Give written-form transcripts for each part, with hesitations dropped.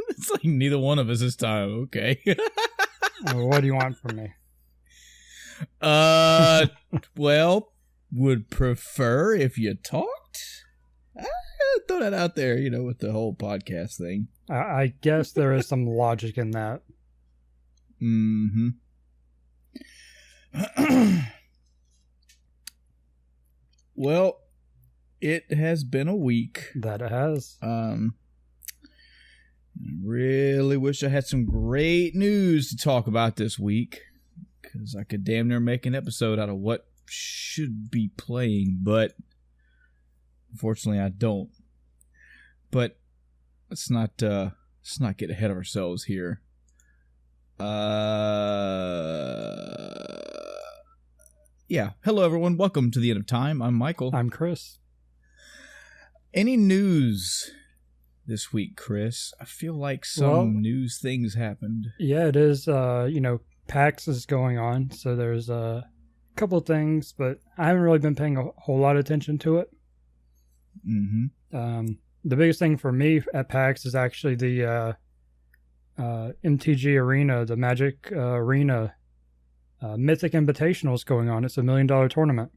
It's like neither one of us this time. Okay. What do you want from me? Well, would prefer if you talked. Throw that out there, with the whole podcast thing. I guess there is some logic in that. Mm-hmm. Well, it has been a week. That it has. I really wish I had some great news to talk about this week, because I could damn near make an episode out of what should be playing, but unfortunately I don't. But let's not get ahead of ourselves here. Yeah. Hello, everyone. Welcome to the End of Time. I'm Michael. I'm Chris. Any news this week, Chris? I feel like some news things happened. Yeah, it is. PAX is going on, so there's a couple of things, but I haven't really been paying a whole lot of attention to it. Mm-hmm. The biggest thing for me at PAX is actually the MTG Arena, the Magic Arena Mythic Invitational is going on. It's $1 million tournament.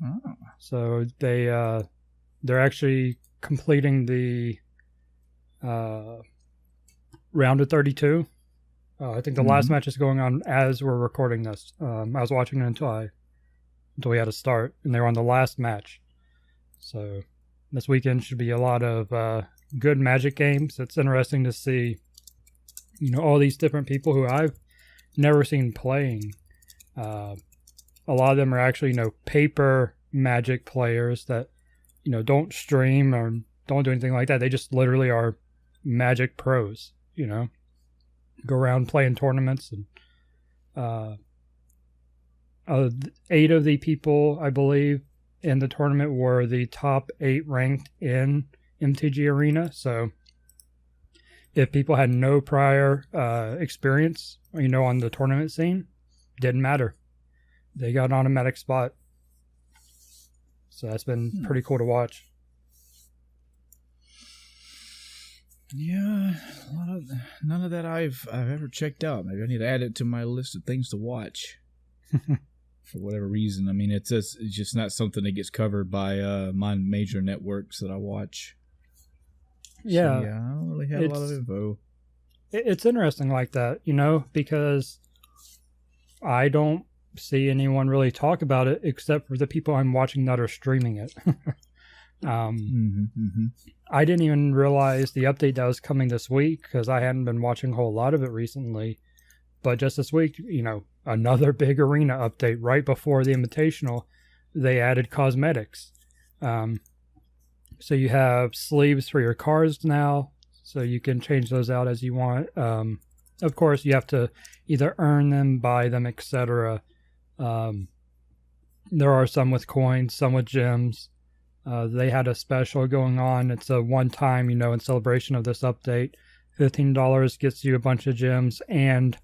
Oh. So they're actually completing the round of 32. I think the last match is going on as we're recording this. I was watching it until we had to start, and they were on the last match. So this weekend should be a lot of good Magic games. It's interesting to see, all these different people who I've never seen playing. A lot of them are actually, paper Magic players that, don't stream or don't do anything like that. They just literally are Magic pros, go around playing tournaments. And 8 of the people, I believe, in the tournament were the top 8 ranked in MTG Arena. So if people had no prior experience, on the tournament scene, didn't matter. They got an automatic spot. So that's been pretty cool to watch. Yeah, none of that I've ever checked out. Maybe I need to add it to my list of things to watch. For whatever reason. I mean, it's just not something that gets covered by my major networks that I watch. Yeah. So, I don't really have a lot of info. It's interesting like that, because I don't see anyone really talk about it except for the people I'm watching that are streaming it. I didn't even realize the update that was coming this week because I hadn't been watching a whole lot of it recently. But just this week, another big arena update right before the Invitational, they added cosmetics. So you have sleeves for your cards now, so you can change those out as you want. Of course, you have to either earn them, buy them, etc. There are some with coins, some with gems. They had a special going on. It's a one-time, in celebration of this update. $15 gets you a bunch of gems and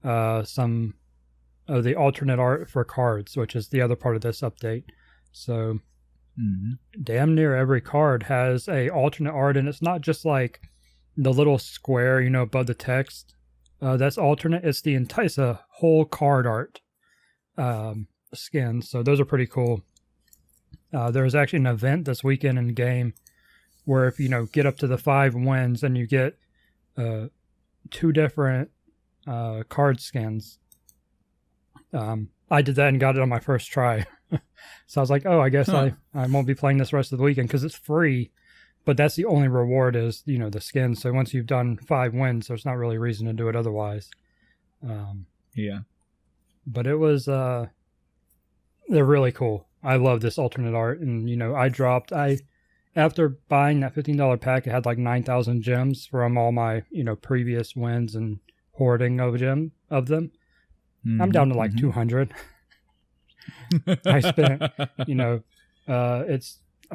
some of the alternate art for cards, which is the other part of this update. So damn near every card has a alternate art, and it's not just like the little square, above the text. That's alternate. It's it's a whole card art skin. So those are pretty cool. There's actually an event this weekend in game where if get up to the 5 wins, then you get 2 different card skins. I did that and got it on my first try. So I was like, I guess I won't be playing this rest of the weekend because it's free, but that's the only reward is, the skin. So once you've done 5 wins, there's not really a reason to do it otherwise. Yeah. But it was, they're really cool. I love this alternate art. And, after buying that $15 pack, it had like 9,000 gems from all my, previous wins and hoarding of them. I'm down to like 200. I spent, I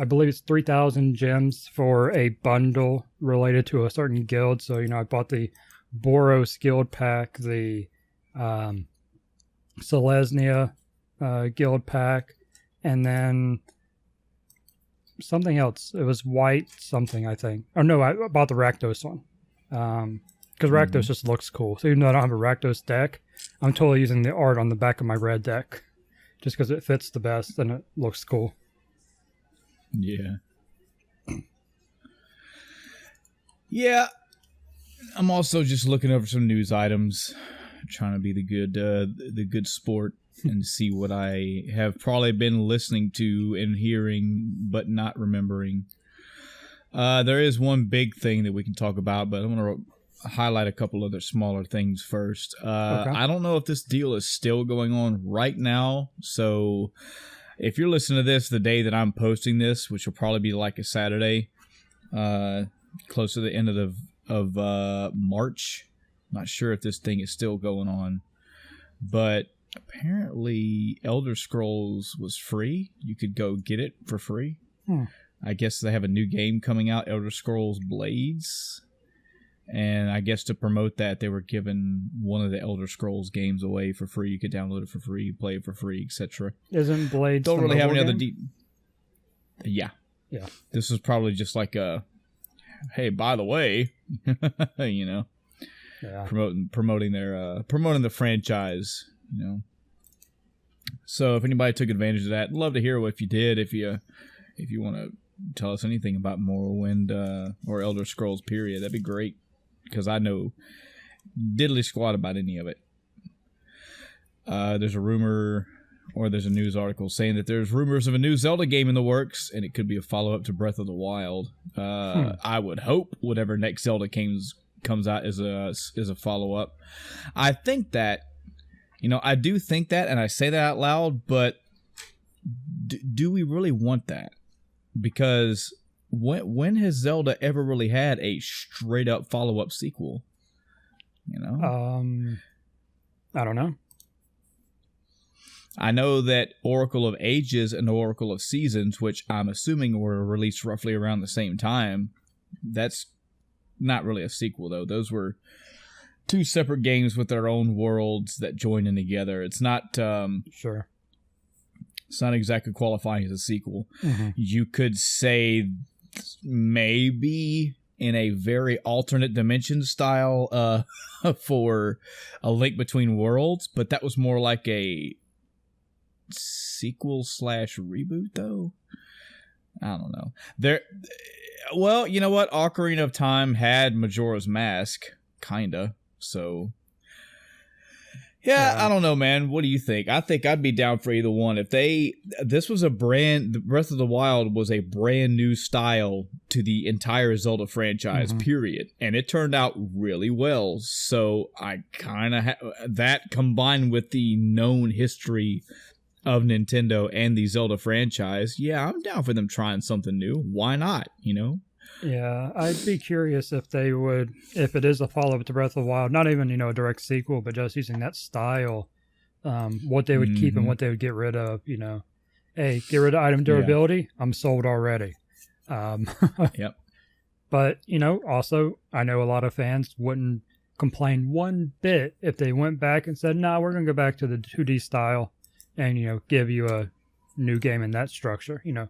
believe it's 3,000 gems for a bundle related to a certain guild. So, I bought the Boros guild pack, the Selesnya guild pack, and then something else. It was white something, I think. Oh no, I bought the Rakdos one. Because Rakdos just looks cool. So even though I don't have a Rakdos deck, I'm totally using the art on the back of my red deck. Just because it fits the best and it looks cool. Yeah. Yeah. I'm also just looking over some news items, trying to be the good sport and see what I have probably been listening to and hearing but not remembering. There is one big thing that we can talk about, but I'm going to highlight a couple other smaller things first. Okay. I don't know if this deal is still going on right now, so if you're listening to this the day that I'm posting this, which will probably be like a Saturday, close to the end of March. Not sure if this thing is still going on, but apparently Elder Scrolls was free. You could go get it for free. I guess they have a new game coming out, Elder Scrolls Blades, and I guess to promote that, they were giving one of the Elder Scrolls games away for free. You could download it for free, play it for free, etc. Isn't Blades don't really have any other Yeah. This is probably just like a, hey, by the way, you know, promoting the franchise, you know. So if anybody took advantage of that, I'd love to hear if you did. If you want to tell us anything about Morrowind or Elder Scrolls period, that'd be great, because I know diddly squat about any of it. There's a rumor, or there's a news article saying that there's rumors of a new Zelda game in the works, and it could be a follow-up to Breath of the Wild. I would hope whatever next Zelda comes out is a follow-up. I think that, you know, I do think that, and I say that out loud, but do we really want that? Because when has Zelda ever really had a straight-up follow-up sequel? You know? I don't know. I know that Oracle of Ages and Oracle of Seasons, which I'm assuming were released roughly around the same time, that's not really a sequel, though. Those were two separate games with their own worlds that joined in together. It's not... Sure. It's not exactly qualifying as a sequel. Mm-hmm. You could say maybe in a very alternate dimension style for A Link Between Worlds, but that was more like a sequel / reboot, though. I don't know. Well, you know what? Ocarina of Time had Majora's Mask, kinda. So, yeah, I don't know, man. What do you think? I think I'd be down for either one. If this was Breath of the Wild was a brand new style to the entire Zelda franchise, period. And it turned out really well. So I kind of that combined with the known history of Nintendo and the Zelda franchise, yeah, I'm down for them trying something new. Why not, you know? Yeah, I'd be curious if they would, if it is a follow-up to Breath of the Wild, not even, you know, a direct sequel, but just using that style, what they would keep and what they would get rid of, you know. Hey, get rid of item durability, I'm sold already. Yep. But, you know, also, I know a lot of fans wouldn't complain one bit if they went back and said, nah, we're going to go back to the 2D style and, you know, give you a new game in that structure, you know.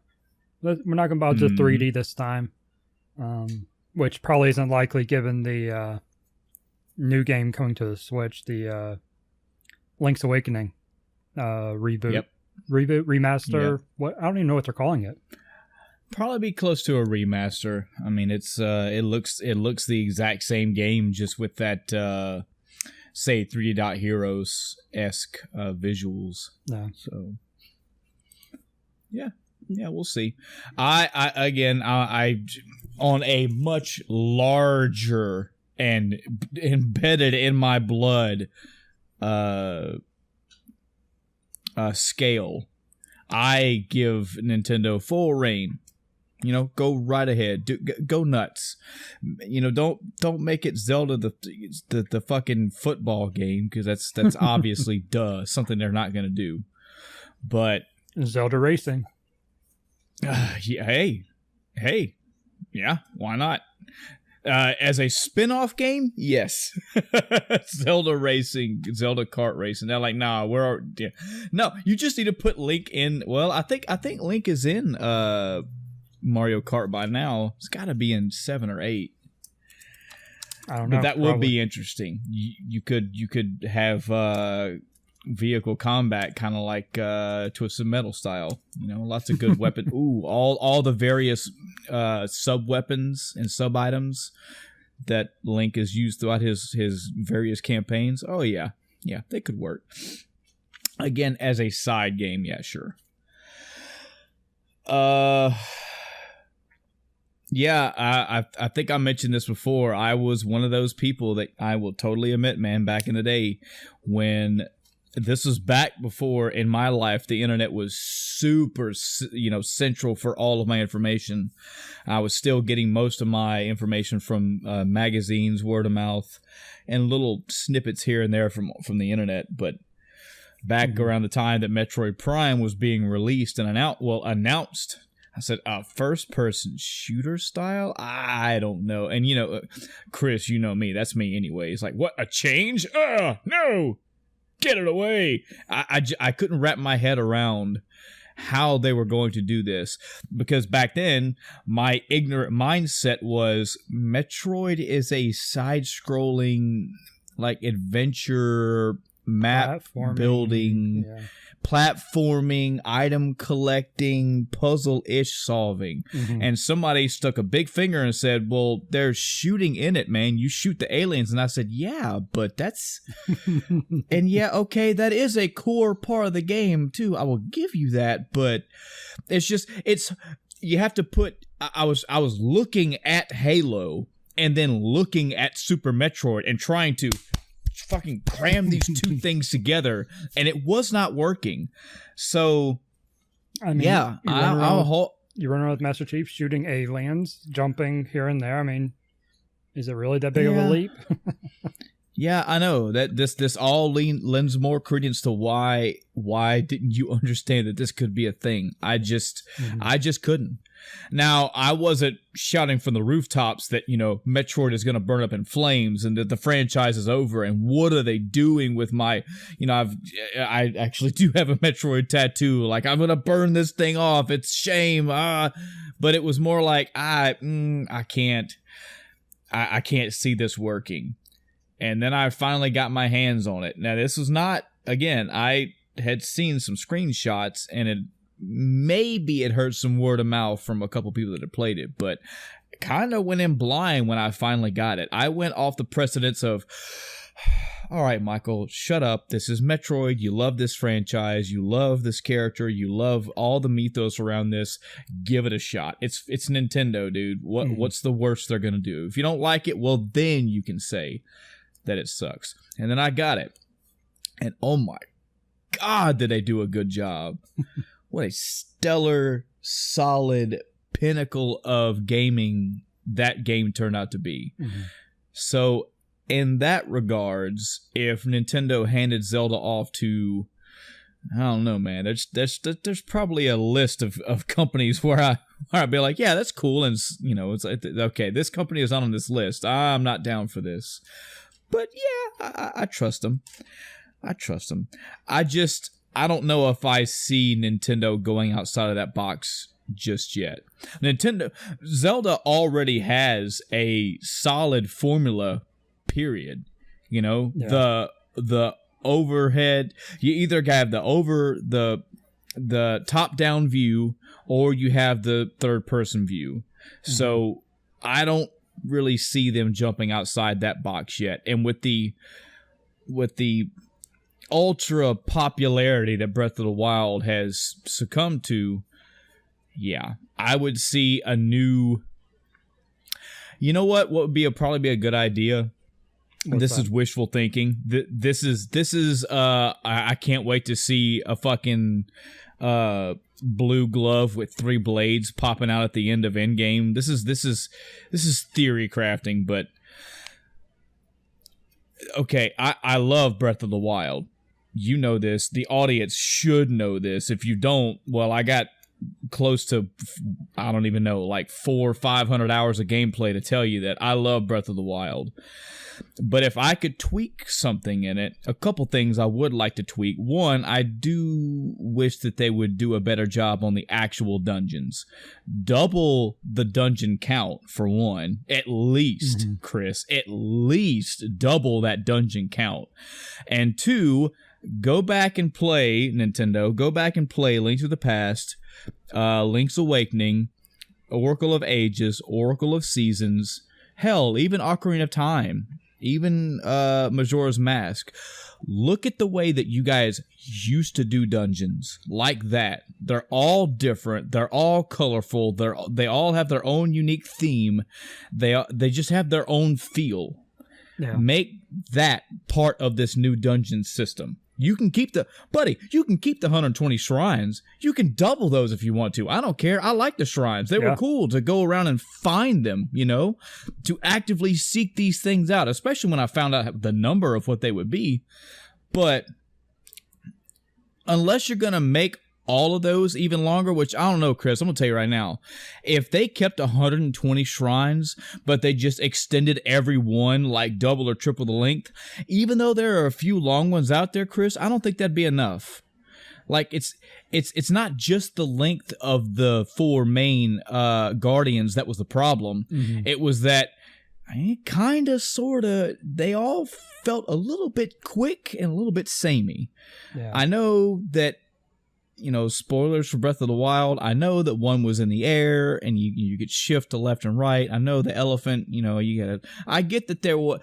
We're not going to bother to 3D this time. Which probably isn't likely given the new game coming to the Switch, the Link's Awakening reboot, remaster. Yep. What I don't even know what they're calling it. Probably be close to a remaster. I mean, it looks the exact same game, just with that say 3D Dot Heroes-esque visuals. Yeah. So yeah, we'll see. I on a much larger and embedded in my blood scale, I give Nintendo full reign. You know, go right ahead, go nuts. You know, don't make it Zelda the fucking football game, because that's obviously something they're not gonna do. But Zelda Racing. Yeah, hey. Yeah, why not? As a spin-off game, yes. Zelda Racing, Zelda Kart Racing. They're like, nah, no, you just need to put Link in. Well, I think Link is in Mario Kart by now. It's got to be in 7 or 8. I don't know. But that would be interesting. You could have vehicle combat kind of like Twisted Metal style. You know, lots of good weapon. Ooh, all the various sub weapons and sub items that Link has used throughout his various campaigns. Oh yeah, they could work. Again, as a side game, yeah, sure. Yeah, I think I mentioned this before. I was one of those people that I will totally admit, man, back in the day when this was back before in my life the internet was super, central for all of my information. I was still getting most of my information from magazines, word of mouth, and little snippets here and there from the internet. But back around the time that Metroid Prime was being released and announced, I said, first-person shooter style? I don't know. And, Chris, you know me. That's me anyway. It's like, what, a change? No! Get it away! I couldn't wrap my head around how they were going to do this. Because back then, my ignorant mindset was Metroid is a side-scrolling, like, adventure map building... Yeah. Platforming, item collecting, puzzle-ish solving. And somebody stuck a big finger and said, well, there's shooting in it, man. You shoot the aliens. And I said, yeah, but that's... and yeah, okay, that is a core part of the game, too. I will give you that, but you have to put... I was looking at Halo and then looking at Super Metroid and trying to fucking cram these two things together, and it was not working. So, I mean, yeah, you run around with Master Chief shooting aliens, jumping here and there. I mean, is it really that big of a leap? Yeah, I know that this all lends more credence to why didn't you understand that this could be a thing? I just couldn't. Now, I wasn't shouting from the rooftops that, Metroid is going to burn up in flames and that the franchise is over and what are they doing with my, I actually do have a Metroid tattoo. Like, I'm going to burn this thing off. It's shame. But it was more like, I can't see this working. And then I finally got my hands on it. Now, this was not, again, I had seen some screenshots and maybe it heard some word of mouth from a couple people that had played it, but kind of went in blind when I finally got it. I went off the precedence of, all right, Michael, shut up. This is Metroid. You love this franchise. You love this character. You love all the mythos around this. Give it a shot. It's Nintendo, dude. What's the worst they're going to do? If you don't like it, well, then you can say that it sucks. And then I got it. And oh my God, did they do a good job. What a stellar, solid pinnacle of gaming that game turned out to be. So, in that regards, if Nintendo handed Zelda off to, I don't know, man, there's probably a list of companies where I'd be like, yeah, that's cool, and it's like, okay, this company is not on this list. I'm not down for this, but yeah, I trust them. I don't know if I see Nintendo going outside of that box just yet. Zelda already has a solid formula, period. The overhead, you either have the top-down view or you have the third-person view. So I don't really see them jumping outside that box yet. And with the ultra popularity that Breath of the Wild has succumbed to, yeah, I would see a new... You know what would probably be a good idea? This is wishful thinking. This is I can't wait to see a fucking blue glove with 3 blades popping out at the end of Endgame. This is theory crafting, but okay, I love Breath of the Wild. You know this. The audience should know this. If you don't, well, I got close to, I don't even know, like 400 or 500 hours of gameplay to tell you that I love Breath of the Wild. But if I could tweak something in it, a couple things I would like to tweak. One, I do wish that they would do a better job on the actual dungeons. Double the dungeon count, for one. At least, Chris. At least double that dungeon count. And two, go back and play, Nintendo, go back and play Link to the Past, Link's Awakening, Oracle of Ages, Oracle of Seasons, hell, even Ocarina of Time, even Majora's Mask. Look at the way that you guys used to do dungeons like that. They're all different. They're all colorful. They all have their own unique theme. They just have their own feel. Yeah. Make that part of this new dungeon system. You can keep the 120 shrines. You can double those if you want to. I don't care. I like the shrines. They were cool to go around and find them, to actively seek these things out, especially when I found out the number of what they would be. But unless you're going to make all of those even longer, which I don't know, Chris, I'm going to tell you right now, if they kept 120 shrines, but they just extended every one like double or triple the length, even though there are a few long ones out there, Chris, I don't think that'd be enough. Like, it's not just the length of the 4 main guardians that was the problem. Mm-hmm. It was that kind of, sort of, they all felt a little bit quick and a little bit samey. Yeah. I know that, spoilers for Breath of the Wild, I know that one was in the air and you could shift to left and right. I know the elephant, I get that there was,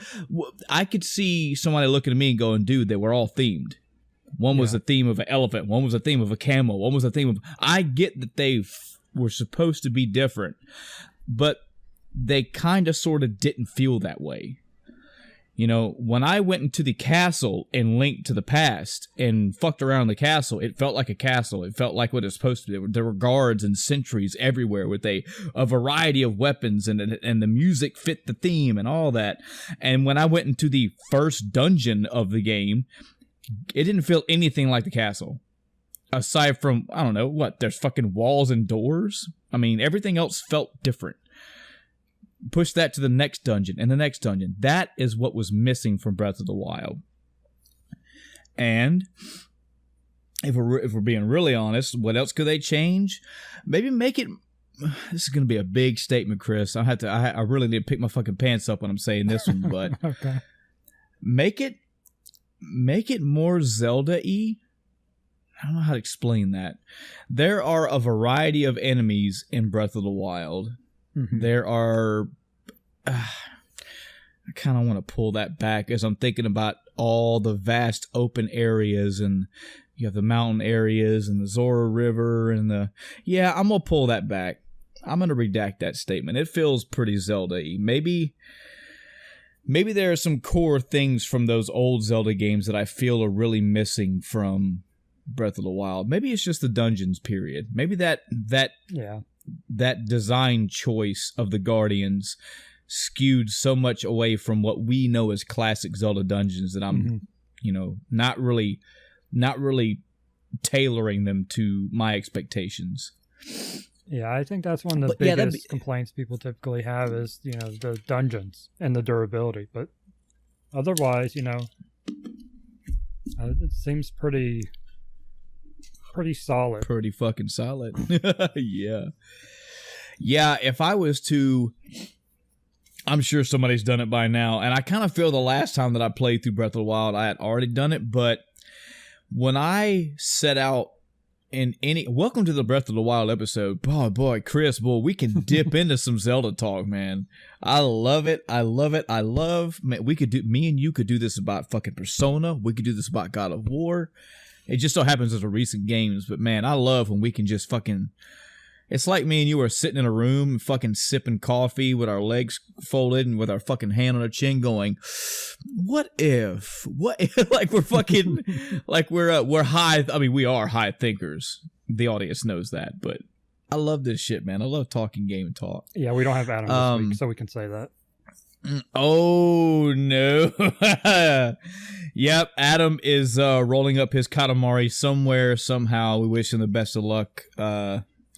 I could see somebody looking at me and going, dude, they were all themed. One was the theme of an elephant. One was the theme of a camel. One was the theme of, I get that they were supposed to be different, but they kind of sort of didn't feel that way. When I went into the castle and Linked to the Past and fucked around in the castle, it felt like a castle. It felt like what it's supposed to be. There were guards and sentries everywhere with a variety of weapons, and the music fit the theme and all that. And when I went into the first dungeon of the game, it didn't feel anything like the castle. Aside from, I don't know, there's fucking walls and doors? I mean, everything else felt different. Push that to the next dungeon and the next dungeon. That is what was missing from Breath of the Wild. And if we're being really honest, what else could they change? Maybe make it. This is going to be a big statement, Chris. I really need to pick my fucking pants up when I'm saying this one, but okay. Make it more Zelda-y. I don't know how to explain that. There are a variety of enemies in Breath of the Wild. Mm-hmm. There are, I kind of want to pull that back as I'm thinking about all the vast open areas, and you have the mountain areas and the Zora River and I'm going to pull that back. I'm going to redact that statement. It feels pretty Zelda-y. Maybe there are some core things from those old Zelda games that I feel are really missing from Breath of the Wild. Maybe it's just the dungeons, period. Maybe that design choice of the Guardians skewed so much away from what we know as classic Zelda dungeons that I'm, not really tailoring them to my expectations. Yeah, I think that's one of the biggest complaints people typically have is, the dungeons and the durability. But otherwise, it seems pretty solid. Pretty fucking solid. Yeah. Yeah, if I was to, I'm sure somebody's done it by now, and I kind of feel the last time that I played through Breath of the Wild, I had already done it, but when I set out welcome to the Breath of the Wild episode. Boy, Chris, we can dip into some Zelda talk, man. I love it. Man, me and you could do this about fucking Persona. We could do this about God of War. It just so happens as a recent games, but man, I love when we can just fucking, it's like me and you are sitting in a room fucking sipping coffee with our legs folded and with our fucking hand on our chin going, what if, like we're fucking, like we're high. I mean, we are high thinkers. The audience knows that, but I love this shit, man. I love talking game talk. Yeah, we don't have Adam this week, so we can say that. Oh no. Yep, Adam is rolling up his Katamari somewhere, somehow. We wish him the best of luck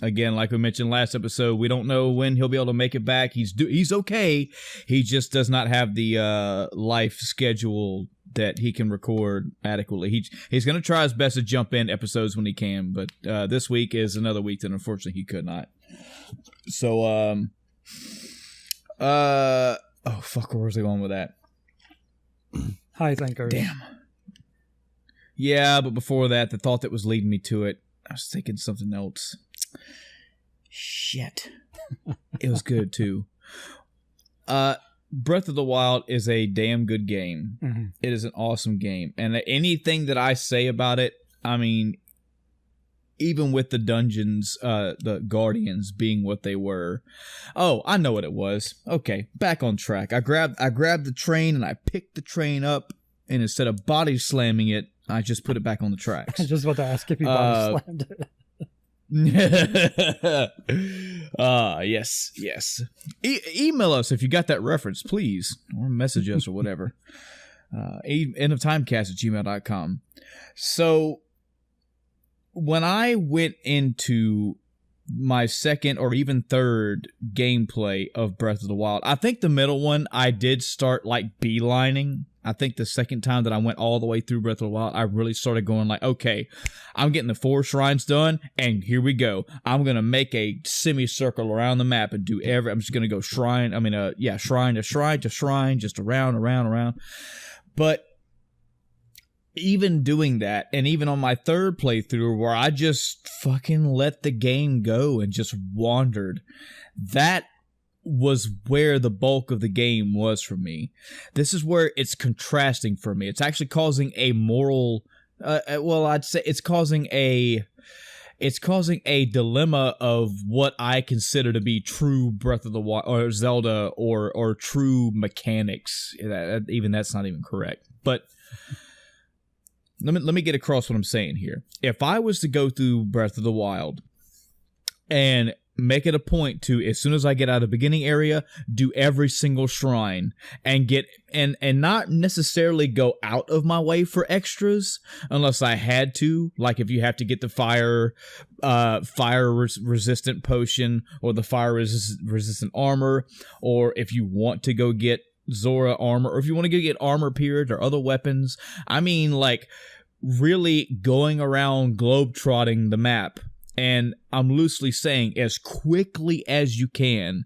Again, like we mentioned last episode, we don't know when he'll be able to make it back. He's okay. He just does not have the life schedule that he can record adequately. He's going to try his best to jump in episodes when he can, but this week is another week that unfortunately he could not. So, oh fuck, where was I going with that? High thinkers. Damn. Yeah, but before that, the thought that was leading me to it, I was thinking something else. Shit. It was good too. Breath of the Wild is a damn good game. Mm-hmm. It is an awesome game. And anything that I say about it, I mean, even with the dungeons, the Guardians being what they were. Oh, I know what it was. Okay, back on track. I grabbed the train and I picked the train up, and instead of body slamming it, I just put it back on the tracks. I was just about to ask if you body slammed it. Yes. Email us if you got that reference, please, or message us or whatever. endoftimecast@gmail.com. So when I went into my second or even third gameplay of Breath of the Wild, I think the middle one I did start like beelining. I think the second time that I went all the way through Breath of the Wild, I really started going like, okay, I'm getting the 4 shrines done, and here we go. I'm going to make a semicircle around the map and do I'm just going to go shrine to shrine to shrine, just around. But even doing that, and even on my third playthrough where I just fucking let the game go and just wandered, that was where the bulk of the game was for me. This is where it's contrasting for me. It's actually causing a moral, I'd say it's causing a dilemma of what I consider to be true Breath of the Wild or Zelda or true mechanics. Even that's not even correct. But let me get across what I'm saying here. If I was to go through Breath of the Wild and make it a point to, as soon as I get out of the beginning area, do every single shrine and get and not necessarily go out of my way for extras unless I had to, like if you have to get the fire resistant potion or the fire resistant armor, or if you want to go get Zora armor, or if you want to go get armor period or other weapons. I mean, like really going around globetrotting the map. And I'm loosely saying as quickly as you can.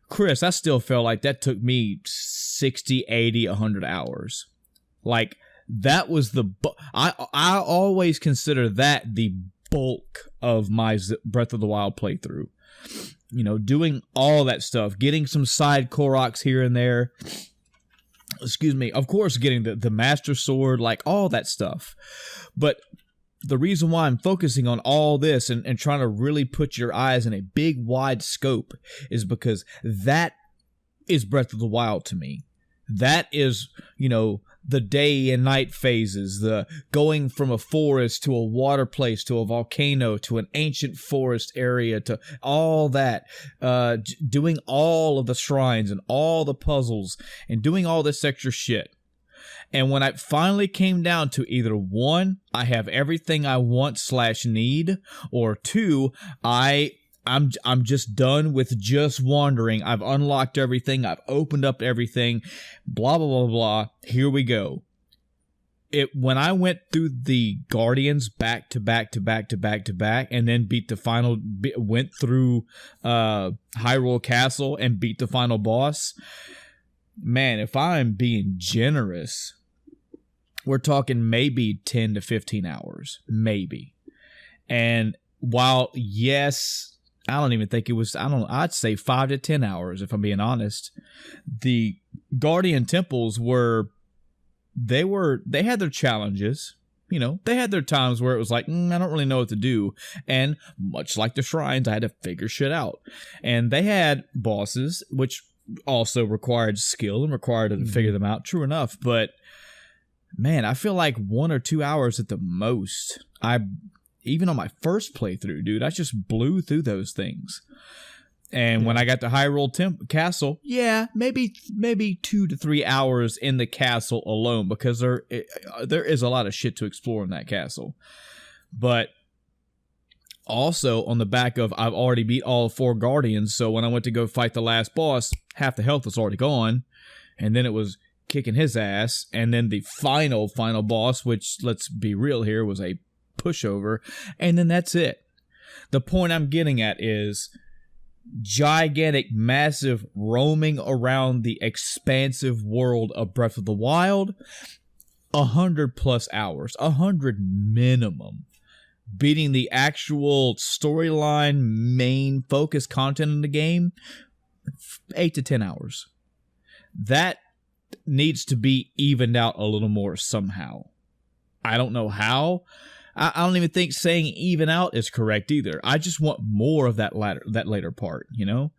Chris, I still felt like that took me 60, 80, 100 hours. Like, that was I always consider that the bulk of my Breath of the Wild playthrough. You know, doing all that stuff, getting some side Koroks here and there. Excuse me. Of course, getting the Master Sword, like all that stuff. But the reason why I'm focusing on all this and trying to really put your eyes in a big, wide scope is because that is Breath of the Wild to me. That is, you know, the day and night phases, the going from a forest to a water place to a volcano to an ancient forest area to all that, doing all of the shrines and all the puzzles and doing all this extra shit. And when I finally came down to either 1, I have everything I want / need, or 2, I'm just done with just wandering. I've unlocked everything. I've opened up everything. Blah, blah, blah, blah. Here we go. When I went through the Guardians back to back, and then went through Hyrule Castle and beat the final boss, man, if I'm being generous, we're talking maybe 10 to 15 hours. Maybe. And while, yes, I don't even think it was, I'd say 5 to 10 hours, if I'm being honest. The Guardian Temples they had their challenges. You know, they had their times where it was like, I don't really know what to do. And much like the shrines, I had to figure shit out. And they had bosses, which also required skill and required to figure them out. True enough. But man, I feel like 1 or 2 hours at the most. Even on my first playthrough, dude, I just blew through those things. And when I got to Hyrule Castle, yeah, maybe 2 to 3 hours in the castle alone, because there is a lot of shit to explore in that castle. But Also, on the back of I've already beat all 4 Guardians, so when I went to go fight the last boss, half the health was already gone, and then it was kicking his ass, and then the final boss, which, let's be real here, was a pushover, and then that's it. The point I'm getting at is gigantic, massive roaming around the expansive world of Breath of the Wild, 100+ hours, 100 minimum. Beating the actual storyline, main focus content in the game, 8 to 10 hours. That needs to be evened out a little more somehow. I don't know how. I don't even think saying even out is correct either. I just want more of that later part, you know?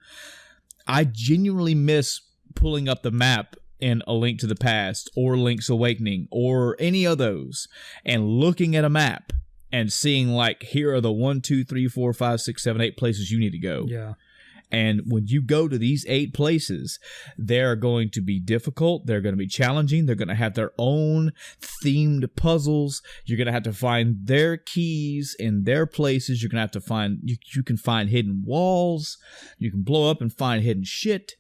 I genuinely miss pulling up the map in A Link to the Past or Link's Awakening or any of those and looking at a map and seeing, like, here are the 1, 2, 3, 4, 5, 6, 7, 8 places you need to go. Yeah. And when you go to these 8 places, they're going to be difficult. They're going to be challenging. They're going to have their own themed puzzles. You're going to have to find their keys in their places. You're going to have to find, you can find hidden walls. You can blow up and find hidden shit.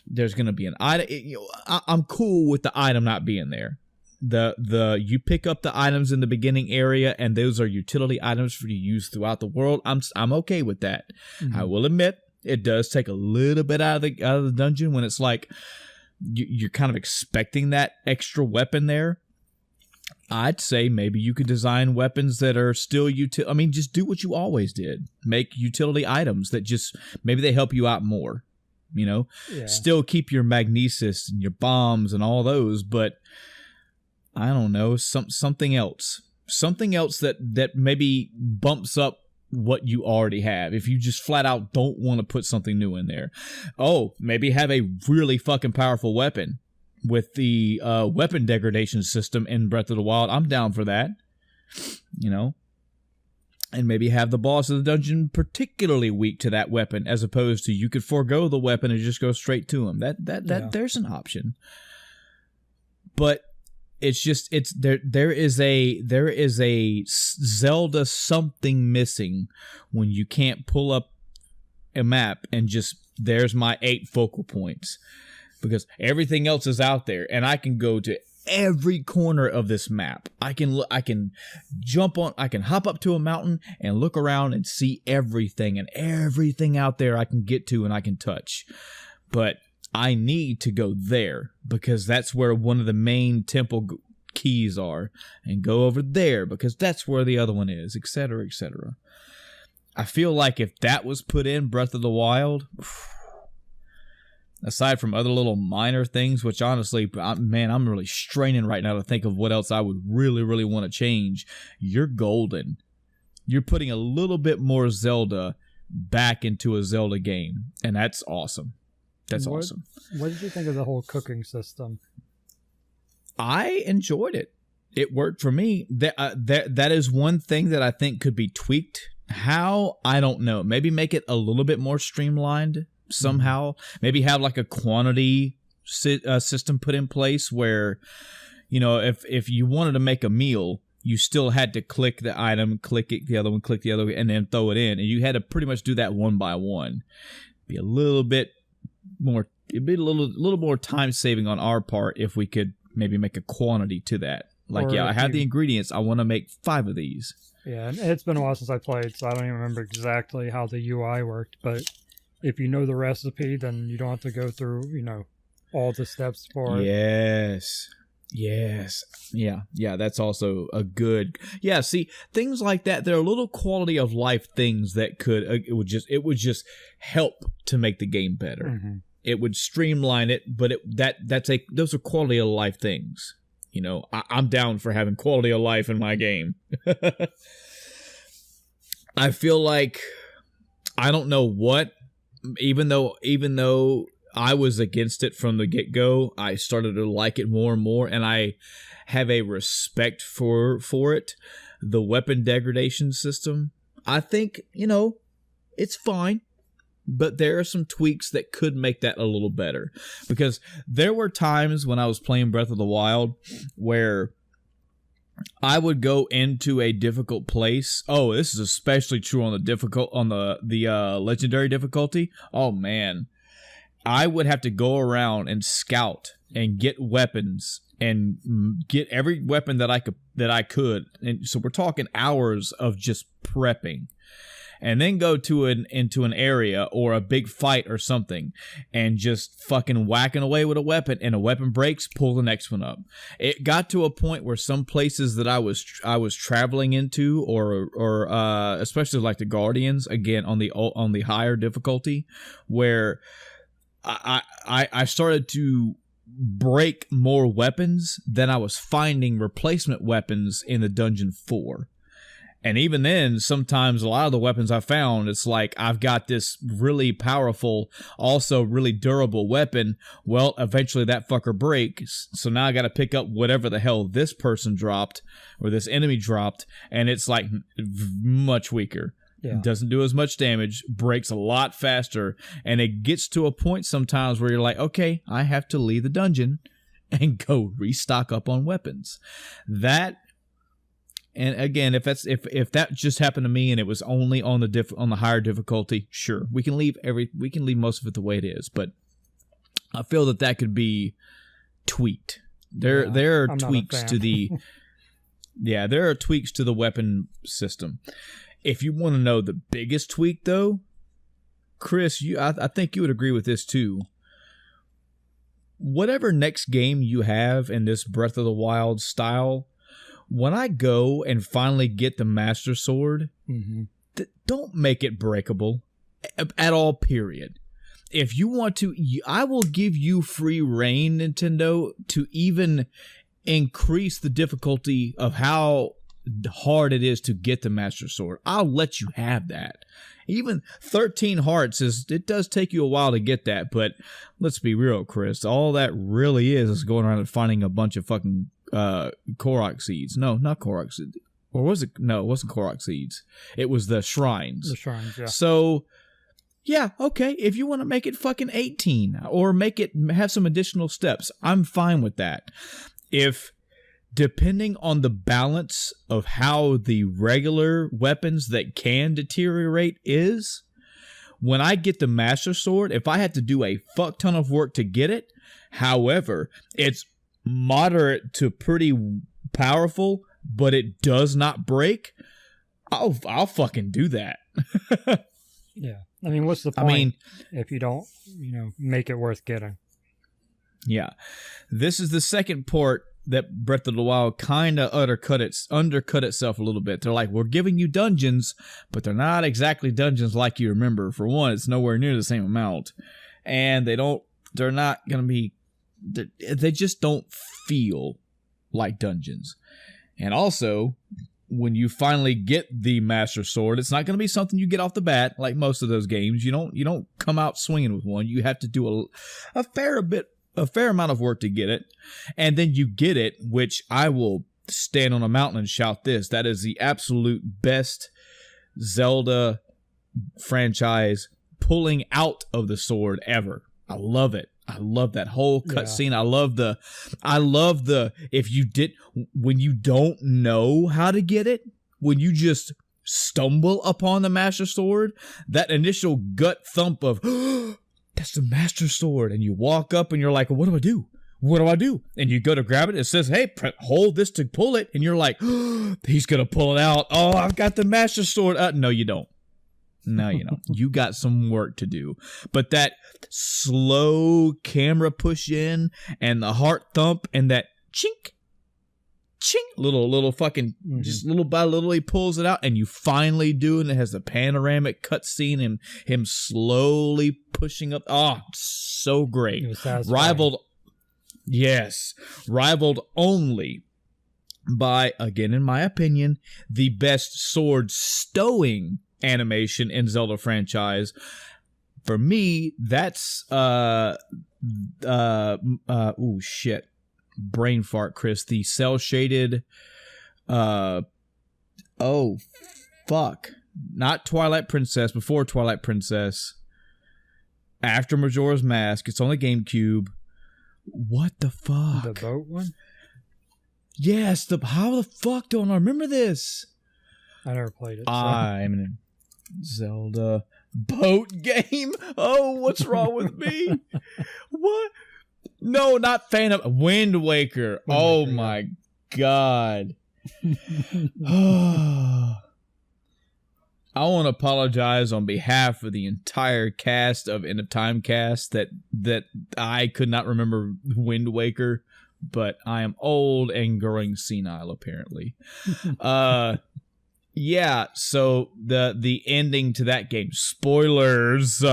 There's going to be an item. I'm cool with the item not being there. You pick up the items in the beginning area, and those are utility items for you to use throughout the world. I'm okay with that. Mm-hmm. I will admit it does take a little bit out of the dungeon when it's like you're kind of expecting that extra weapon there. I'd say maybe you could design weapons that are still just do what you always did. Make utility items that just maybe they help you out more. You know, Still keep your magnesis and your bombs and all those, but I don't know, something else that maybe bumps up what you already have. If you just flat out don't want to put something new in there. Oh, maybe have a really fucking powerful weapon with the weapon degradation system in Breath of the Wild. I'm down for that, you know. And maybe have the boss of the dungeon particularly weak to that weapon, as opposed to you could forego the weapon and just go straight to him. There's an option. But there is a Zelda something missing when you can't pull up a map and just there's my 8 focal points, because everything else is out there and I can go to every corner of this map. I can hop up to a mountain and look around and see everything, and everything out there I can get to and I can touch. But I need to go there because that's where one of the main temple keys are, and go over there because that's where the other one is, etc., etc. I feel like if that was put in Breath of the Wild, aside from other little minor things, which honestly, I'm really straining right now to think of what else I would really, really want to change. You're golden. You're putting a little bit more Zelda back into a Zelda game, and that's awesome. That's awesome. What did you think of the whole cooking system? I enjoyed it. It worked for me. That is one thing that I think could be tweaked. How? I don't know. Maybe make it a little bit more streamlined somehow. Maybe have like a quantity system put in place where, you know, if you wanted to make a meal, you still had to click the item, click it, the other one, click the other one, and then throw it in. And you had to pretty much do that one by one. Be a little bit more, it'd be a little more time saving on our part if we could maybe make a quantity to that. Like, I have the ingredients. I want to make 5 of these. Yeah, and it's been a while since I played, so I don't even remember exactly how the UI worked. But if you know the recipe, then you don't have to go through, you know, all the steps for it. Yes. Yeah, that's also a good... Yeah, see, things like that, they're little quality of life things that could... It would just help to make the game better. Mm-hmm. It would streamline it, but those are quality of life things. You know, I'm down for having quality of life in my game. I feel like, I don't know what, even though I was against it from the get-go, I started to like it more and more, and I have a respect for it. The weapon degradation system, I think, you know, it's fine. But there are some tweaks that could make that a little better. Because there were times when I was playing Breath of the Wild where I would go into a difficult place. Oh, this is especially true on the legendary difficulty. Oh man, I would have to go around and scout and get weapons and get every weapon that I could. And so we're talking hours of just prepping. And then go into an area or a big fight or something and just fucking whacking away with a weapon, and a weapon breaks, pull the next one up. It got to a point where some places that I was traveling into or especially like the Guardians, again on the higher difficulty, where I started to break more weapons than I was finding replacement weapons in the dungeon for. And even then, sometimes a lot of the weapons I found, it's like, I've got this really powerful, also really durable weapon. Well, eventually that fucker breaks. So now I got to pick up whatever the hell this person dropped or this enemy dropped. And it's like much weaker. Yeah. Doesn't do as much damage, breaks a lot faster. And it gets to a point sometimes where you're like, okay, I have to leave the dungeon and go restock up on weapons. And again, if that just happened to me and it was only on the higher difficulty, sure, we can leave most of it the way it is. But I feel that could be tweaked. There are tweaks to the there are tweaks to the weapon system. If you want to know the biggest tweak, though, Chris, I think you would agree with this too. Whatever next game you have in this Breath of the Wild style, when I go and finally get the Master Sword, don't make it breakable at all, period. If you want to, I will give you free reign, Nintendo, to even increase the difficulty of how hard it is to get the Master Sword. I'll let you have that. Even 13 hearts, it does take you a while to get that, but let's be real, Chris. All that really is going around and finding a bunch of fucking Korok seeds. No, not Korok seeds. Or was it? No, it wasn't Korok seeds. It was the shrines. The shrines, yeah. So, yeah, okay. If you want to make it fucking 18 or have some additional steps, I'm fine with that. Depending on the balance of how the regular weapons that can deteriorate is, when I get the Master Sword, if I had to do a fuck ton of work to get it, however, it's moderate to pretty powerful, but it does not break, I'll fucking do that. Yeah. I mean, what's the point if you don't, make it worth getting? Yeah. This is the second part that Breath of the Wild kind of undercut itself a little bit. They're like, we're giving you dungeons, but they're not exactly dungeons like you remember. For one, it's nowhere near the same amount. And they're not going to be, they just don't feel like dungeons. And also, when you finally get the Master Sword, it's not going to be something you get off the bat like most of those games. You don't come out swinging with one. You have to do a fair amount of work to get it. And then you get it, which I will stand on a mountain and shout this. That is the absolute best Zelda franchise pulling out of the sword ever. I love it. I love that whole cutscene. Yeah. I love the when you don't know how to get it, when you just stumble upon the Master Sword, that initial gut thump of, that's the Master Sword. And you walk up and you're like, what do I do? What do I do? And you go to grab it. It says, hey, hold this to pull it. And you're like, he's going to pull it out. Oh, I've got the Master Sword. No, you don't. No, you don't. You got some work to do. But that slow camera push in and the heart thump and that chink, chink, little fucking, just little by little he pulls it out and you finally do it. And it has the panoramic cutscene and him slowly pushing up. Oh, so great. Rivaled only by, again, in my opinion, the best sword stowing animation in Zelda franchise. For me, that's shit. Brain fart, Chris. The cell shaded not Twilight Princess, before Twilight Princess. After Majora's Mask. It's on the GameCube. What the fuck? The boat one? Yes, how the fuck don't I remember this? I never played it. I'm in Zelda boat game. Oh, what's wrong with me? What? No, not Phantom. Wind Waker. Oh my god. I want to apologize on behalf of the entire cast of End of Time cast that I could not remember Wind Waker, but I am old and growing senile apparently. Yeah, so the ending to that game, spoilers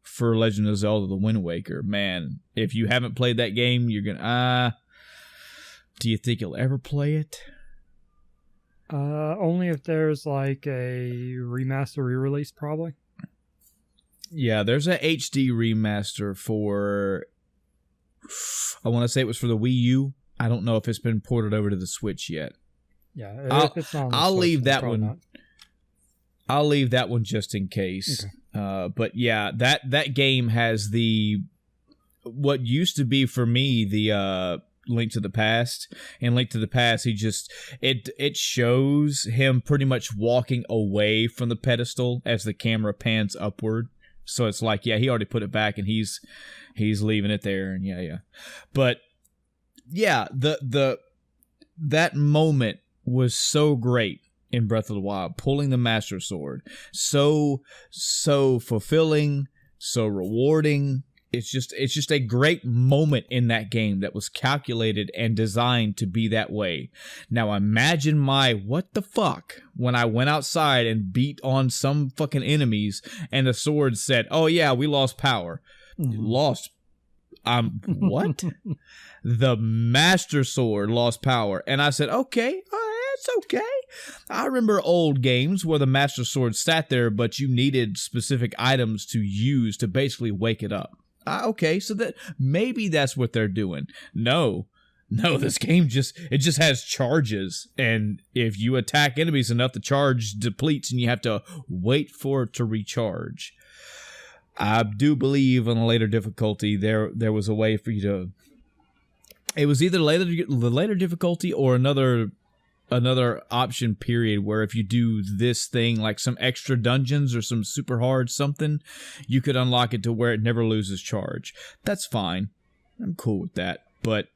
for Legend of Zelda The Wind Waker. Man, if you haven't played that game, you're gonna do you think you'll ever play it? Only if there's like a remaster re-release, probably. Yeah, there's a HD remaster for, I want to say it was for the Wii U. I don't know if it's been ported over to the Switch yet. Yeah, if it's not on the I'll Switch, leave that one. not. I'll leave that one just in case. Okay. But yeah, that game has what used to be for me the Link to the Past. In Link to the Past, it shows him pretty much walking away from the pedestal as the camera pans upward. So it's like, yeah, he already put it back and he's leaving it there, and yeah. But yeah, that moment was so great in Breath of the Wild, pulling the Master Sword. So fulfilling, so rewarding. It's just a great moment in that game that was calculated and designed to be that way. Now imagine my what the fuck when I went outside and beat on some fucking enemies and the sword said, "Oh yeah, we lost power." Lost what? The Master Sword lost power. And I said, okay, it's okay. I remember old games where the Master Sword sat there, but you needed specific items to use to basically wake it up. Okay, so that maybe that's what they're doing. No, this game just has charges, and if you attack enemies enough, the charge depletes, and you have to wait for it to recharge. I do believe on a later difficulty there was a way for you to. It was either the later difficulty or another option period where if you do this thing like some extra dungeons or some super hard something, you could unlock it to where it never loses charge. That's fine. I'm cool with that. But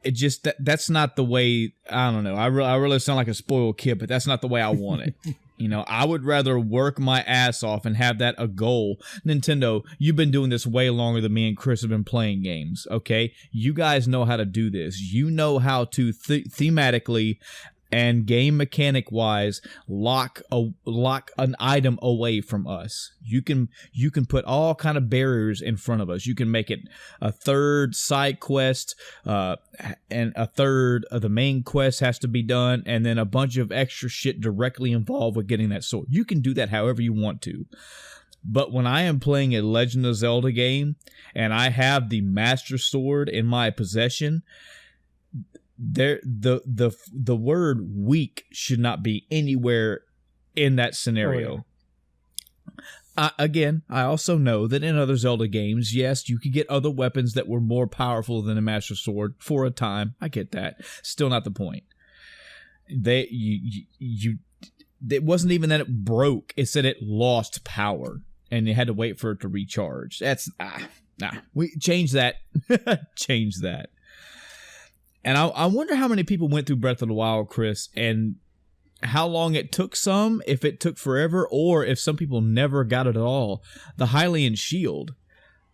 it just that's not the way. I don't know. I really sound like a spoiled kid, but that's not the way I want it. You know, I would rather work my ass off and have that a goal. Nintendo, you've been doing this way longer than me and Chris have been playing games, okay? You guys know how to do this. You know how to thematically and game mechanic wise lock an item away from us. You can put all kind of barriers in front of us. You can make it a third side quest, and a third of the main quest has to be done, and then a bunch of extra shit directly involved with getting that sword. You can do that however you want to. But when I am playing a Legend of Zelda game and I have the Master Sword in my possession, the word weak should not be anywhere in that scenario. Again, I also know that in other Zelda games, yes, you could get other weapons that were more powerful than a Master Sword for a time. I get that. Still not the point. It wasn't even that it broke. It said it lost power and you had to wait for it to recharge. That's we change that. Change that. And I wonder how many people went through Breath of the Wild, Chris, and how long it took some, if it took forever, or if some people never got it at all. The Hylian Shield,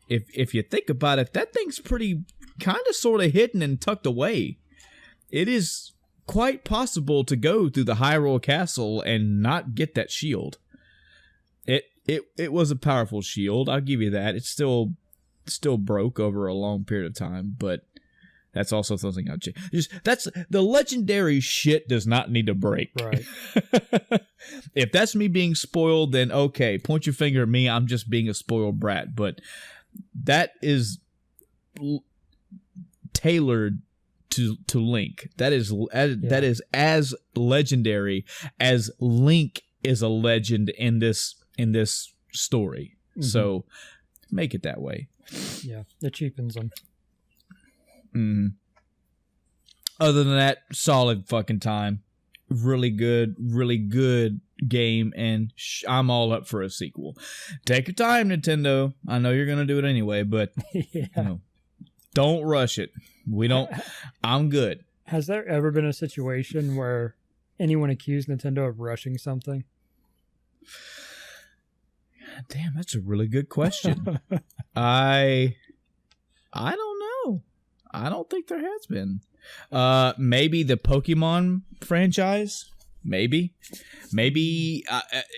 if you think about it, that thing's pretty kind of sort of hidden and tucked away. It is quite possible to go through the Hyrule Castle and not get that shield. It was a powerful shield, I'll give you that. It still broke over a long period of time, but that's also something I'll change. That's the legendary shit does not need to break. Right. If that's me being spoiled, then okay, point your finger at me. I'm just being a spoiled brat. But that is tailored to Link. That is as legendary as Link is a legend in this story. Mm-hmm. So make it that way. Yeah, it cheapens them. Other than that, solid fucking time. Really good game, and I'm all up for a sequel. Take your time, Nintendo. I know you're gonna do it anyway, but don't rush it. I'm good. Has there ever been a situation where anyone accused Nintendo of rushing something? Damn, that's a really good question. I don't know. I don't think there has been. Maybe the Pokemon franchise. Maybe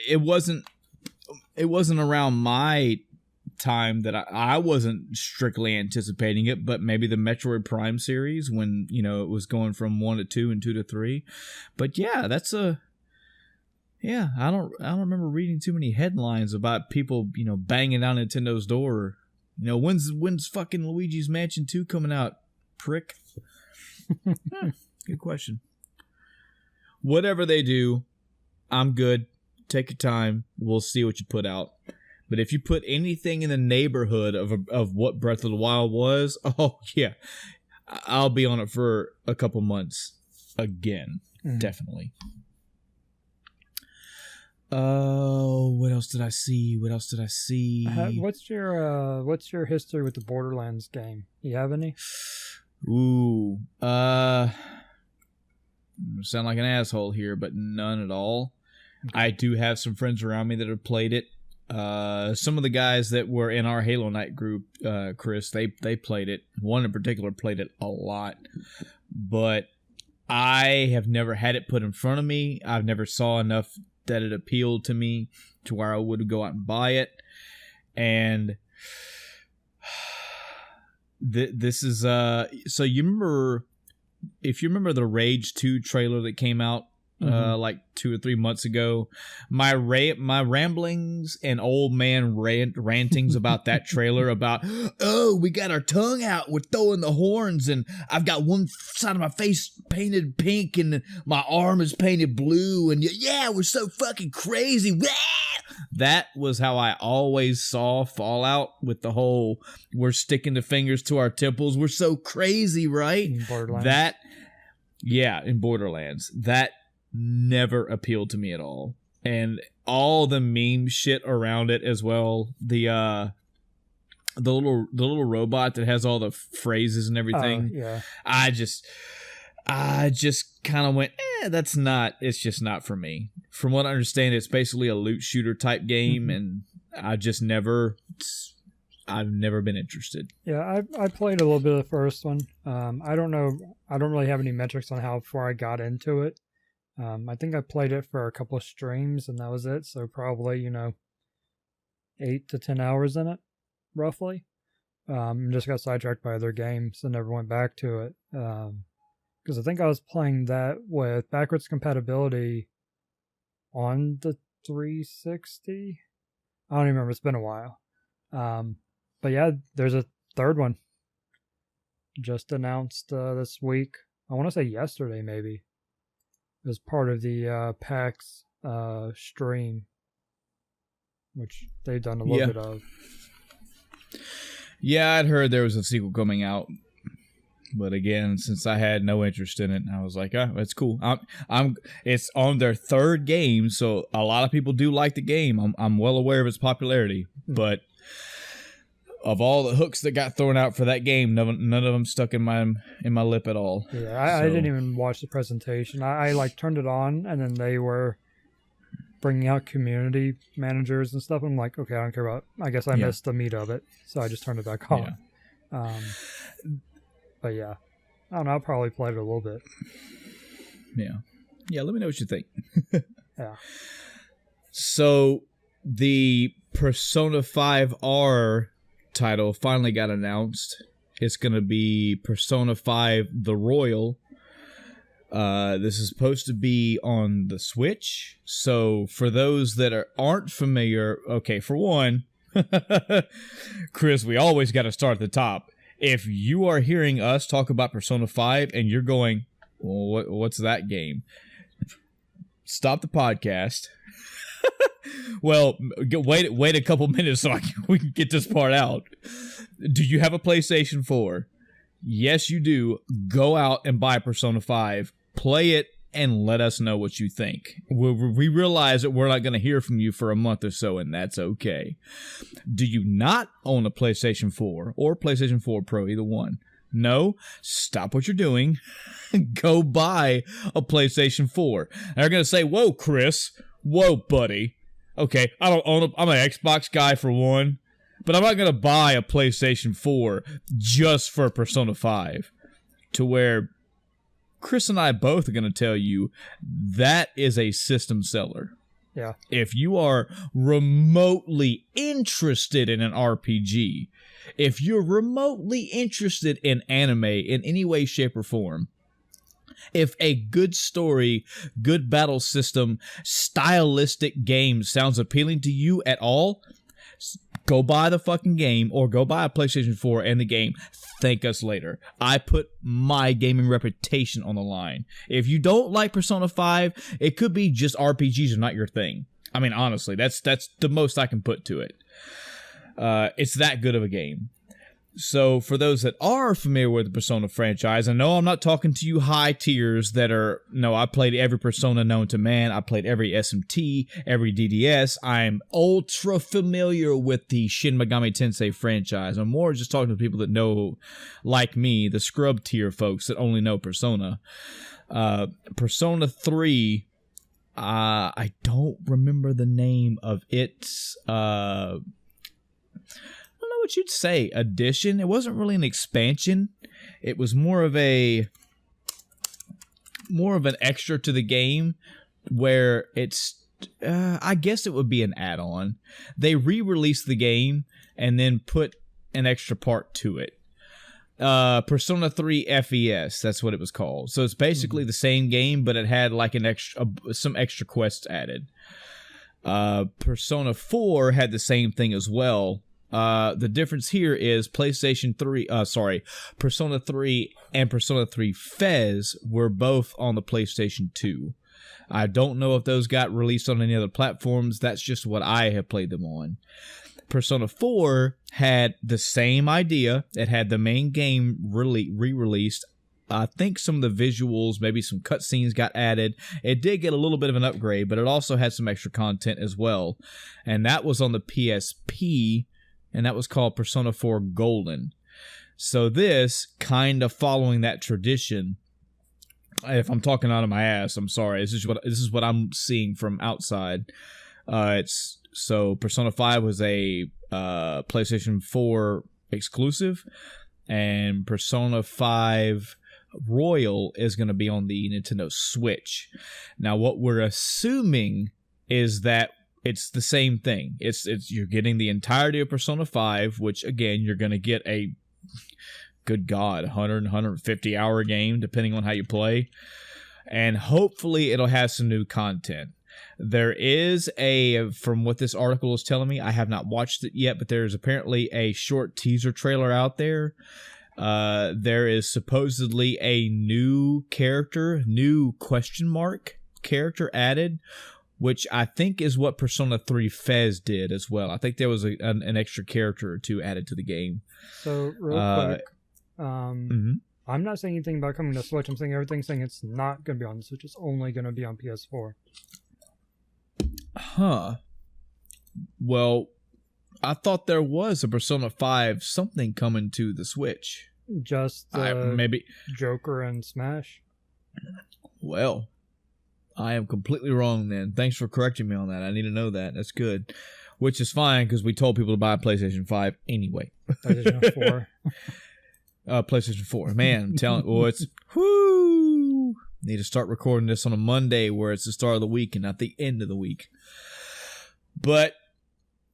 it wasn't around my time that I wasn't strictly anticipating it, but maybe the Metroid Prime series when it was going from 1 to 2 and 2 to 3. But yeah, I don't remember reading too many headlines about people banging down Nintendo's door. When's fucking Luigi's Mansion 2 coming out, prick? Good question. Whatever they do, I'm good. Take your time. We'll see what you put out. But if you put anything in the neighborhood of what Breath of the Wild was, oh yeah, I'll be on it for a couple months again. Definitely. Oh, what else did I see? What's your history with the Borderlands game? You have any? Ooh, sound like an asshole here, but none at all. Okay. I do have some friends around me that have played it. Some of the guys that were in our Halo Night group, Chris, they played it. One in particular played it a lot, but I have never had it put in front of me. I've never saw enough that it appealed to me to where I would go out and buy it. And this is so you remember, if you remember the Rage 2 trailer that came out like 2 or 3 months ago, my ramblings and old man rantings about that trailer about, oh, we got our tongue out, we're throwing the horns, and I've got one side of my face painted pink and my arm is painted blue, and yeah, we're so fucking crazy. That was how I always saw Fallout, with the whole we're sticking the fingers to our temples, we're so crazy, right? In Borderlands. That never appealed to me at all. And all the meme shit around it as well. The little robot that has all the phrases and everything. Yeah. I just kind of went, it's just not for me. From what I understand, it's basically a loot shooter type game, and I've never been interested. Yeah, I played a little bit of the first one. I don't know. I don't really have any metrics on how far I got into it. I think I played it for a couple of streams, and that was it. So probably 8 to 10 hours in it, roughly. Just got sidetracked by other games and never went back to it. Because I think I was playing that with backwards compatibility on the 360. I don't even remember. It's been a while. But yeah, there's a third one just announced this week. I want to say yesterday, maybe. It was part of the PAX stream, which they've done a little bit of. Yeah, I'd heard there was a sequel coming out, but again, since I had no interest in it, I was like, it's cool. It's on their third game, so a lot of people do like the game. I'm well aware of its popularity, but of all the hooks that got thrown out for that game, none of them stuck in my lip at all. Yeah, I didn't even watch the presentation. I turned it on, and then they were bringing out community managers and stuff. I'm like, okay, I don't care about. I guess I missed the meat of it, so I just turned it back on. Yeah. But yeah, I don't know. I'll probably play it a little bit. Yeah. Let me know what you think. Yeah. So the Persona 5R title finally got announced. It's going to be Persona 5 The Royal. This is supposed to be on the Switch. So for those that aren't familiar, okay, for one, Chris, we always got to start at the top. If you are hearing us talk about Persona 5 and you're going, well, what's that game? Stop the podcast. Well, wait a couple minutes so we can get this part out. Do you have a PlayStation 4? Yes, you do. Go out and buy Persona 5. Play it and let us know what you think. We realize that we're not going to hear from you for a month or so, and that's okay. Do you not own a PlayStation 4 or PlayStation 4 Pro, either one? No? Stop what you're doing. Go buy a PlayStation 4. They're going to say, whoa, Chris. Whoa, buddy. Okay, I'm an Xbox guy for one, but I'm not going to buy a PlayStation 4 just for Persona 5. To where Chris and I both are going to tell you that is a system seller. Yeah. If you are remotely interested in an RPG, if you're remotely interested in anime in any way, shape, or form, if a good story, good battle system, stylistic game sounds appealing to you at all, go buy the fucking game or go buy a PlayStation 4 and the game. Thank us later. I put my gaming reputation on the line. If you don't like Persona 5, it could be just RPGs are not your thing. I mean, honestly, that's the most I can put to it. It's that good of a game. So for those that are familiar with the Persona franchise, I know I'm not talking to you high tiers that are, no, I played every Persona known to man. I played every SMT, every DDS. I'm ultra familiar with the Shin Megami Tensei franchise. I'm more just talking to people that know, like me, the scrub tier folks that only know Persona. Persona 3, I don't remember the name of its, what you'd say addition. It wasn't really an expansion. It was more of an extra to the game where it's I guess it would be an add-on. They re-released the game and then put an extra part to it. Persona 3 FES, that's what it was called. So it's basically the same game, but it had like some extra quests added. Persona 4 had the same thing as well. The difference here is Persona 3 and Persona 3 FES were both on the PlayStation 2. I don't know if those got released on any other platforms. That's just what I have played them on. Persona 4 had the same idea. It had the main game re-released. I think some of the visuals, maybe some cutscenes got added. It did get a little bit of an upgrade, but it also had some extra content as well. And that was on the PSP. And that was called Persona 4 Golden. So this, kind of following that tradition, if I'm talking out of my ass, I'm sorry. This is what I'm seeing from outside. So Persona 5 was a PlayStation 4 exclusive, and Persona 5 Royal is going to be on the Nintendo Switch. Now, what we're assuming is that it's the same thing. It's you're getting the entirety of Persona 5, which again you're going to get a good God 150 hour game depending on how you play, and hopefully it'll have some new content. There is from what this article is telling me, I have not watched it yet, but there's apparently a short teaser trailer out there. There is supposedly a new character, new question mark character added, which I think is what Persona 3 FES did as well. I think there was an extra character or two added to the game. So, real quick, I'm not saying anything about coming to Switch. I'm saying everything's saying it's not going to be on the Switch. It's only going to be on PS4. Huh. Well, I thought there was a Persona 5 something coming to the Switch. Just maybe Joker and Smash? Well, I am completely wrong then. Thanks for correcting me on that. I need to know that. That's good. Which is fine, because we told people to buy a PlayStation 5 anyway. PlayStation 4. PlayStation 4. Man, I'm telling you, it's... Whoo! Need to start recording this on a Monday where it's the start of the week and not the end of the week. But,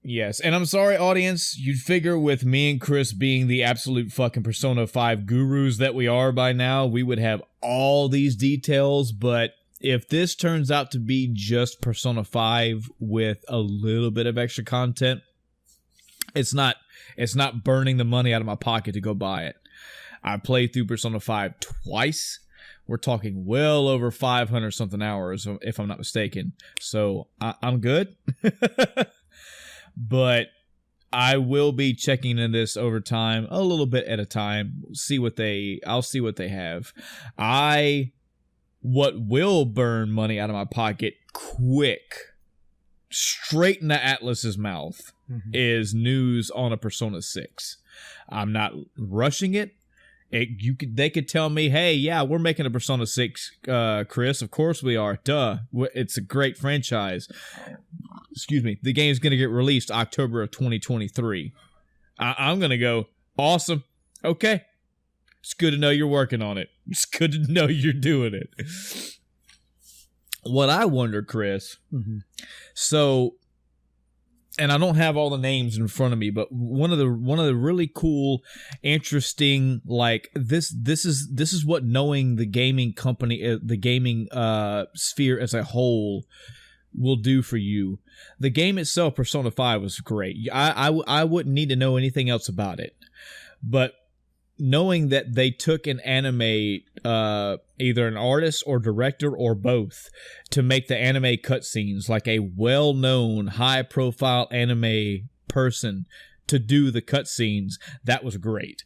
yes. And I'm sorry, audience. You'd figure with me and Chris being the absolute fucking Persona 5 gurus that we are by now, we would have all these details, but... if this turns out to be just Persona 5 with a little bit of extra content, it's not burning the money out of my pocket to go buy it. I played through Persona 5 twice. We're talking well over 500 something hours, if I'm not mistaken. So I'm good. But I will be checking in this over time, a little bit at a time. I'll see what they have. What will burn money out of my pocket quick, straight into Atlas's mouth, is news on a Persona 6. I'm not rushing it. They could tell me, hey, yeah, we're making a Persona 6, Chris. Of course we are. Duh. It's a great franchise. Excuse me. The game's going to get released October of 2023. I'm going to go, awesome. Okay. It's good to know you're working on it. It's good to know you're doing it. What I wonder, Chris, so, and I don't have all the names in front of me, but one of the really cool, interesting, like this is what knowing the gaming company, the gaming sphere as a whole will do for you. The game itself, Persona 5, was great. I wouldn't need to know anything else about it, but knowing that they took an anime, either an artist or director or both, to make the anime cutscenes, like a well-known, high-profile anime person to do the cutscenes, that was great.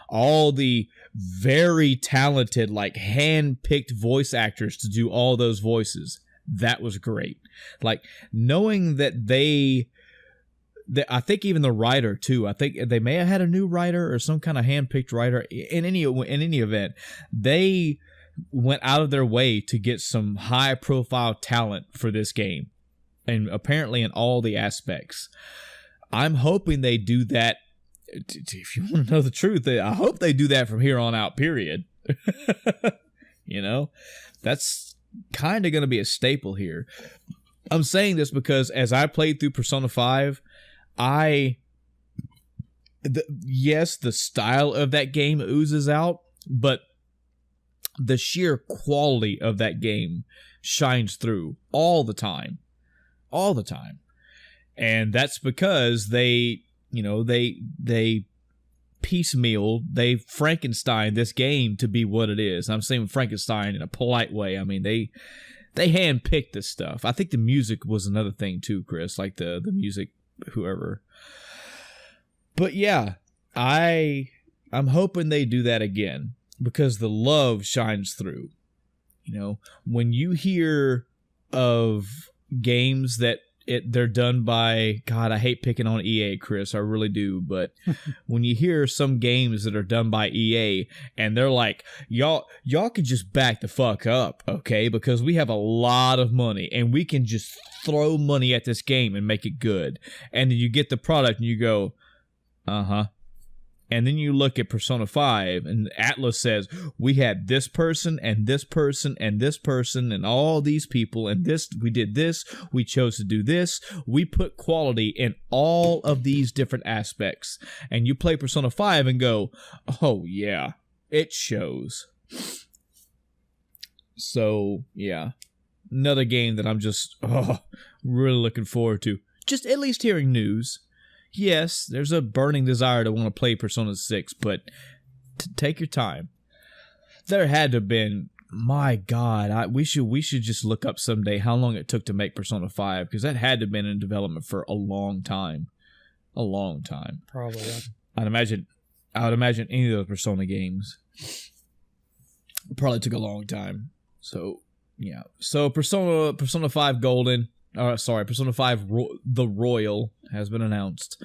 All the very talented, like hand-picked voice actors to do all those voices, that was great. Like, knowing that I think even the writer too. I think they may have had a new writer or some kind of hand-picked writer. In any event, they went out of their way to get some high-profile talent for this game, and apparently in all the aspects. I'm hoping they do that. If you want to know the truth, I hope they do that from here on out. Period. You know, that's kind of going to be a staple here. I'm saying this because as I played through Persona 5. Yes, the style of that game oozes out, but the sheer quality of that game shines through all the time. And that's because they piecemeal, they Frankenstein this game to be what it is. I'm saying Frankenstein in a polite way. I mean, they handpicked this stuff. I think the music was another thing too, Chris, like the music, whoever. But yeah, I'm hoping they do that again, because the love shines through. You know, when you hear of games that they're done by, God, I hate picking on EA, Chris, I really do, but when you hear some games that are done by EA and they're like, y'all can just back the fuck up, okay, because we have a lot of money and we can just throw money at this game and make it good. And then you get the product and you go, and then you look at Persona 5 and Atlas says, we had this person and this person and this person and all these people and this, we did this, we chose to do this, we put quality in all of these different aspects. And you play Persona 5 and go, oh yeah, it shows. So yeah, another game that I'm just really looking forward to. Just at least hearing news. Yes, there's a burning desire to want to play Persona 6, but take your time. There had to have been, my God, we should just look up someday how long it took to make Persona 5, because that had to have been in development for a long time. A long time. Probably, yeah. I would imagine any of those Persona games probably took a long time. So, yeah. So, Persona 5 Golden... Persona 5 The Royal has been announced.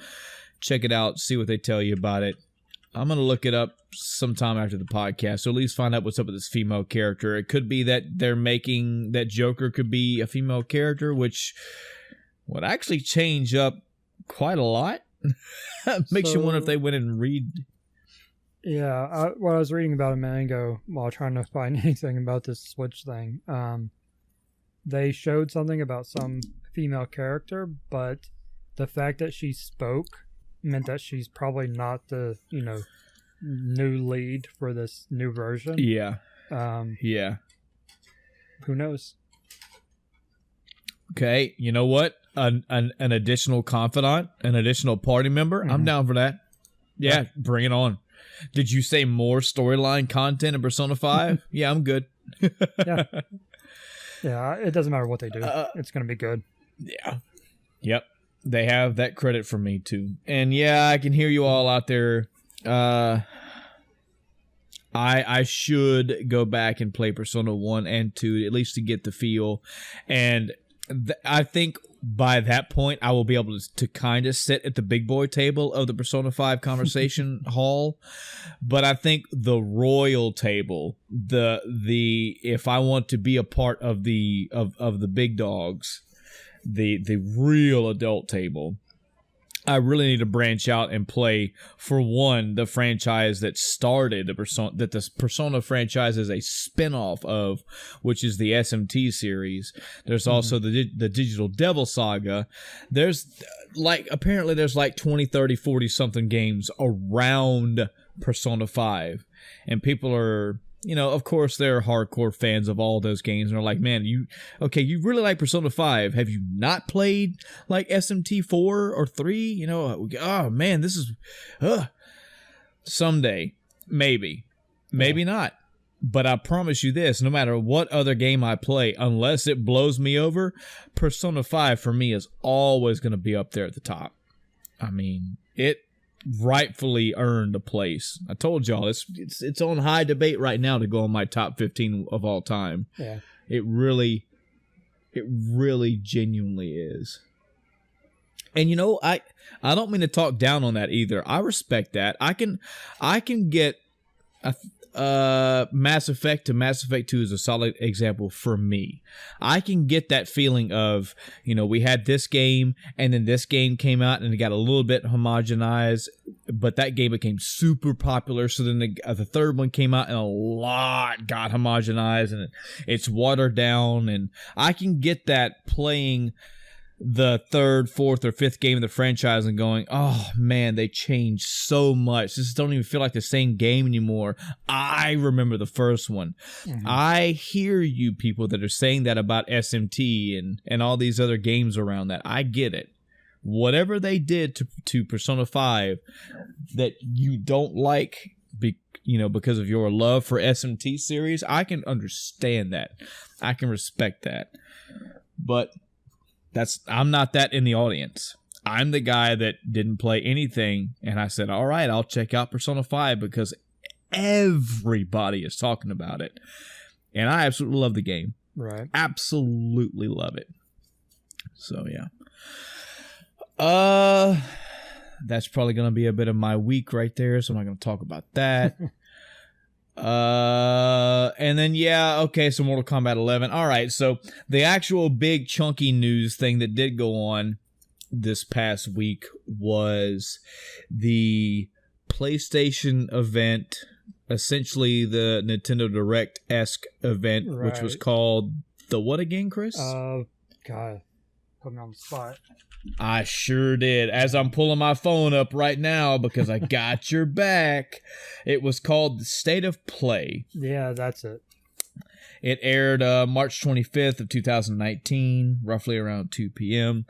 Check it out, see what they tell you about it. I'm going to look it up sometime after the podcast, so at least find out what's up with this female character. It could be that they're making that Joker could be a female character, which would actually change up quite a lot. Makes you wonder if they went and read... Yeah, what I was reading about a minute ago while trying to find anything about this Switch thing, they showed something about some female character, but the fact that she spoke meant that she's probably not the, new lead for this new version. Yeah. Yeah. Who knows? Okay, you know what? An additional confidant, an additional party member. I'm down for that. Yeah, bring it on. Did you say more storyline content in Persona 5? Yeah, I'm good. Yeah. Yeah, it doesn't matter what they do. It's going to be good. Yeah. Yep. They have that credit from me too. And yeah, I can hear you all out there. I should go back and play Persona 1 and 2, at least to get the feel. And I think by that point, I will be able to kind of sit at the big boy table of the Persona 5 conversation hall. But I think the royal table, the if I want to be a part of the big dogs, the real adult table, I really need to branch out and play, for one, the franchise that started that the Persona franchise is a spin-off of, which is the SMT series. There's also the Digital Devil Saga. Apparently there's 20, 30, 40 something games around Persona 5. And people are, of course, they're hardcore fans of all those games, and are like, man, you really like Persona 5. Have you not played SMT 4 or 3? Oh man, this is someday, maybe not. But I promise you this, no matter what other game I play, unless it blows me over, Persona 5 for me is always going to be up there at the top. I mean, it rightfully earned a place. I told y'all it's on high debate right now to go on my top 15 of all time. Yeah. It really genuinely is. And I don't mean to talk down on that either. I respect that. I can get Mass Effect to Mass Effect 2 is a solid example for me. I can get that feeling of, we had this game and then this game came out and it got a little bit homogenized, but that game became super popular. So then the third one came out and a lot got homogenized and it's watered down. And I can get that playing the third, fourth, or fifth game of the franchise and going, oh man, they changed so much. This don't even feel like the same game anymore. I remember the first one. Mm-hmm. I hear you people that are saying that about SMT and all these other games around that. I get it. Whatever they did to Persona 5 that you don't like, because of your love for SMT series, I can understand that. I can respect that. But I'm not that in the audience. I'm the guy that didn't play anything, and I said, all right, I'll check out Persona 5 because everybody is talking about it. And I absolutely love the game. Right. Absolutely love it. So, yeah. That's probably going to be a bit of my week right there, so I'm not going to talk about that. And then, so Mortal Kombat 11. All right, so the actual big chunky news thing that did go on this past week was the PlayStation event, essentially the Nintendo Direct-esque event, right, which was called the what again, Chris? God, put me on the spot. I sure did. As I'm pulling my phone up right now because I got your back. It was called the State of Play. Yeah, that's it. It aired March 25th of 2019, roughly around 2 p.m.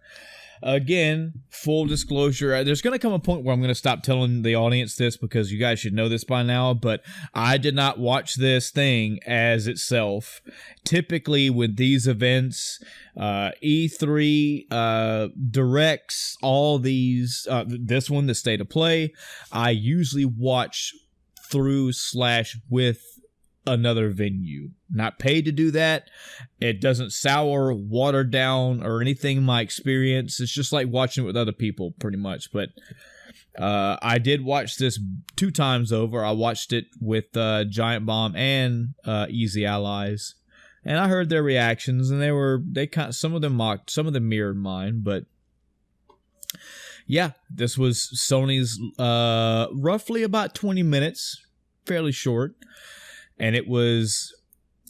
Again, full disclosure, there's going to come a point where I'm going to stop telling the audience this because you guys should know this by now, but I did not watch this thing as itself. Typically, with these events, E3, Directs, all these, this one, the State of Play, I usually watch through / with another venue. Not paid to do that. It doesn't sour, water down, or anything in my experience. It's just like watching it with other people, pretty much. But I did watch this 2 times over. I watched it with Giant Bomb and Easy Allies, and I heard their reactions, and some of them mocked, some of them mirrored mine. But yeah, this was Sony's roughly about 20 minutes, fairly short. And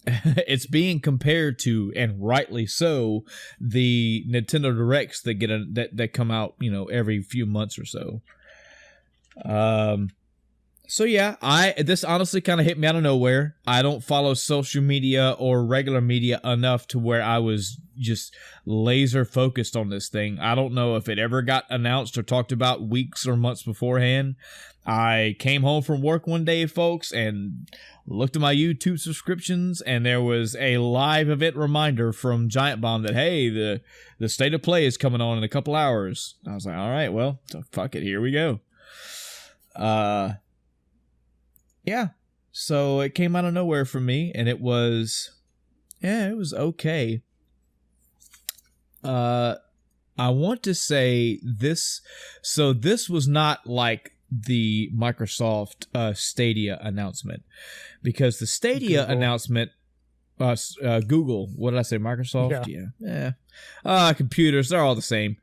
it's being compared to, and rightly so, the Nintendo Directs that that come out, every few months or so. So yeah, this honestly kind of hit me out of nowhere. I don't follow social media or regular media enough to where I was, just laser focused on this thing. I don't know if it ever got announced or talked about weeks or months beforehand. I came home from work one day, folks, and looked at my YouTube subscriptions, and there was a live event reminder from Giant Bomb that, hey, the State of Play is coming on in a couple hours. I was like, all right, well, so fuck it, here we go. Yeah, so it came out of nowhere for me, and it was okay. I want to say this, so this was not like the Microsoft Stadia announcement, because the Stadia announcement, Google, what did I say, Microsoft? Yeah. Computers, they're all the same.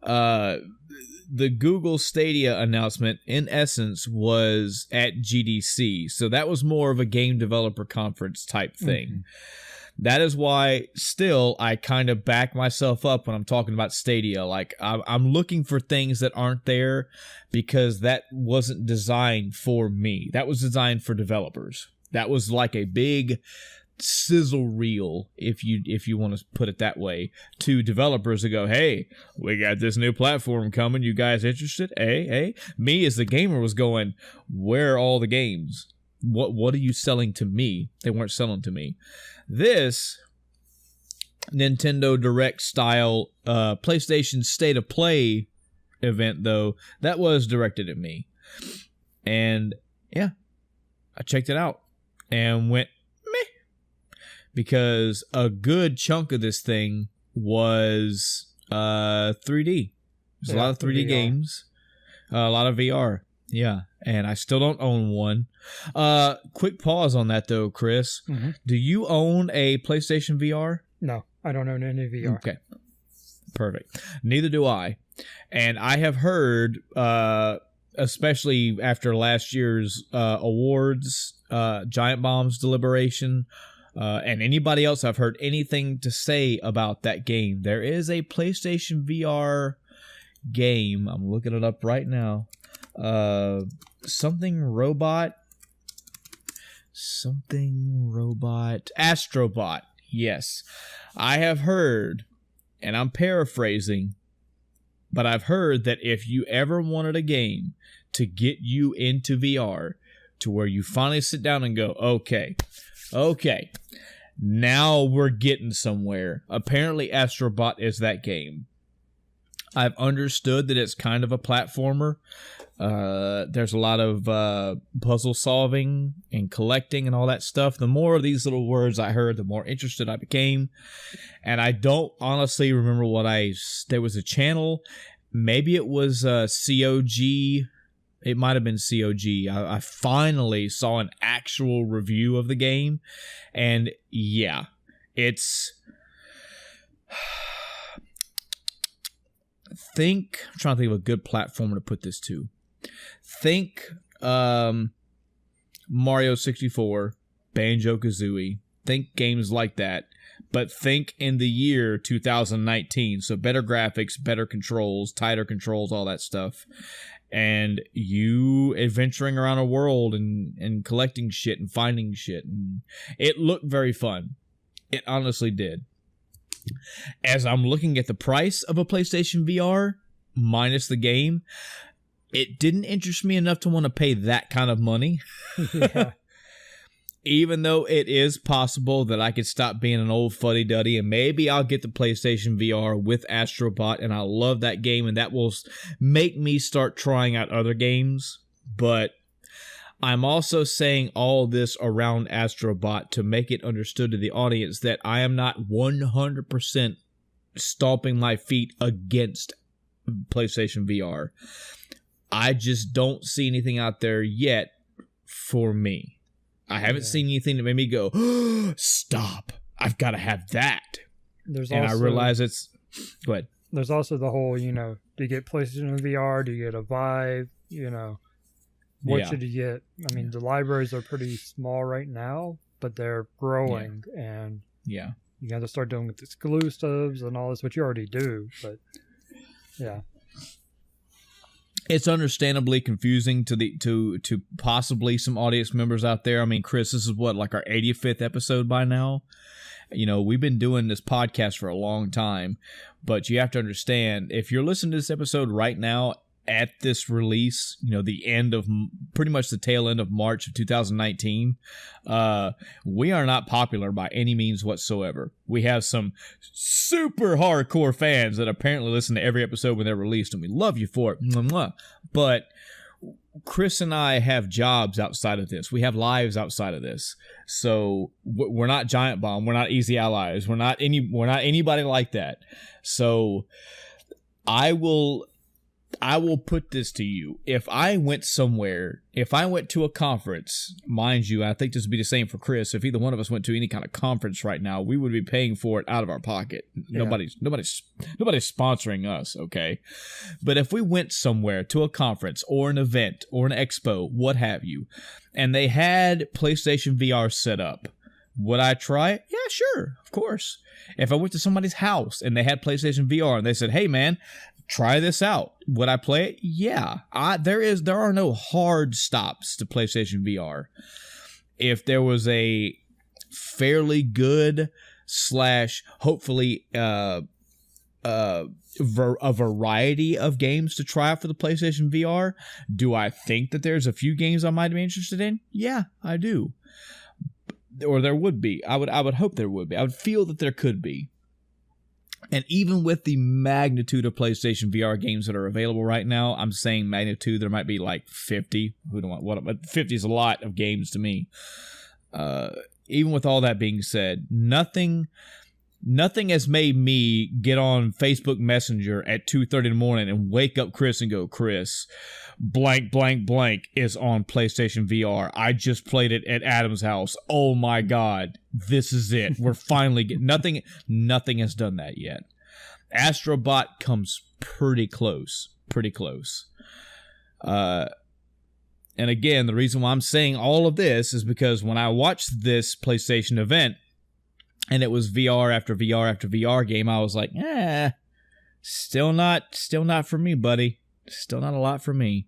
The Google Stadia announcement, in essence, was at GDC, so that was more of a game developer conference type thing. Mm-hmm. That is why still I kind of back myself up when I'm talking about Stadia. Like, I'm looking for things that aren't there, because that wasn't designed for me. That was designed for developers. That was like a big sizzle reel, if you want to put it that way, to developers to go, hey, we got this new platform coming. You guys interested? Hey. Me as the gamer was going, where are all the games? What are you selling to me? They weren't selling to me. This Nintendo Direct style PlayStation State of Play event, though, that was directed at me. And yeah, I checked it out and went meh, because a good chunk of this thing was 3D. There's a lot of 3D games, a lot of VR. Yeah, and I still don't own one. Quick pause on that, though, Chris. Mm-hmm. Do you own a PlayStation VR? No, I don't own any VR. Okay, perfect. Neither do I. And I have heard, especially after last year's awards, Giant Bomb's deliberation, and anybody else I've heard anything to say about that game, there is a PlayStation VR game. I'm looking it up right now. Something robot, Astrobot. Yes, I have heard, and I'm paraphrasing, but I've heard that if you ever wanted a game to get you into VR, to where you finally sit down and go, okay, now we're getting somewhere. Apparently Astrobot is that game. I've understood that it's kind of a platformer. There's a lot of puzzle solving and collecting and all that stuff. The more of these little words I heard, the more interested I became. And I don't honestly remember there was a channel. Maybe it was COG. It might have been COG. I finally saw an actual review of the game. And yeah, I'm trying to think of a good platform to put this to. Think Mario 64, Banjo-Kazooie. Think games like that. But think in the year 2019. So better graphics, better controls, tighter controls, all that stuff. And you adventuring around a world and collecting shit and finding shit. And it looked very fun. It honestly did. As I'm looking at the price of a PlayStation VR, minus the game, it didn't interest me enough to want to pay that kind of money. Yeah. Even though it is possible that I could stop being an old fuddy-duddy and maybe I'll get the PlayStation VR with Astrobot and I'll love that game and that will make me start trying out other games. But I'm also saying all this around Astrobot to make it understood to the audience that I am not 100% stomping my feet against PlayStation VR. I just don't see anything out there yet for me. I haven't seen anything that made me go, oh, stop, I've got to have that. I realize it's... Go ahead. There's also the whole, do you get PlayStation VR? Do you get a Vive? What should you get? I mean, the libraries are pretty small right now, but they're growing, and you got to start doing with exclusives and all this, which you already do, but yeah. It's understandably confusing to possibly some audience members out there. I mean, Chris, this is what, like our 85th episode by now? We've been doing this podcast for a long time, but you have to understand, if you're listening to this episode right now at this release, the end of pretty much the tail end of March of 2019, we are not popular by any means whatsoever. We have some super hardcore fans that apparently listen to every episode when they're released, and we love you for it. Mwah. But Chris and I have jobs outside of this. We have lives outside of this. So we're not Giant Bomb. We're not Easy Allies. We're not anybody like that. So I will put this to you. If I went to a conference, mind you, I think this would be the same for Chris. If either one of us went to any kind of conference right now, we would be paying for it out of our pocket. Yeah. Nobody's sponsoring us, okay? But if we went somewhere to a conference or an event or an expo, what have you, and they had PlayStation VR set up, would I try it? Yeah, sure, of course. If I went to somebody's house and they had PlayStation VR and they said, "Hey, man, try this out," would I play it? Yeah. There are no hard stops to PlayStation VR. If there was a fairly good / hopefully a variety of games to try out for the PlayStation VR, do I think that there's a few games I might be interested in? Yeah, I do. Or there would be. I would hope there would be. I would feel that there could be. And even with the magnitude of PlayStation VR games that are available right now, I'm saying magnitude, there might be like 50. Who don't want what? 50 is a lot of games to me. Even with all that being said, nothing has made me get on Facebook Messenger at 2:30 in the morning and wake up Chris and go, "Chris, blank, blank, blank is on PlayStation VR. I just played it at Adam's house. Oh my God, this is it. We're finally getting..." Nothing has done that yet. Astrobot comes pretty close. And again, the reason why I'm saying all of this is because when I watched this PlayStation event, and it was VR after VR after VR game, I was like, still not for me, buddy. Still not a lot for me.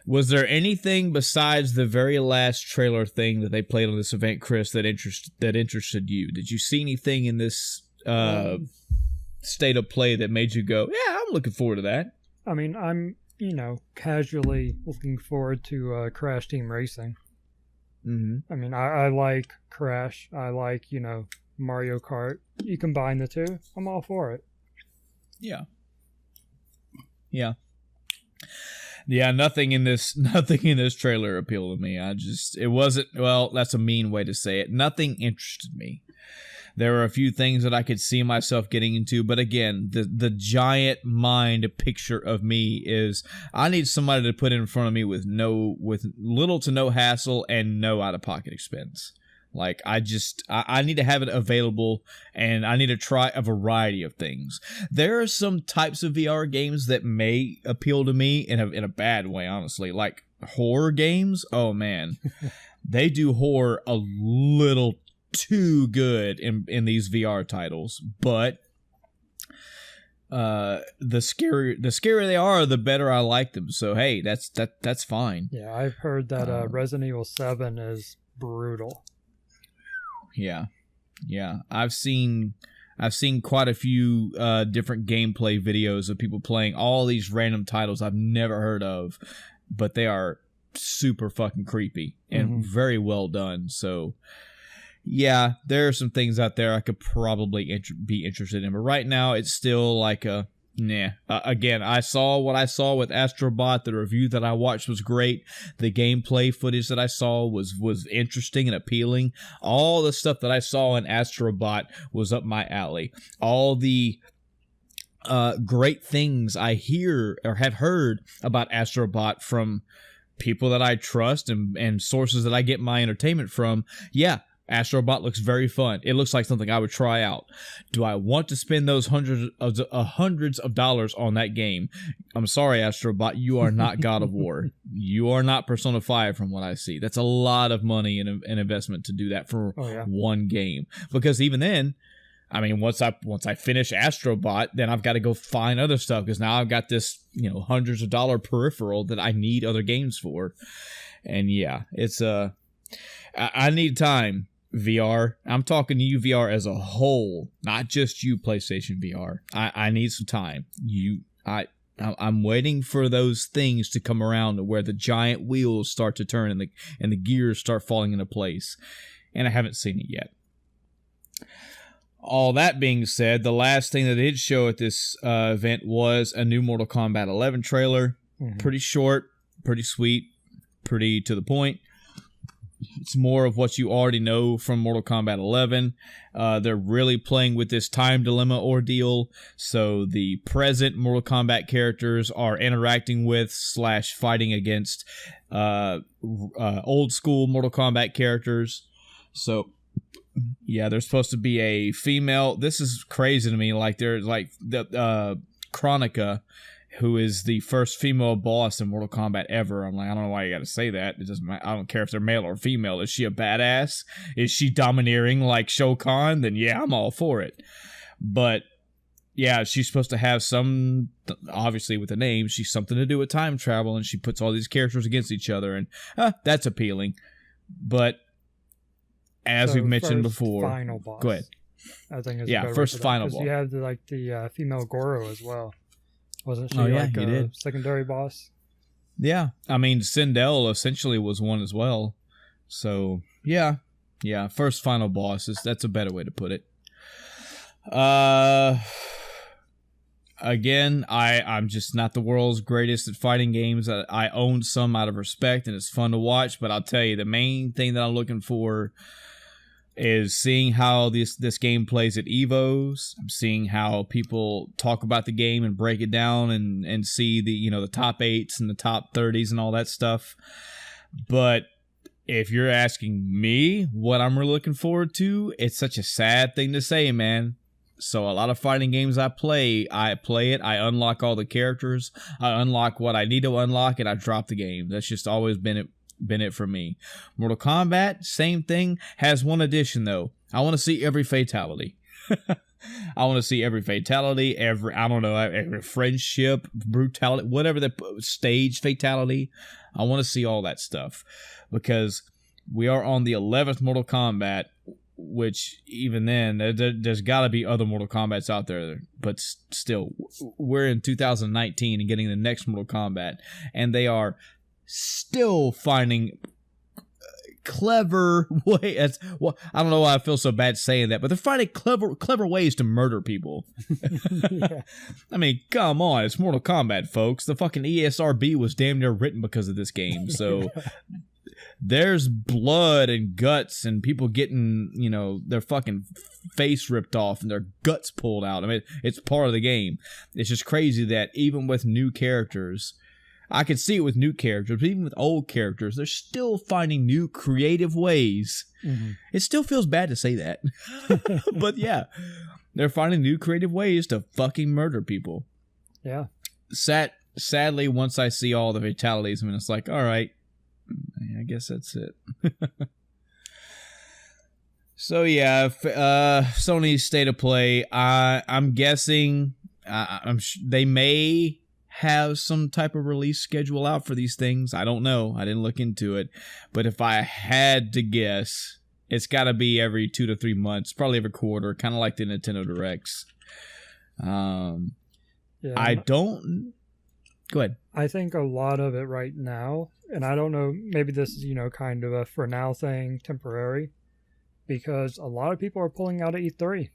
Was there anything besides the very last trailer thing that they played on this event, Chris, that interested you? Did you see anything in this state of play that made you go, "Yeah, I'm looking forward to that"? I mean, I'm, casually looking forward to Crash Team Racing. Mm-hmm. I mean, I like Crash. I like, Mario Kart. You combine the two, I'm all for it. Yeah. Nothing in this trailer appealed to me. It wasn't, well, that's a mean way to say it. Nothing interested me. There were a few things that I could see myself getting into, but again, the giant mind picture of me is I need somebody to put in front of me with little to no hassle and no out-of-pocket expense. Like, I need to have it available, and I need to try a variety of things. There are some types of VR games that may appeal to me in a bad way, honestly. Like horror games. Oh man, they do horror a little too good in these VR titles. But the scarier they are, the better I like them. So hey, that's fine. Yeah, I've heard that Resident Evil 7 is brutal. Yeah. I've seen quite a few different gameplay videos of people playing all these random titles I've never heard of, but they are super fucking creepy and very well done. So, yeah, there are some things out there I could probably be interested in, but right now it's still like a nah. Again, I saw what I saw with Astrobot. The review that I watched was great. The gameplay footage that I saw was interesting and appealing. All the stuff that I saw in Astrobot was up my alley. All the great things I hear or have heard about Astrobot from people that I trust and sources that I get my entertainment from. Yeah, Astrobot looks very fun. It looks like something I would try out. Do I want to spend those hundreds of dollars on that game? I'm sorry, Astrobot, you are not God of War. You are not Persona 5 from what I see. That's a lot of money and investment to do that for one game. Because even then, I mean, once I finish Astrobot, then I've got to go find other stuff because now I've got this, hundreds of dollar peripheral that I need other games for. And yeah, it's I need time. VR. I'm talking to you VR as a whole, not just you PlayStation VR. I need some time. I'm waiting for those things to come around to where the giant wheels start to turn and the gears start falling into place. And I haven't seen it yet. All that being said, the last thing that they did show at this event was a new Mortal Kombat 11 trailer. Mm-hmm. Pretty short, pretty sweet, pretty to the point. It's more of what you already know from Mortal Kombat 11. They're really playing with this time dilemma ordeal. So the present Mortal Kombat characters are interacting with / fighting against old school Mortal Kombat characters. So yeah, there's supposed to be a female. This is crazy to me. Like there's like the Kronika, who is the first female boss in Mortal Kombat ever. I'm like, I don't know why you got to say that. It doesn't matter. I don't care if they're male or female. Is she a badass? Is she domineering like Shao Kahn? Then yeah, I'm all for it. But yeah, she's supposed to have some, obviously with the name, she's something to do with time travel, and she puts all these characters against each other, and that's appealing. But as we've mentioned before, final boss, go ahead. I think first final boss. You have the female Goro as well. Wasn't she a secondary boss? Yeah. I mean, Sindel essentially was one as well. So, yeah. Yeah, first final boss. That's a better way to put it. Again, I'm just not the world's greatest at fighting games. I own some out of respect, and it's fun to watch. But I'll tell you, the main thing that I'm looking for is seeing how this game plays at Evos. I'm seeing how people talk about the game and break it down and see the top 8s and the top 30s and all that stuff. But if you're asking me what I'm really looking forward to, it's such a sad thing to say, man. So a lot of fighting games I play it, I unlock all the characters, I unlock what I need to unlock, and I drop the game. That's just always been it for me. Mortal Kombat, same thing, has one addition though. I want to see every fatality. I want to see every fatality, every friendship, brutality, whatever the stage fatality. I want to see all that stuff because we are on the 11th Mortal Kombat, which even then, there's got to be other Mortal Kombats out there, but still, we're in 2019 and getting the next Mortal Kombat, and they are still finding clever ways. Well, I don't know why I feel so bad saying that, but they're finding clever ways to murder people. Yeah. I mean, come on, it's Mortal Kombat, folks. The fucking ESRB was damn near written because of this game, so there's blood and guts and people getting, their fucking face ripped off and their guts pulled out. I mean, it's part of the game. It's just crazy that even with new characters, I can see it with new characters, but even with old characters, they're still finding new creative ways. Mm-hmm. It still feels bad to say that. But yeah, they're finding new creative ways to fucking murder people. Yeah. Sadly, once I see all the fatalities, I mean, it's like, all right, I guess that's it. So yeah, Sony's State of Play. I'm guessing they may have some type of release schedule out for these things. I don't know. I didn't look into it. But if I had to guess, it's got to be every 2 to 3 months, probably every quarter, kind of like the Nintendo Directs. Yeah, I don't... Go ahead. I think a lot of it right now, and I don't know, maybe this is, kind of a for now thing, temporary, because a lot of people are pulling out of E3.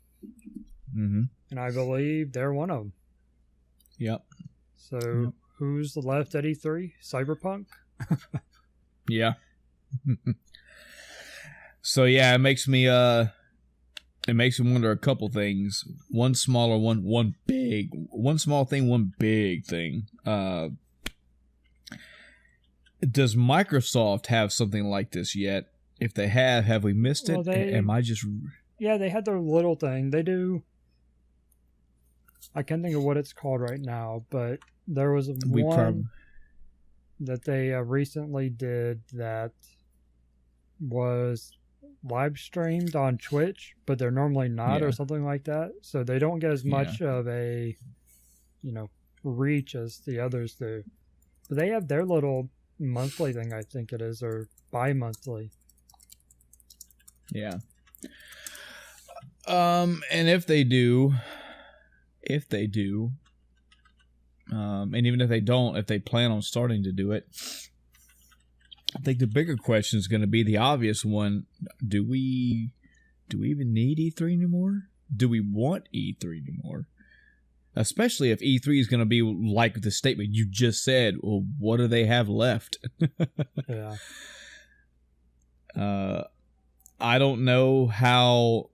Mm-hmm. And I believe they're one of them. Yep. So who's left at E3? Cyberpunk? Yeah. So yeah, it makes me wonder a couple things. One smaller, one big. One small thing, one big thing. Does Microsoft have something like this yet? If they have we missed it? Am I just... Yeah, they had their little thing. They do... I can't think of what it's called right now, but there was one that they recently did that was live streamed on Twitch, but they're normally not, or something like that. So they don't get as much of a, reach as the others do. But they have their little monthly thing, I think it is, or bi-monthly. Yeah. And if they do, and even if they don't, if they plan on starting to do it, I think the bigger question is going to be the obvious one. Do we even need E3 anymore? Do we want E3 anymore? Especially if E3 is going to be like the statement you just said. Well, what do they have left? Yeah. I don't know how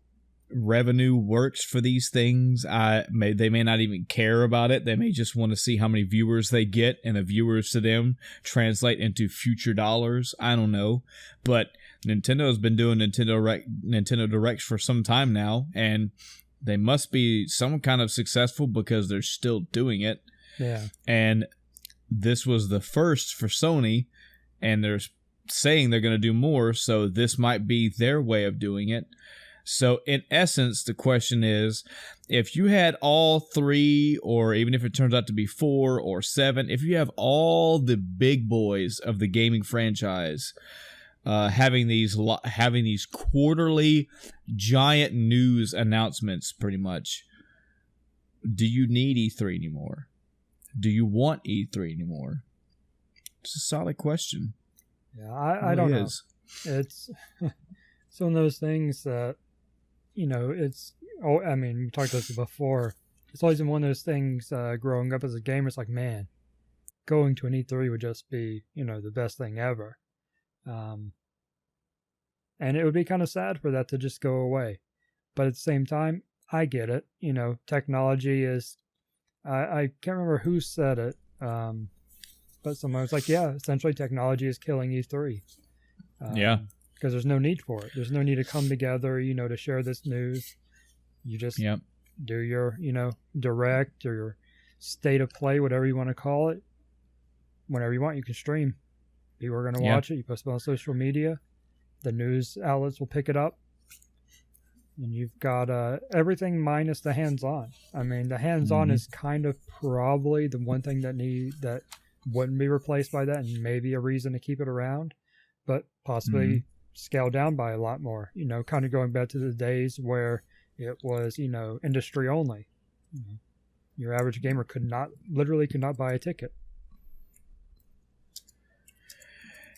revenue works for these things. They may not even care about it. They may just want to see how many viewers they get, and the viewers to them translate into future dollars. I don't know, but Nintendo has been doing Nintendo Directs for some time now, and they must be some kind of successful because they're still doing it. Yeah. And this was the first for Sony, and they're saying they're going to do more, so this might be their way of doing it. So in essence, the question is, if you had all three, or even if it turns out to be 4 or 7, if you have all the big boys of the gaming franchise having these quarterly giant news announcements, pretty much, do you need E3 anymore? Do you want E3 anymore? It's a solid question. Yeah, I don't know. It's one of those things that, it's, I mean, we talked about this before. It's always been one of those things growing up as a gamer. It's like, man, going to an E3 would just be, the best thing ever. And it would be kind of sad for that to just go away. But at the same time, I get it. Technology is, I can't remember who said it, but someone was like, yeah, essentially technology is killing E3. Yeah. Because there's no need for it. There's no need to come together, to share this news. You just do your, direct or your state of play, whatever you want to call it. Whenever you want, you can stream. People are going to watch it. You post it on social media. The news outlets will pick it up. And you've got everything minus the hands-on. I mean, the hands-on is kind of probably the one thing that wouldn't be replaced by that, and maybe a reason to keep it around, but possibly scaled down by a lot more. Kind of going back to the days where it was, industry only. Your average gamer could not buy a ticket.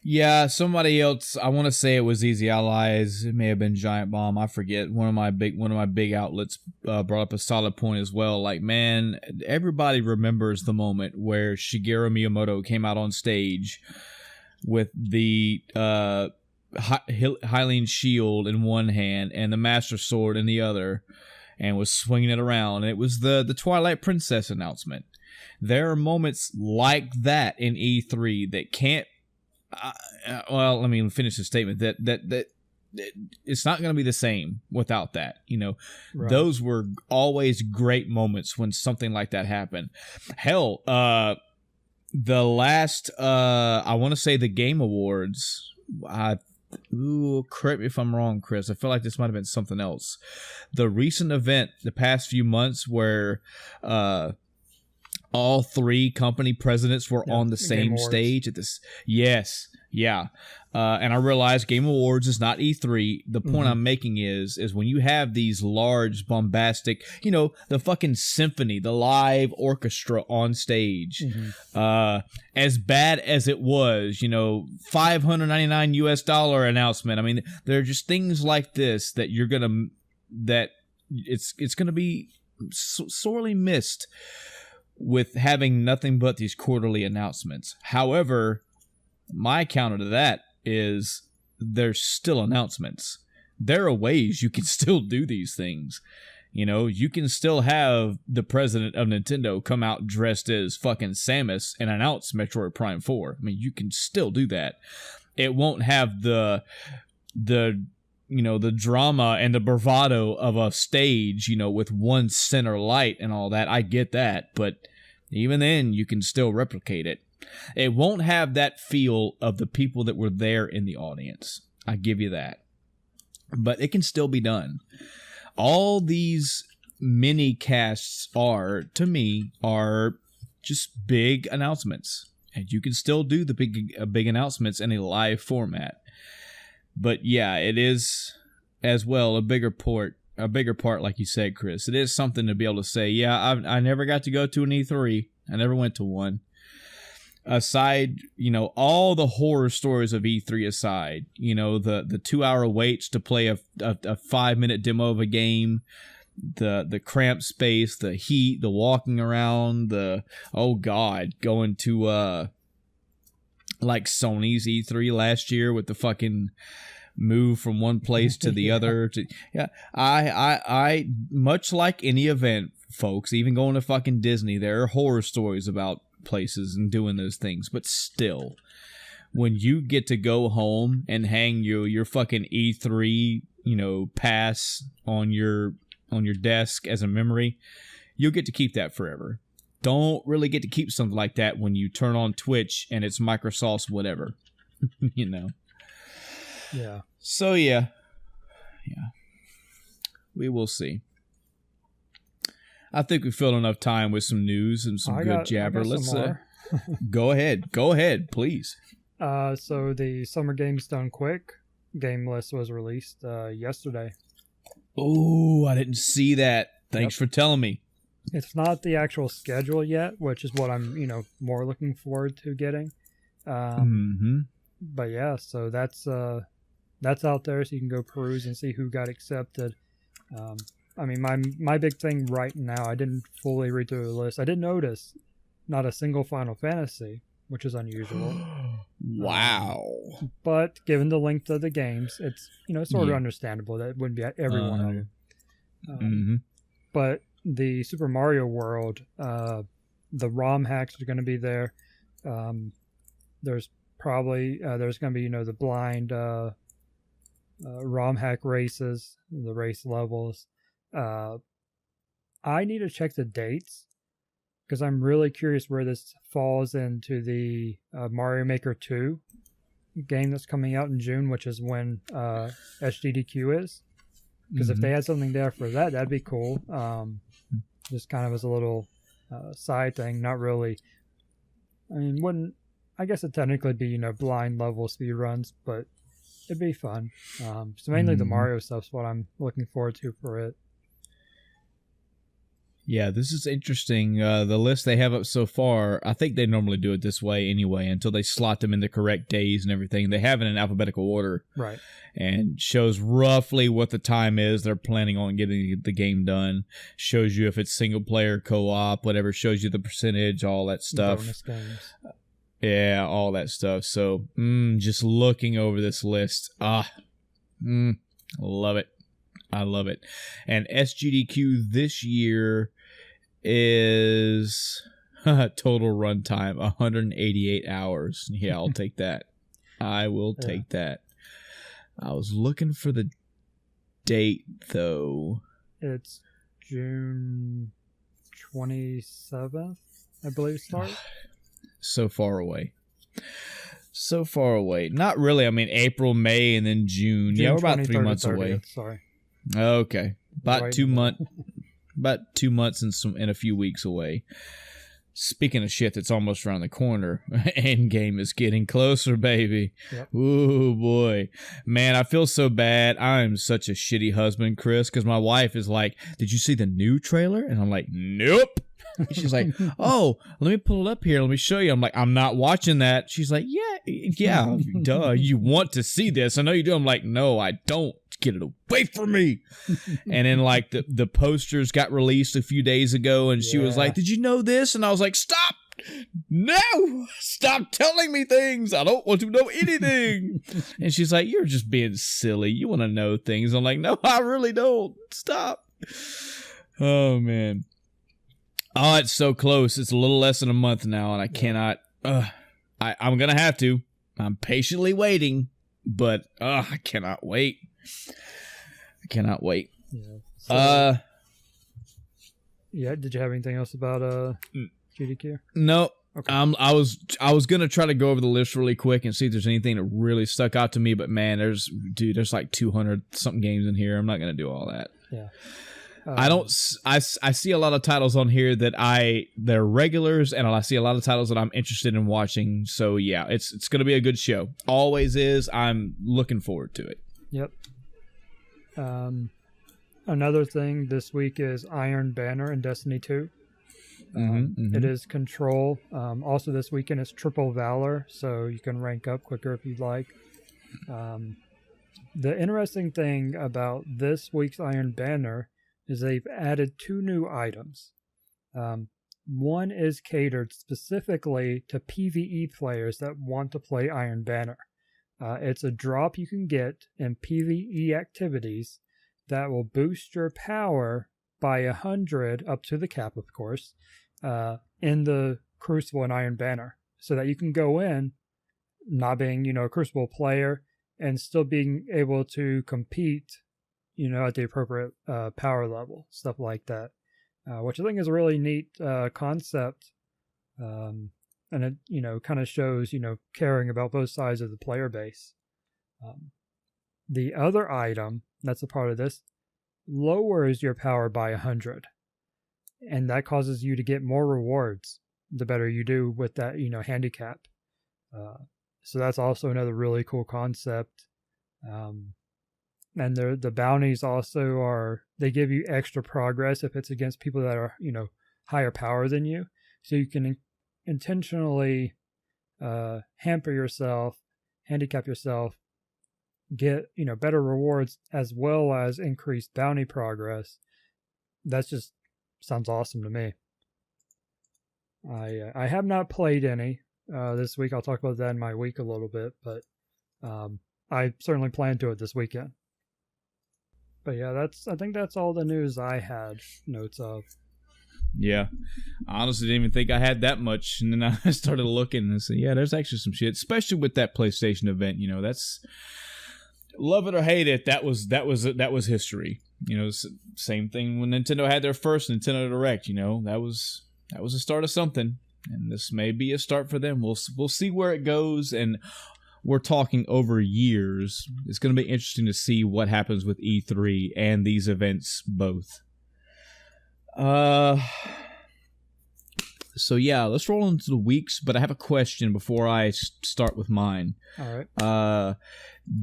Yeah, somebody else. I want to say it was Easy Allies. It may have been Giant Bomb. I forget. One of my big outlets brought up a solid point as well. Like, man, everybody remembers the moment where Shigeru Miyamoto came out on stage with the Hylian shield in one hand and the Master Sword in the other, and was swinging it around. And it was the Twilight Princess announcement. There are moments like that in E3 that can't. Well, let me finish the statement. That it's not going to be the same without that. Right. Those were always great moments when something like that happened. Hell, the last, I want to say the Game Awards. Correct me if I'm wrong, Chris. I feel like this might have been something else. The recent event, the past few months, where all three company presidents were on the same stage at this. Yes. Yeah. And I realize Game Awards is not E3. The point I'm making is when you have these large, bombastic, the fucking symphony, the live orchestra on stage, as bad as it was, $599 US announcement. I mean, there are just things like this that it's going to be sorely missed with having nothing but these quarterly announcements. However, my counter to that is there's still announcements. There are ways you can still do these things. You can still have the president of Nintendo come out dressed as fucking Samus and announce Metroid Prime 4. I mean, you can still do that. It won't have the drama and the bravado of a stage, with one center light and all that. I get that, but even then, you can still replicate it. It won't have that feel of the people that were there in the audience. I give you that. But it can still be done. All these mini casts are just big announcements. And you can still do the big announcements in a live format. But yeah, it is as well, a bigger part, like you said, Chris. It is something to be able to say, yeah, I never got to go to an E3. I never went to one. Aside, all the horror stories of E3 aside, the 2-hour waits to play a 5-minute demo of a game, the cramped space, the heat, the walking around, going to like Sony's E3 last year with the fucking move from one place to the other. I much like any event, folks, even going to fucking Disney, there are horror stories about places and doing those things, but still, when you get to go home and hang your fucking E3 pass on your desk as a memory, you'll get to keep that forever. Don't really get to keep something like that when you turn on Twitch and it's Microsoft's whatever. Yeah. So yeah, we will see. I think we filled enough time with some news and some good jabber. Let's go ahead, please. So the Summer Games Done Quick game list was released yesterday. Oh, I didn't see that. Thanks for telling me. It's not the actual schedule yet, which is what I'm, more looking forward to getting. But yeah, so that's out there, so you can go peruse and see who got accepted. I mean, my big thing right now, I didn't fully read through the list. I did notice not a single Final Fantasy, which is unusual. Wow. But given the length of the games, it's sort of understandable that it wouldn't be every one of them. But the Super Mario World, the ROM hacks are going to be there. There's probably there's going to be the blind ROM hack races, the race levels. I need to check the dates because I'm really curious where this falls into the Mario Maker 2 game that's coming out in June, which is when HDDQ is. Because if they had something there for that, that'd be cool. Just kind of as a little side thing, not really. I mean, I guess it'd technically be, blind level speed runs, but it'd be fun. So mainly the Mario stuff's what I'm looking forward to for it. Yeah, this is interesting. The list they have up so far, I think they normally do it this way anyway, until they slot them in the correct days and everything. They have it in alphabetical order. Right. And shows roughly what the time is they're planning on getting the game done. Shows you if it's single player, co-op, whatever. Shows you the percentage, all that stuff. Bonus games. Yeah, all that stuff. So, just looking over this list. Love it. I love it. And SGDQ this year is total runtime 188 hours. Yeah, I'll take that. I will take that. I was looking for the date, though. It's June 27th, I believe, start. So far away. Not really. I mean, April, May, and then June. Yeah, we're about 3 months away. Sorry. Okay. About 2 months. About 2 months and a few weeks away. Speaking of shit that's almost around the corner, Endgame is getting closer, baby. Yep. Ooh, boy. Man, I feel so bad. I'm such a shitty husband, Chris, because my wife is like, did you see the new trailer? And I'm like, nope. She's like, oh, let me pull it up here. Let me show you. I'm like, I'm not watching that. She's like, yeah, duh. You want to see this. I know you do. I'm like, no, I don't. Get it away from me. And then like the posters got released a few days ago and she was like, did you know this? And I was like, stop. No, stop telling me things. I don't want to know anything. And she's like, you're just being silly. You want to know things. I'm like, no, I really don't. Stop. Oh, man. Oh, it's so close. It's a little less than a month now, and I cannot. I'm going to have to. I'm patiently waiting, but I cannot wait. I cannot wait. Yeah. So, did you have anything else about GDQ? No. Okay. I was gonna try to go over the list really quick and see if there's anything that really stuck out to me, but man, there's like 200 something games in here. I'm not gonna do all that. Yeah. I see a lot of titles on here that they're regulars, and I see a lot of titles that I'm interested in watching. So yeah, it's gonna be a good show. Always is. I'm looking forward to it. Yep. Another thing this week is Iron Banner in Destiny 2. It is Control. Also this weekend is Triple Valor, so you can rank up quicker if you'd like. The interesting thing about this week's Iron Banner is they've added 2 new items. One is catered specifically to PvE players that want to play Iron Banner. It's a drop you can get in PvE activities that will boost your power by 100, up to the cap, of course, in the Crucible and Iron Banner, so that you can go in, not being, a Crucible player, and still being able to compete, at the appropriate power level, stuff like that, which I think is a really neat concept, and it, kind of shows, caring about both sides of the player base. The other item that's a part of this lowers your power by 100, and that causes you to get more rewards the better you do with that, handicap. So that's also another really cool concept. And the bounties also they give you extra progress if it's against people that are, higher power than you. So you can intentionally hamper yourself, handicap yourself, get, better rewards as well as increased bounty progress. That's just sounds awesome to me. I have not played any this week. I'll talk about that in my week a little bit, but I certainly plan to it this weekend. But yeah, I think that's all the news I had notes of. Yeah, I honestly didn't even think I had that much, and then I started looking and said, yeah, there's actually some shit, especially with that PlayStation event. That's, love it or hate it, that was history. Same thing when Nintendo had their first Nintendo Direct. That was the start of something, and this may be a start for them. We'll see where it goes, and we're talking over years. It's going to be interesting to see what happens with E3 and these events both. So yeah, let's roll into the weeks, but I have a question before I start with mine. All right.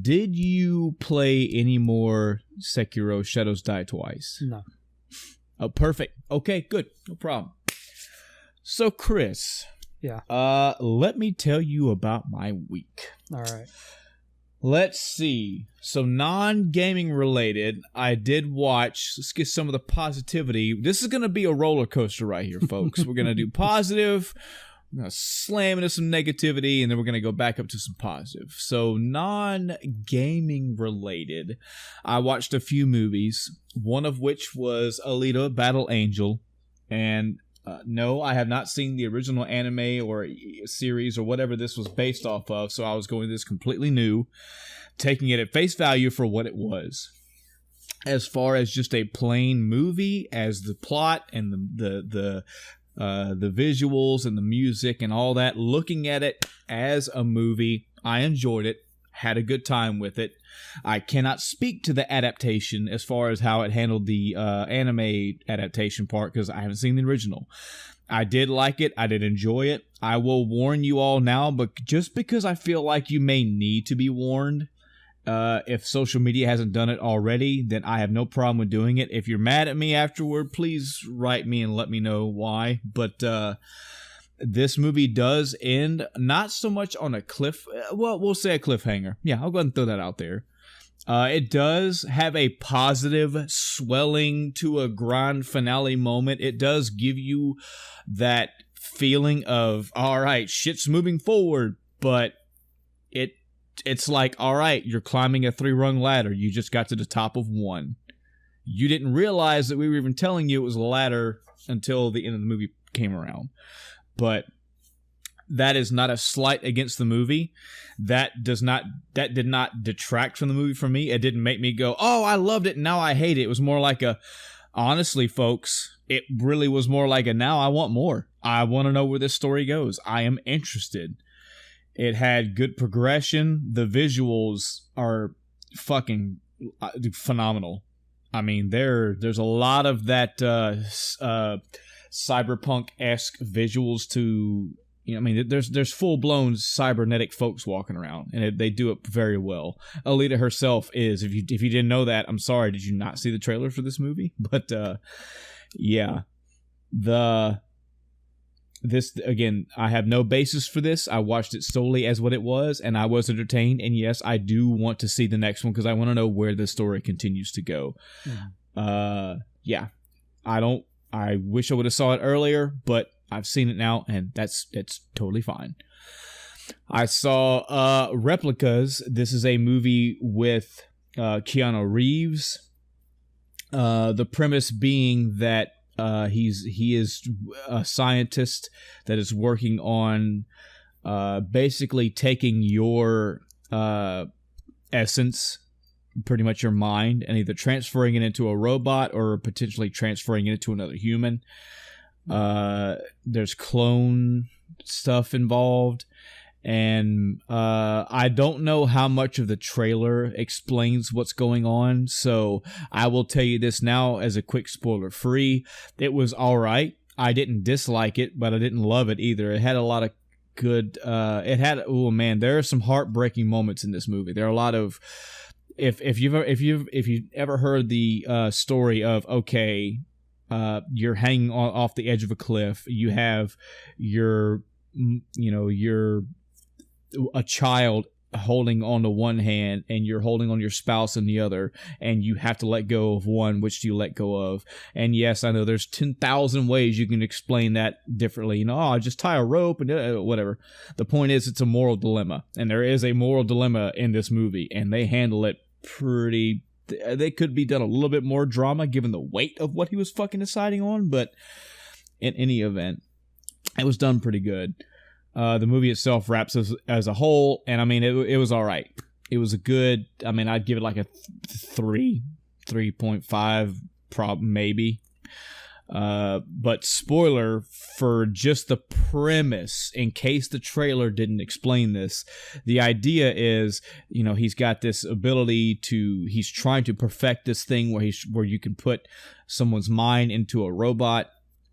Did you play any more Sekiro Shadows Die Twice? No. Oh, perfect. Okay, good. No problem. So, Chris. Yeah. Let me tell you about my week. All right. Let's see. So, non-gaming related, I did watch. Let's get some of the positivity. This is going to be a roller coaster right here, folks. We're going to do positive. We're going to slam into some negativity, and then we're going to go back up to some positive. So, non-gaming related, I watched a few movies, one of which was Alita Battle Angel. And no, I have not seen the original anime or series or whatever this was based off of, so I was going this completely new, taking it at face value for what it was. As far as just a plain movie, as the plot and the visuals and the music and all that, looking at it as a movie, I enjoyed it, had a good time with it. I cannot speak to the adaptation as far as how it handled the anime adaptation part, because I haven't seen the original. I did like it. I did enjoy it. I will warn you all now, but just because I feel like you may need to be warned, if social media hasn't done it already, then I have no problem with doing it. If you're mad at me afterward, please write me and let me know why. But this movie does end not so much on a we'll say a cliffhanger. Yeah, I'll go ahead and throw that out there. It does have a positive swelling to a grand finale moment. It does give you that feeling of, all right, shit's moving forward, but it's like, all right, you're climbing a 3-rung ladder. You just got to the top of one. You didn't realize that we were even telling you it was a ladder until the end of the movie came around. But that is not a slight against the movie. That did not detract from the movie for me. It didn't make me go, oh, I loved it, now I hate it. It was more like honestly, folks, it really was more like now I want more. I want to know where this story goes. I am interested. It had good progression. The visuals are fucking phenomenal. I mean, there's a lot of that cyberpunk-esque visuals to I mean, there's full blown cybernetic folks walking around, and they do it very well. Alita herself is. If you didn't know that, I'm sorry. Did you not see the trailer for this movie? But yeah, this again, I have no basis for this. I watched it solely as what it was, and I was entertained. And yes, I do want to see the next one because I want to know where the story continues to go. Yeah, I wish I would have saw it earlier, but I've seen it now, and that's totally fine. I saw Replicas. This is a movie with Keanu Reeves. The premise being that he is a scientist that is working on basically taking your essence, pretty much your mind, and either transferring it into a robot or potentially transferring it into another human. There's clone stuff involved, and I don't know how much of the trailer explains what's going on, so I will tell you this now as a quick spoiler free. It was all right. I didn't dislike it, but I didn't love it either. It had a lot of good there are some heartbreaking moments in this movie. There are a lot of if you've ever heard the story of, okay, you're hanging off the edge of a cliff. You have a child holding on to one hand, and you're holding on your spouse in the other, and you have to let go of one. Which do you let go of? And yes, I know there's 10,000 ways you can explain that differently. Just tie a rope and whatever. The point is, it's a moral dilemma, and there is a moral dilemma in this movie, and they handle it pretty. They could be done a little bit more drama given the weight of what he was fucking deciding on, but in any event, it was done pretty good. The movie itself wraps as a whole, and I mean, it was all right. It was a good. I mean, I'd give it like a 3.5, maybe. But spoiler for just the premise, in case the trailer didn't explain this, the idea is, he's got this ability he's trying to perfect this thing where you can put someone's mind into a robot,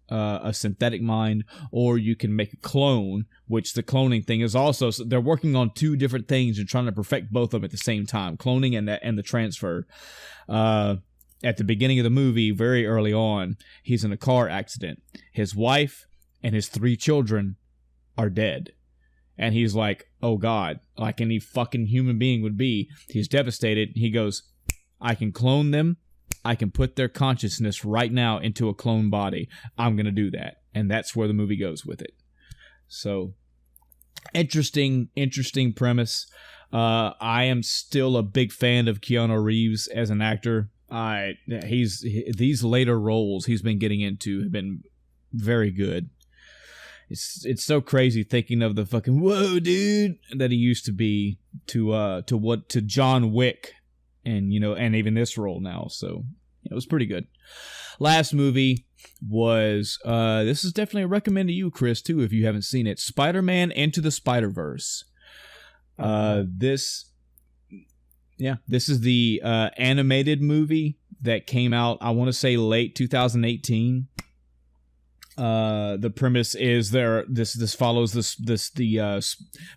a synthetic mind, or you can make a clone, which the cloning thing is also, so they're working on two different things and trying to perfect both of them at the same time, cloning and the transfer. At the beginning of the movie, very early on, he's in a car accident. His wife and his 3 children are dead. And he's like, oh God, like any fucking human being would be. He's devastated. He goes, I can clone them. I can put their consciousness right now into a clone body. I'm going to do that. And that's where the movie goes with it. So, interesting premise. I am still a big fan of Keanu Reeves as an actor. These later roles he's been getting into have been very good. It's so crazy thinking of the fucking whoa dude that he used to be to John Wick, and and even this role now. So it was pretty good. Last movie was this is definitely a recommend to you, Chris, too, if you haven't seen it. Spider-Man Into the Spider-Verse. This is the animated movie that came out, I want to say late 2018. The premise is this follows the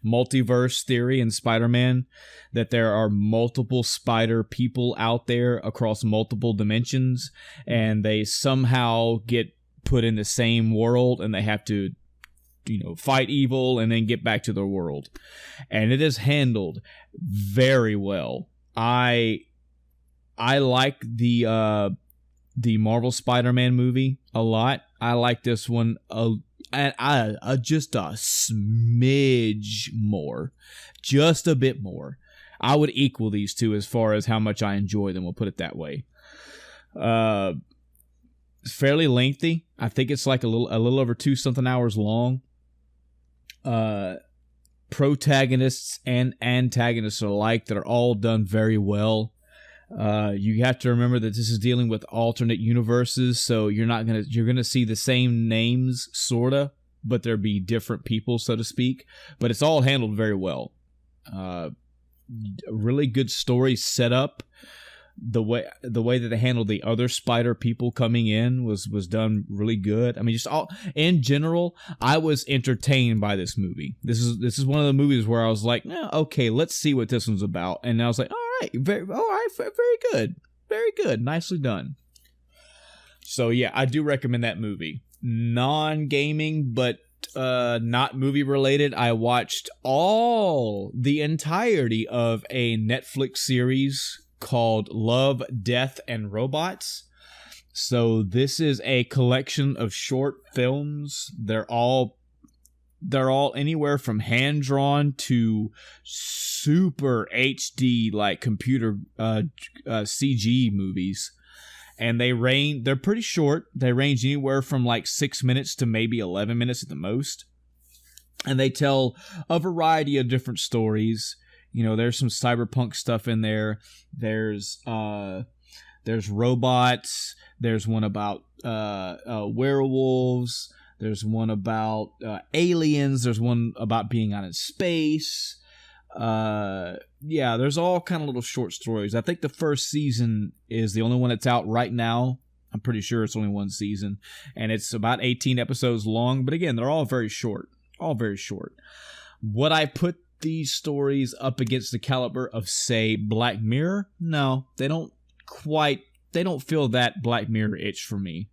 multiverse theory in Spider-Man, that there are multiple spider people out there across multiple dimensions, and they somehow get put in the same world, and they have to fight evil and then get back to their world. And it is handled very well. I like the Marvel Spider-Man movie a lot. I like this one just a smidge more, just a bit more. I would equal these two as far as how much I enjoy them. We'll put it that way. It's fairly lengthy. I think it's like a little over 2-something hours long. Protagonists and antagonists alike that are all done very well. You have to remember that this is dealing with alternate universes, so you're gonna see the same names sorta, but there'll be different people, so to speak. But it's all handled very well. Really good story set up. the way that they handled the other spider people coming in was done really good. I mean, just all in general, I was entertained by this movie. This is one of the movies where I was like, okay, let's see what this one's about. And I was like, very good, nicely done. So yeah, I do recommend that movie. Non-gaming, but not movie related. I watched the entirety of a Netflix series called Love, Death, and Robots. So this is a collection of short films. They're all anywhere from hand drawn to super HD like computer CG movies. And they're pretty short. They range anywhere from like 6 minutes to maybe 11 minutes at the most. And they tell a variety of different stories. You know, there's some cyberpunk stuff in there. There's robots. There's one about werewolves. There's one about aliens. There's one about being out in space. Yeah, there's all kind of little short stories. I think the first season is the only one that's out right now. I'm pretty sure it's only one season, and it's about 18 episodes long. But again, they're all very short. Would I put these stories up against the caliber of, say, Black Mirror? No, they don't feel that Black Mirror itch for me.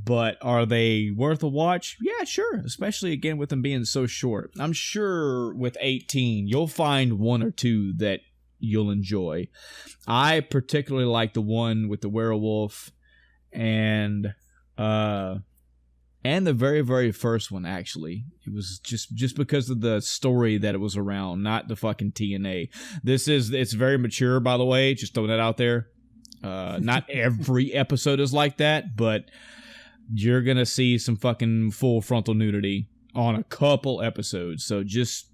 But are they worth a watch? Yeah, sure. Especially, again, with them being so short. I'm sure with 18, you'll find one or two that you'll enjoy. I particularly like the one with the werewolf and the very, very first one, actually. It was just because of the story that it was around, not the fucking TNA. It's very mature, by the way. Just throwing that out there. Not every episode is like that, but you're going to see some fucking full frontal nudity on a couple episodes. So just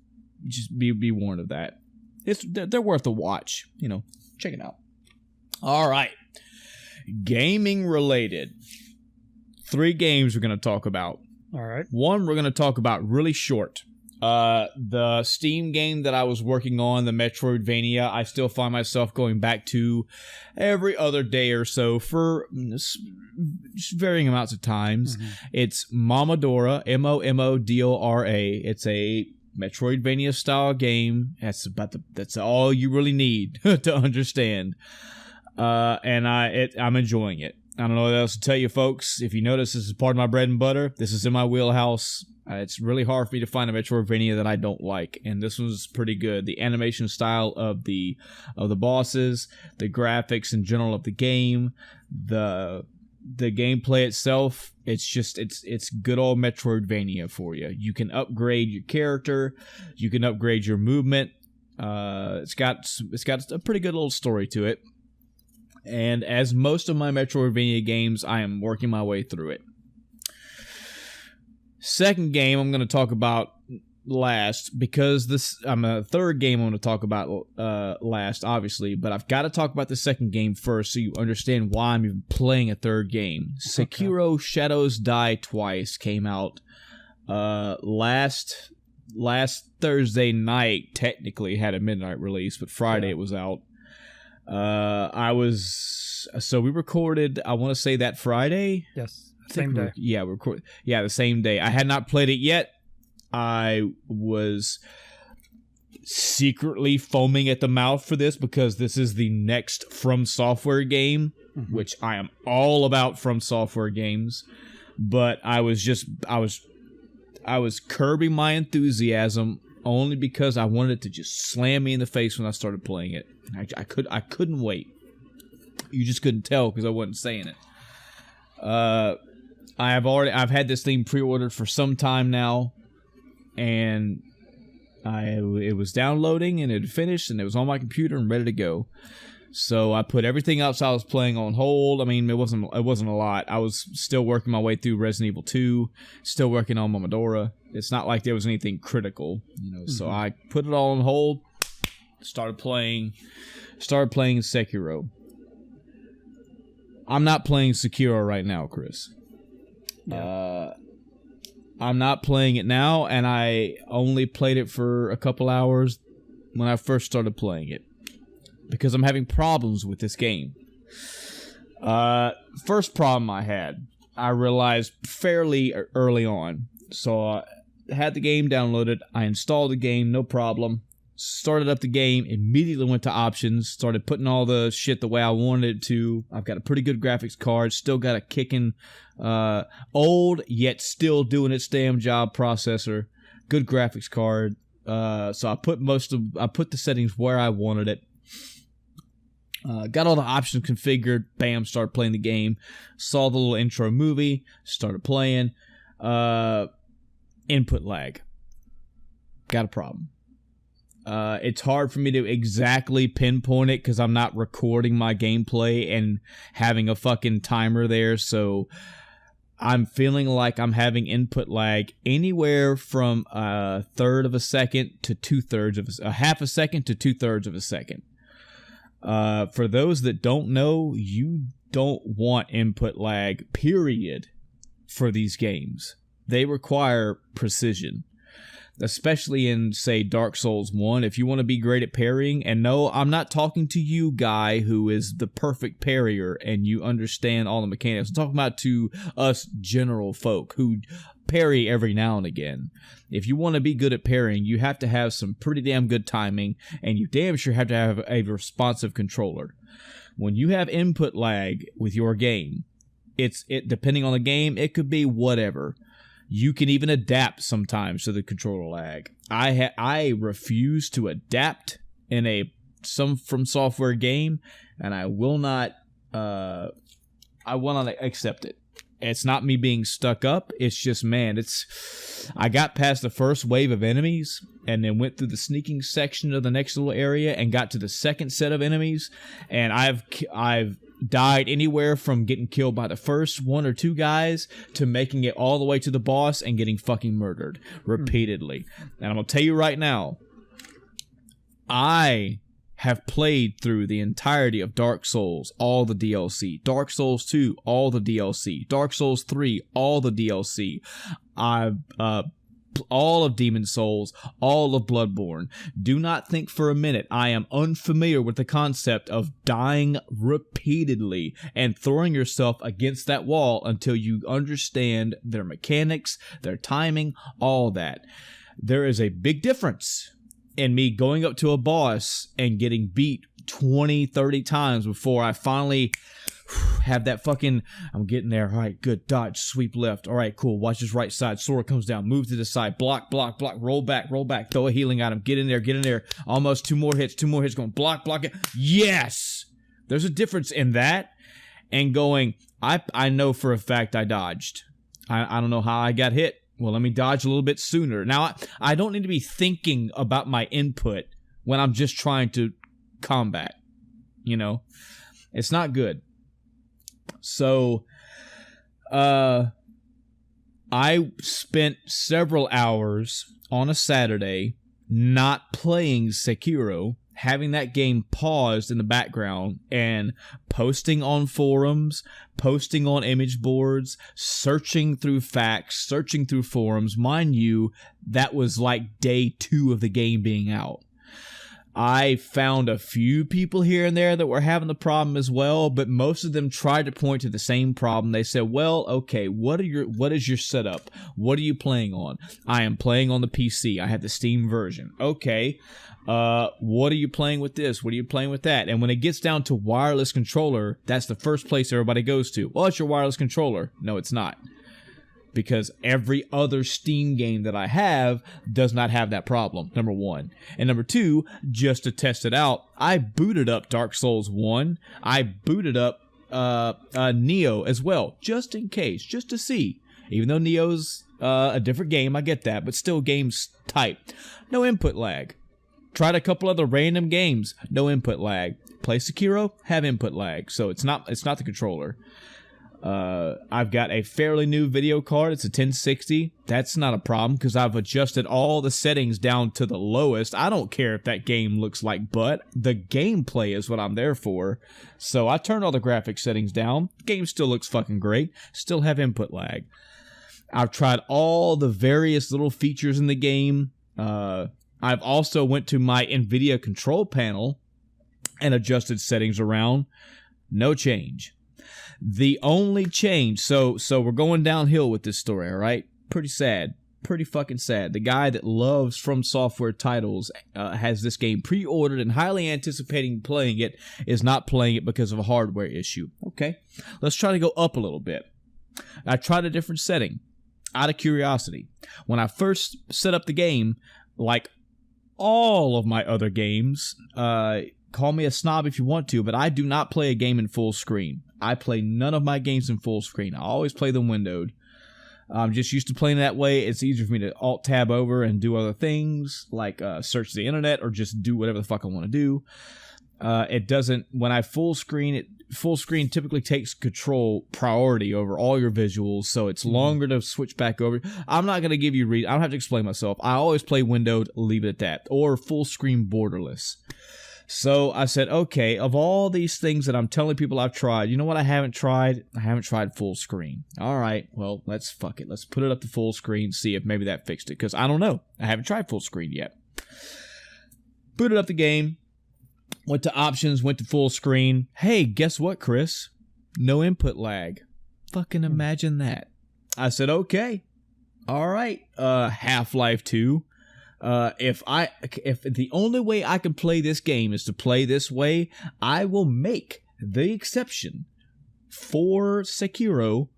be warned of that. They're worth a watch. You know, check it out. All right. Gaming related. 3 games we're going to talk about. All right. One we're going to talk about really short. The Steam game that I was working on, the Metroidvania, I still find myself going back to every other day or so for just varying amounts of times. Mm-hmm. It's Momodora, Momodora. It's a Metroidvania style game. That's all you really need to understand. And I'm enjoying it. I don't know what else to tell you, folks. If you notice, this is part of my bread and butter. This is in my wheelhouse. It's really hard for me to find a Metroidvania that I don't like, and this one's pretty good. The animation style of the bosses, the graphics in general of the game, the gameplay itself, it's good old Metroidvania for you. You can upgrade your character, you can upgrade your movement. It's got a pretty good little story to it. And as most of my Metroidvania games, I am working my way through it. Second game I'm going to talk about last, because I'm a third game I'm going to talk about last, obviously, but I've got to talk about the second game first so you understand why I'm even playing a third game. Okay. Sekiro Shadows Die Twice came out last Thursday night. Technically had a midnight release, but Friday it was out. We recorded, I want to say that Friday. Yes. Same day. The same day. I had not played it yet. I was secretly foaming at the mouth for this because this is the next From Software game, which I am all about From Software games. But I was curbing my enthusiasm only because I wanted it to just slam me in the face when I started playing it. I couldn't wait. You just couldn't tell because I wasn't saying it. I've had this thing pre-ordered for some time now, and it was downloading and it had finished and it was on my computer and ready to go. So I put everything else I was playing on hold. I mean, it wasn't a lot. I was still working my way through Resident Evil 2, still working on Momodora. It's not like there was anything critical, you know. So I put it all on hold, started playing Sekiro. I'm not playing Sekiro right now, Chris. Yeah. I'm not playing it now, and I only played it for a couple hours when I first started playing it. because I'm having problems with this game. First problem I had, I realized fairly early on. So I had the game downloaded. I installed the game, no problem. Started up the game, immediately went to options, started putting all the shit the way I wanted it to. I've got a pretty good graphics card, still got a kicking, old yet still doing its damn job processor. Good graphics card. So I put the settings where I wanted it. Got all the options configured. Bam, started playing the game. Saw the little intro movie. Started playing. Input lag. Got a problem. It's hard for me to exactly pinpoint it because I'm not recording my gameplay and having a fucking timer there. So I'm feeling like I'm having input lag anywhere from a third of a second to a half a second to 2/3 of a second. For those that don't know, you don't want input lag, period, for these games. They require precision, especially in, say, Dark Souls 1. If you want to be great at parrying, and no, I'm not talking to you, guy, who is the perfect parrier and you understand all the mechanics. I'm talking about to us general folk who parry every now and again. If you want to be good at parrying, you have to have some pretty damn good timing, and you damn sure have to have a responsive controller. When you have input lag with your game, it depending on the game, it could be whatever. You can even adapt sometimes to the controller lag. I refuse to adapt in a From Software game, and I will not accept it. It's not me being stuck up. It's just, man, I got past the first wave of enemies and then went through the sneaking section of the next little area and got to the second set of enemies, and I've died anywhere from getting killed by the first one or two guys to making it all the way to the boss and getting fucking murdered repeatedly. And I'm going to tell you right now, I have played through the entirety of Dark Souls, all the DLC. Dark Souls 2, all the DLC. Dark Souls 3, all the DLC. All of Demon Souls, all of Bloodborne. Do not think for a minute I am unfamiliar with the concept of dying repeatedly and throwing yourself against that wall until you understand their mechanics, their timing, all that. There is a big difference in me going up to a boss and getting beat 20, 30 times before I finally have that fucking, I'm getting there. All right, good. Dodge, sweep left. All right, cool. Watch his right side. Sword comes down. Move to the side. Block, block, block. Roll back, roll back. Throw a healing item. Get in there, get in there. Almost two more hits. Going block, block it. Yes! There's a difference in that and going, I know for a fact I dodged. I don't know how I got hit. Well, let me dodge a little bit sooner. Now, I don't need to be thinking about my input when I'm just trying to combat. You know? It's not good. So, I spent several hours on a Saturday not playing Sekiro, having that game paused in the background and posting on forums, posting on image boards, searching through facts, searching through forums. Mind you, that was like day 2 of the game being out. I found a few people here and there that were having the problem as well, but most of them tried to point to the same problem. They said, well, okay, what is your setup? What are you playing on? I am playing on the PC. I have the Steam version. Okay. What are you playing with this? What are you playing with that? And when it gets down to wireless controller, that's the first place everybody goes to. Well, it's your wireless controller. No, it's not. Because every other Steam game that I have does not have that problem, number one. And number two, just to test it out, I booted up Dark Souls 1. I booted up Neo as well, just in case, just to see. Even though Neo's a different game, I get that, but still games type. No input lag. Tried a couple other random games, no input lag. Play Sekiro, have input lag. So it's not the controller. I've got a fairly new video card. It's a 1060. That's not a problem because I've adjusted all the settings down to the lowest. I don't care if that game looks like butt. The gameplay is what I'm there for. So I turned all the graphics settings down. The game still looks fucking great. Still have input lag. I've tried all the various little features in the game. I've also went to my NVIDIA control panel and adjusted settings around. No change. The only change, so we're going downhill with this story, all right? Pretty sad. Pretty fucking sad. The guy that loves From Software titles has this game pre-ordered and highly anticipating playing it, is not playing it because of a hardware issue. Okay, let's try to go up a little bit. I tried a different setting out of curiosity. When I first set up the game, like all of my other games, call me a snob if you want to, but I do not play a game in full screen. I play none of my games in full screen. I always play them windowed. I'm just used to playing that way. It's easier for me to alt-tab over and do other things, like search the internet or just do whatever the fuck I want to do. It doesn't, when I full screen, full screen typically takes control priority over all your visuals, so it's longer to switch back over. I'm not going to give you I don't have to explain myself. I always play windowed, leave it at that, or full screen borderless. So I said, okay, of all these things that I'm telling people I've tried, you know what I haven't tried? I haven't tried full screen. All right, well, let's fuck it. Let's put it up to full screen, see if maybe that fixed it, because I don't know. I haven't tried full screen yet. Booted up the game, went to options, went to full screen. Hey, guess what, Chris? No input lag. Fucking imagine that. I said, okay, all right, Half-Life 2. If the only way I can play this game is to play this way, I will make the exception for Sekiro,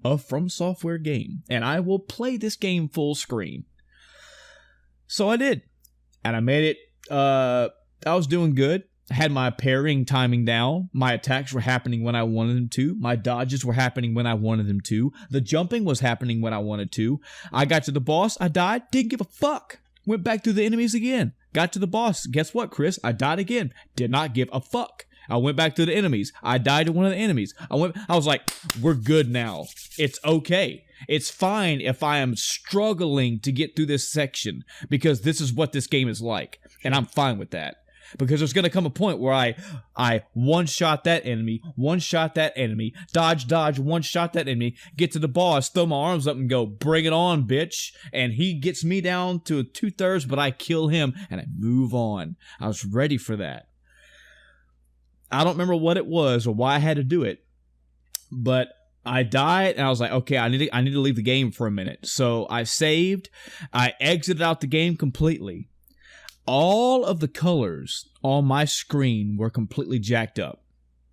a From Software game, and I will play this game full screen. So I did, and I made it. I was doing good. I had my parrying timing down. My attacks were happening when I wanted them to. My dodges were happening when I wanted them to. The jumping was happening when I wanted to. I got to the boss. I died. Didn't give a fuck. Went back through the enemies again. Got to the boss. Guess what, Chris? I died again. Did not give a fuck. I went back through the enemies. I died to one of the enemies. I was like, we're good now. It's okay. It's fine if I am struggling to get through this section, because this is what this game is like. And I'm fine with that. Because there's going to come a point where I one-shot that enemy, one-shot that enemy, dodge, one-shot that enemy, get to the boss, throw my arms up and go, bring it on, bitch. And he gets me down to 2/3, but I kill him and I move on. I was ready for that. I don't remember what it was or why I had to do it, but I died and I was like, okay, I need to leave the game for a minute. So I saved, I exited out the game completely. All of the colors on my screen were completely jacked up.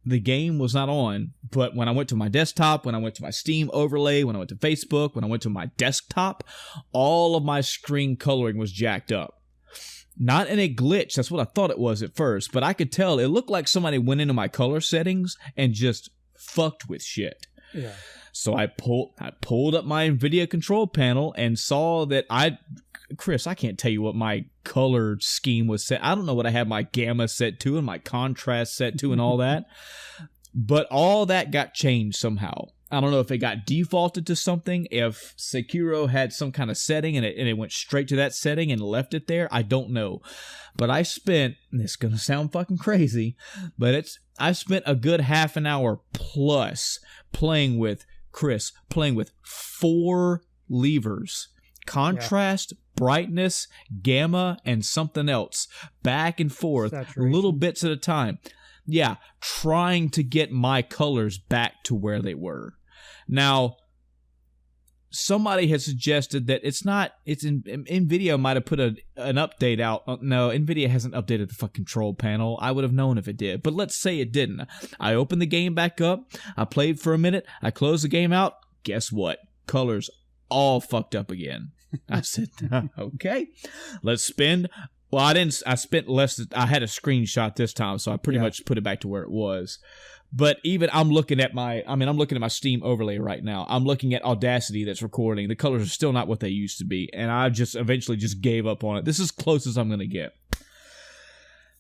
The game was not on, but when I went to my desktop, when I went to my Steam overlay, when I went to Facebook, when I went to my desktop, all of my screen coloring was jacked up. Not in a glitch, that's what I thought it was at first, but I could tell it looked like somebody went into my color settings and just fucked with shit. Yeah. So I pulled up my NVIDIA control panel and saw that Chris, I can't tell you what my color scheme was set. I don't know what I had my gamma set to and my contrast set to and all that. But all that got changed somehow. I don't know if it got defaulted to something, if Sekiro had some kind of setting and it went straight to that setting and left it there. I don't know. But I spent, and it's going to sound fucking crazy, but I spent a good half an hour plus playing with 4 levers. Contrast, brightness, gamma, and something else. Back and forth, Saturation. Little bits at a time. Yeah, trying to get my colors back to where they were. Now, somebody has suggested that NVIDIA might have put an update out. No, NVIDIA hasn't updated the fucking control panel. I would have known if it did. But let's say it didn't. I opened the game back up. I played for a minute. I closed the game out. Guess what? Colors all fucked up again. I said, okay, let's spend. Well, I spent less. I had a screenshot this time, so I pretty much put it back to where it was. But even I'm looking at my Steam overlay right now. I'm looking at Audacity that's recording. The colors are still not what they used to be, and I just eventually just gave up on it. This is as close as I'm going to get.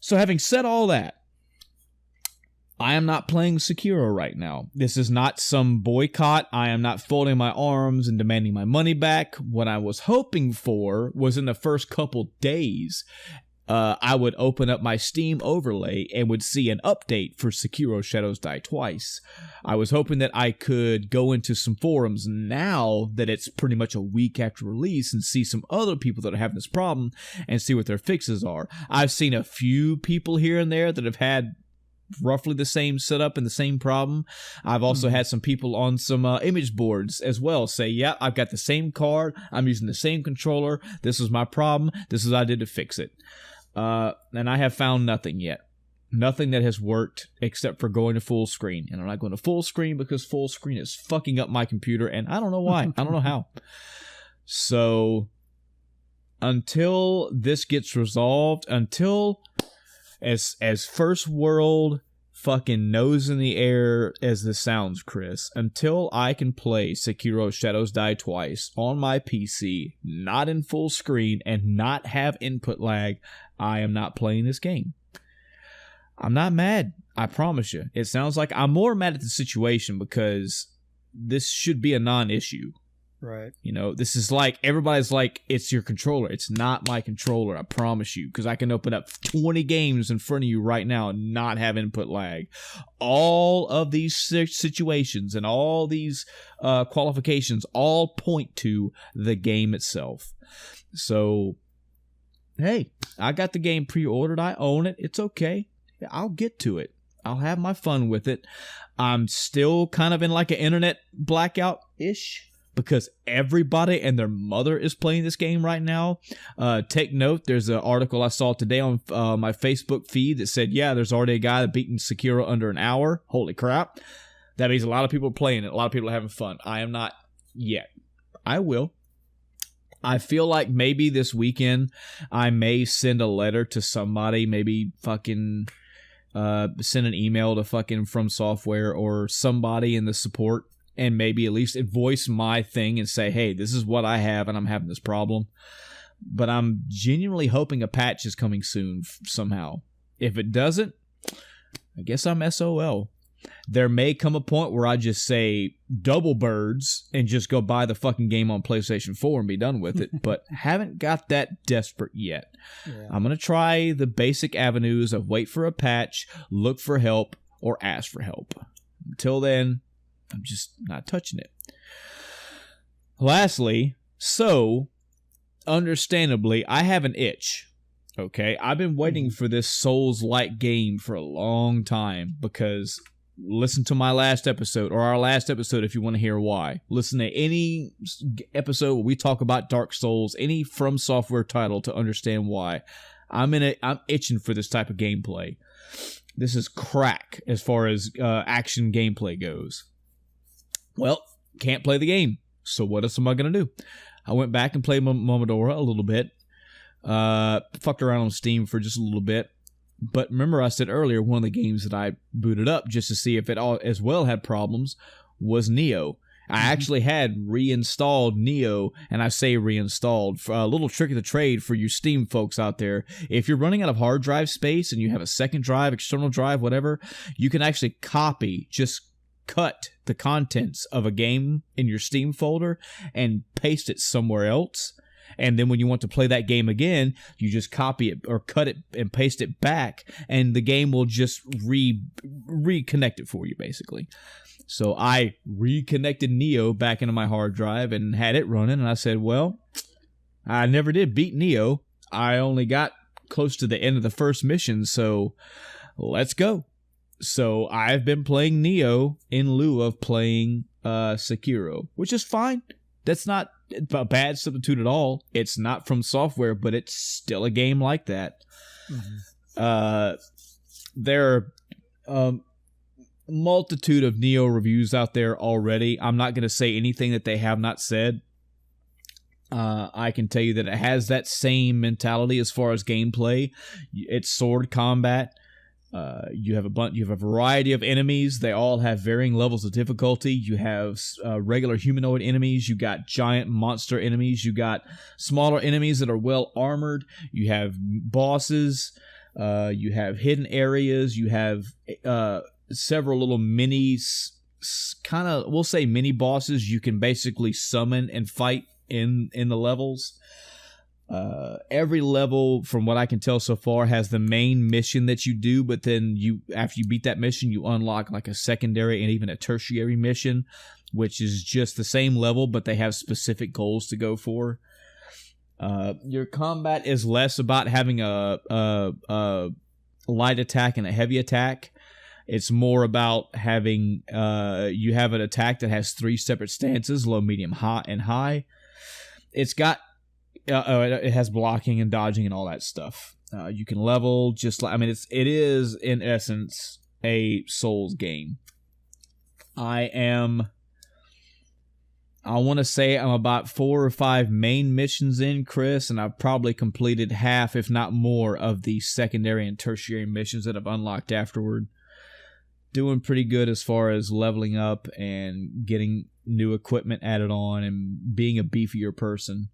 So having said all that, I am not playing Sekiro right now. This is not some boycott. I am not folding my arms and demanding my money back. What I was hoping for was in the first couple days, I would open up my Steam overlay and would see an update for Sekiro Shadows Die Twice. I was hoping that I could go into some forums now that it's pretty much a week after release and see some other people that are having this problem and see what their fixes are. I've seen a few people here and there that have had roughly the same setup and the same problem. I've also had some people on some image boards as well say, yeah, I've got the same card. I'm using the same controller. This is my problem. This is what I did to fix it. And I have found nothing yet. Nothing that has worked except for going to full screen. And I'm not going to full screen because full screen is fucking up my computer. And I don't know why. I don't know how. So until this gets resolved, until as first world fucking nose in the air as this sounds, Chris, until I can play Sekiro Shadows Die Twice on my PC, not in full screen and not have input lag, I am not playing this game. I'm not mad, I promise you. It sounds like I'm more mad at the situation because this should be a non-issue. Right. You know, this is like, everybody's like, it's your controller. It's not my controller, I promise you, because I can open up 20 games in front of you right now and not have input lag. All of these situations and all these qualifications all point to the game itself. So, hey, I got the game pre-ordered. I own it. It's okay. I'll get to it. I'll have my fun with it. I'm still kind of in like an internet blackout-ish because everybody and their mother is playing this game right now. Take note, there's an article I saw today on my Facebook feed that said, yeah, there's already a guy that beaten Sekiro under an hour. Holy crap. That means a lot of people are playing it. A lot of people are having fun. I am not yet. I will. I feel like maybe this weekend I may send a letter to somebody, maybe fucking send an email to fucking From Software or somebody in the support, and maybe at least voice my thing and say, hey, this is what I have and I'm having this problem. But I'm genuinely hoping a patch is coming soon somehow. If it doesn't, I guess I'm SOL. There may come a point where I just say double birds and just go buy the fucking game on PlayStation 4 and be done with it, but haven't got that desperate yet. Yeah. I'm going to try the basic avenues of wait for a patch, look for help, or ask for help. Until then, I'm just not touching it. Lastly, so, understandably, I have an itch. Okay, I've been waiting for this Souls-like game for a long time because... listen to my last episode, or our last episode if you want to hear why. Listen to any episode where we talk about Dark Souls, any From Software title to understand why. I'm itching for this type of gameplay. This is crack as far as action gameplay goes. Well, can't play the game. So what else am I going to do? I went back and played Momodora a little bit. Fucked around on Steam for just a little bit. But remember I said earlier, one of the games that I booted up just to see if it all as well had problems was Neo. I actually had reinstalled Neo, and I say reinstalled. For a little trick of the trade for you Steam folks out there. If you're running out of hard drive space and you have a second drive, external drive, whatever, you can actually just cut the contents of a game in your Steam folder and paste it somewhere else. And then when you want to play that game again, you just copy it or cut it and paste it back, and the game will just reconnect it for you, basically. So I reconnected Neo back into my hard drive and had it running, and I said, well, I never did beat Neo. I only got close to the end of the first mission, so let's go. So I've been playing Neo in lieu of playing Sekiro, which is fine. That's not a bad substitute at all. It's not From Software, but it's still a game like that. Mm-hmm. There are a multitude of Neo reviews out there already. I'm not going to say anything that they have not said. I can tell you that it has that same mentality as far as gameplay. It's sword combat. You have a variety of enemies. They all have varying levels of difficulty. You have regular humanoid enemies. You got giant monster enemies. You got smaller enemies that are well armored. You have bosses. You have hidden areas. You have several little mini bosses you can basically summon and fight in the levels. Every level, from what I can tell so far, has the main mission that you do, but then after you beat that mission, you unlock like a secondary and even a tertiary mission, which is just the same level, but they have specific goals to go for. Your combat is less about having a light attack and a heavy attack. It's more about having you have an attack that has 3 separate stances: low, medium, high, and high. It's got it has blocking and dodging and all that stuff. You can level just like, I mean, it is in essence a Souls game. I want to say I'm about 4 or 5 main missions in, Chris, and I've probably completed half, if not more, of the secondary and tertiary missions that I've unlocked afterward. Doing pretty good as far as leveling up and getting new equipment added on and being a beefier person.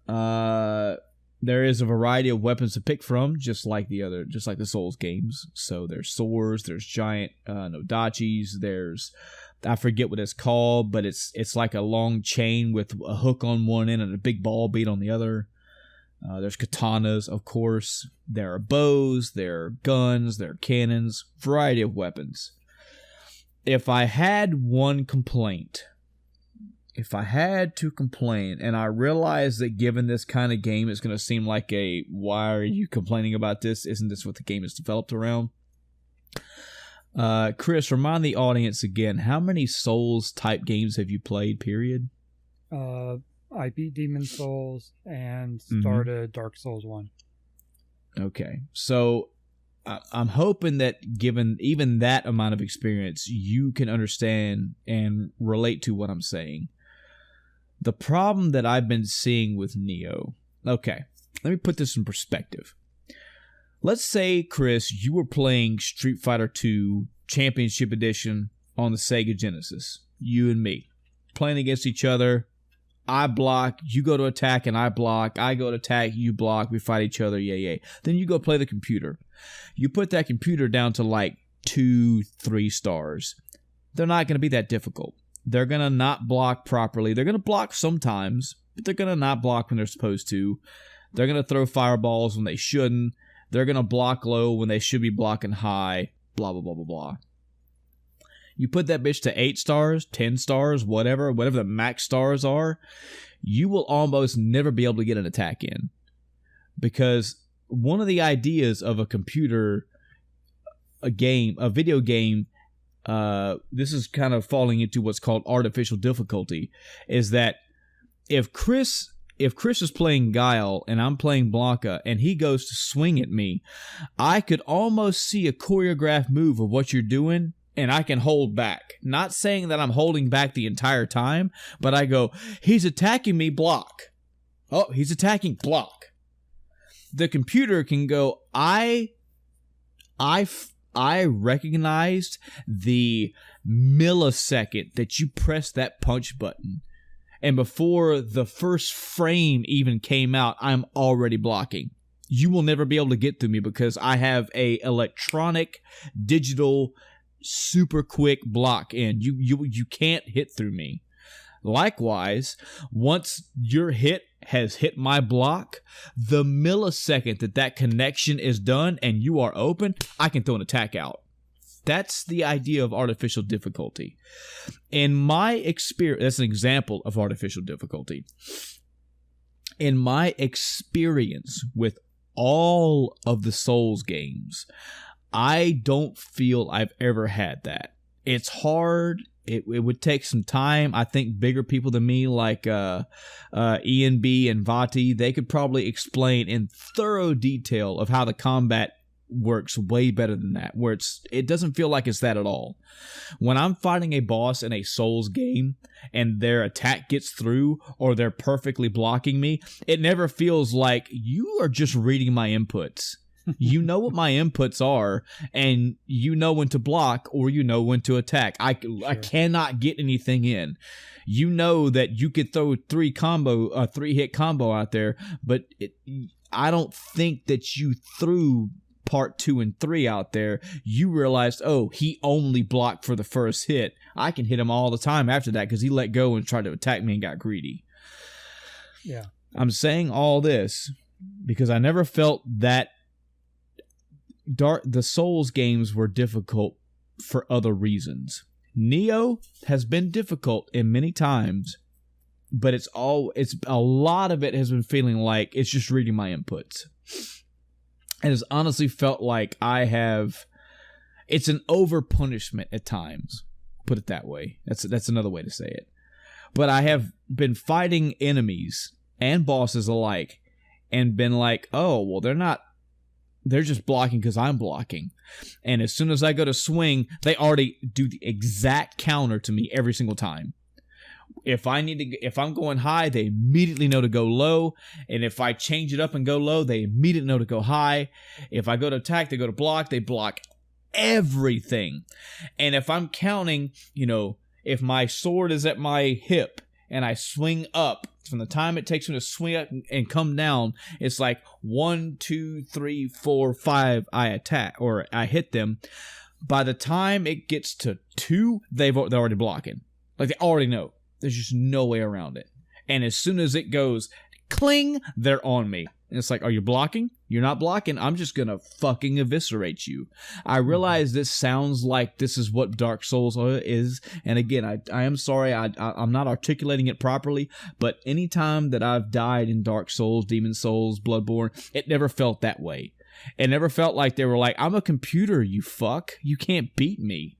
There is a variety of weapons to pick from, just like the Souls games. So there's swords, there's giant nodachis, there's, I forget what it's called, but it's like a long chain with a hook on one end and a big ball bead on the other. There's katanas, of course. There are bows, there are guns, there are cannons, variety of weapons. If I had one complaint, if I had to complain, and I realize that given this kind of game, it's going to seem like a, why are you complaining about this? Isn't this what the game is developed around? Chris, remind the audience again, how many Souls-type games have you played, period? I beat Demon Souls and started Dark Souls 1. Okay, so I'm hoping that given even that amount of experience, you can understand and relate to what I'm saying. The problem that I've been seeing with Neo... Okay, let me put this in perspective. Let's say, Chris, you were playing Street Fighter II Championship Edition on the Sega Genesis. You and me. Playing against each other. I block, you go to attack and I block. I go to attack, you block. We fight each other, yay. Then you go play the computer. You put that computer down to like 2-3 stars. They're not going to be that difficult. They're going to not block properly. They're going to block sometimes, but they're going to not block when they're supposed to. They're going to throw fireballs when they shouldn't. They're going to block low when they should be blocking high. Blah, blah, blah, blah, blah. You put that bitch to 8 stars, 10 stars, whatever the max stars are, you will almost never be able to get an attack in. Because one of the ideas of a video game, this is kind of falling into what's called artificial difficulty, is that if Chris is playing Guile and I'm playing Blanca and he goes to swing at me, I could almost see a choreographed move of what you're doing and I can hold back. Not saying that I'm holding back the entire time, but I go, he's attacking me, block. Oh, he's attacking, block. The computer can go, I recognized the millisecond that you pressed that punch button. And before the first frame even came out, I'm already blocking. You will never be able to get through me because I have a electronic, digital, super quick block in. You can't hit through me. Likewise, once your hit has hit my block, the millisecond that connection is done and you are open, I can throw an attack out. That's the idea of artificial difficulty. In my experience, that's an example of artificial difficulty. In my experience with all of the Souls games, I don't feel I've ever had that. It's hard. It would take some time. I think bigger people than me, like Ian B. and Vati, they could probably explain in thorough detail of how the combat works way better than that, where it doesn't feel like it's that at all. When I'm fighting a boss in a Souls game and their attack gets through or they're perfectly blocking me, it never feels like you are just reading my inputs. You know what my inputs are, and you know when to block or you know when to attack. I cannot get anything in. You know that you could throw a 3-hit combo out there, but I don't think that you threw part 2 and 3 out there. You realized, oh, he only blocked for the first hit. I can hit him all the time after that because he let go and tried to attack me and got greedy. Yeah. I'm saying all this because I never felt that the Souls games were difficult for other reasons. Neo has been difficult in many times, but it's a lot of it has been feeling like it's just reading my inputs. And it's honestly felt like I have It's an over punishment at times. Put it that way. That's another way to say it. But I have been fighting enemies and bosses alike and been like, oh, well, they're just blocking because I'm blocking. And as soon as I go to swing, they already do the exact counter to me every single time. If I'm going high, they immediately know to go low. And if I change it up and go low, they immediately know to go high. If I go to attack, they go to block. They block everything. And if I'm counting, if my sword is at my hip and I swing up, from the time it takes me to swing up and come down, it's like 1, 2, 3, 4, 5, I attack or I hit them. By the time it gets to 2, they're already blocking. Like they already know. There's just no way around it. And as soon as it goes cling, they're on me. And it's like, are you blocking? You're not blocking. I'm just going to fucking eviscerate you. I realize this sounds like this is what Dark Souls is. And again, I am sorry. I'm not articulating it properly. But anytime that I've died in Dark Souls, Demon Souls, Bloodborne, it never felt that way. It never felt like they were like, I'm a computer, you fuck. You can't beat me.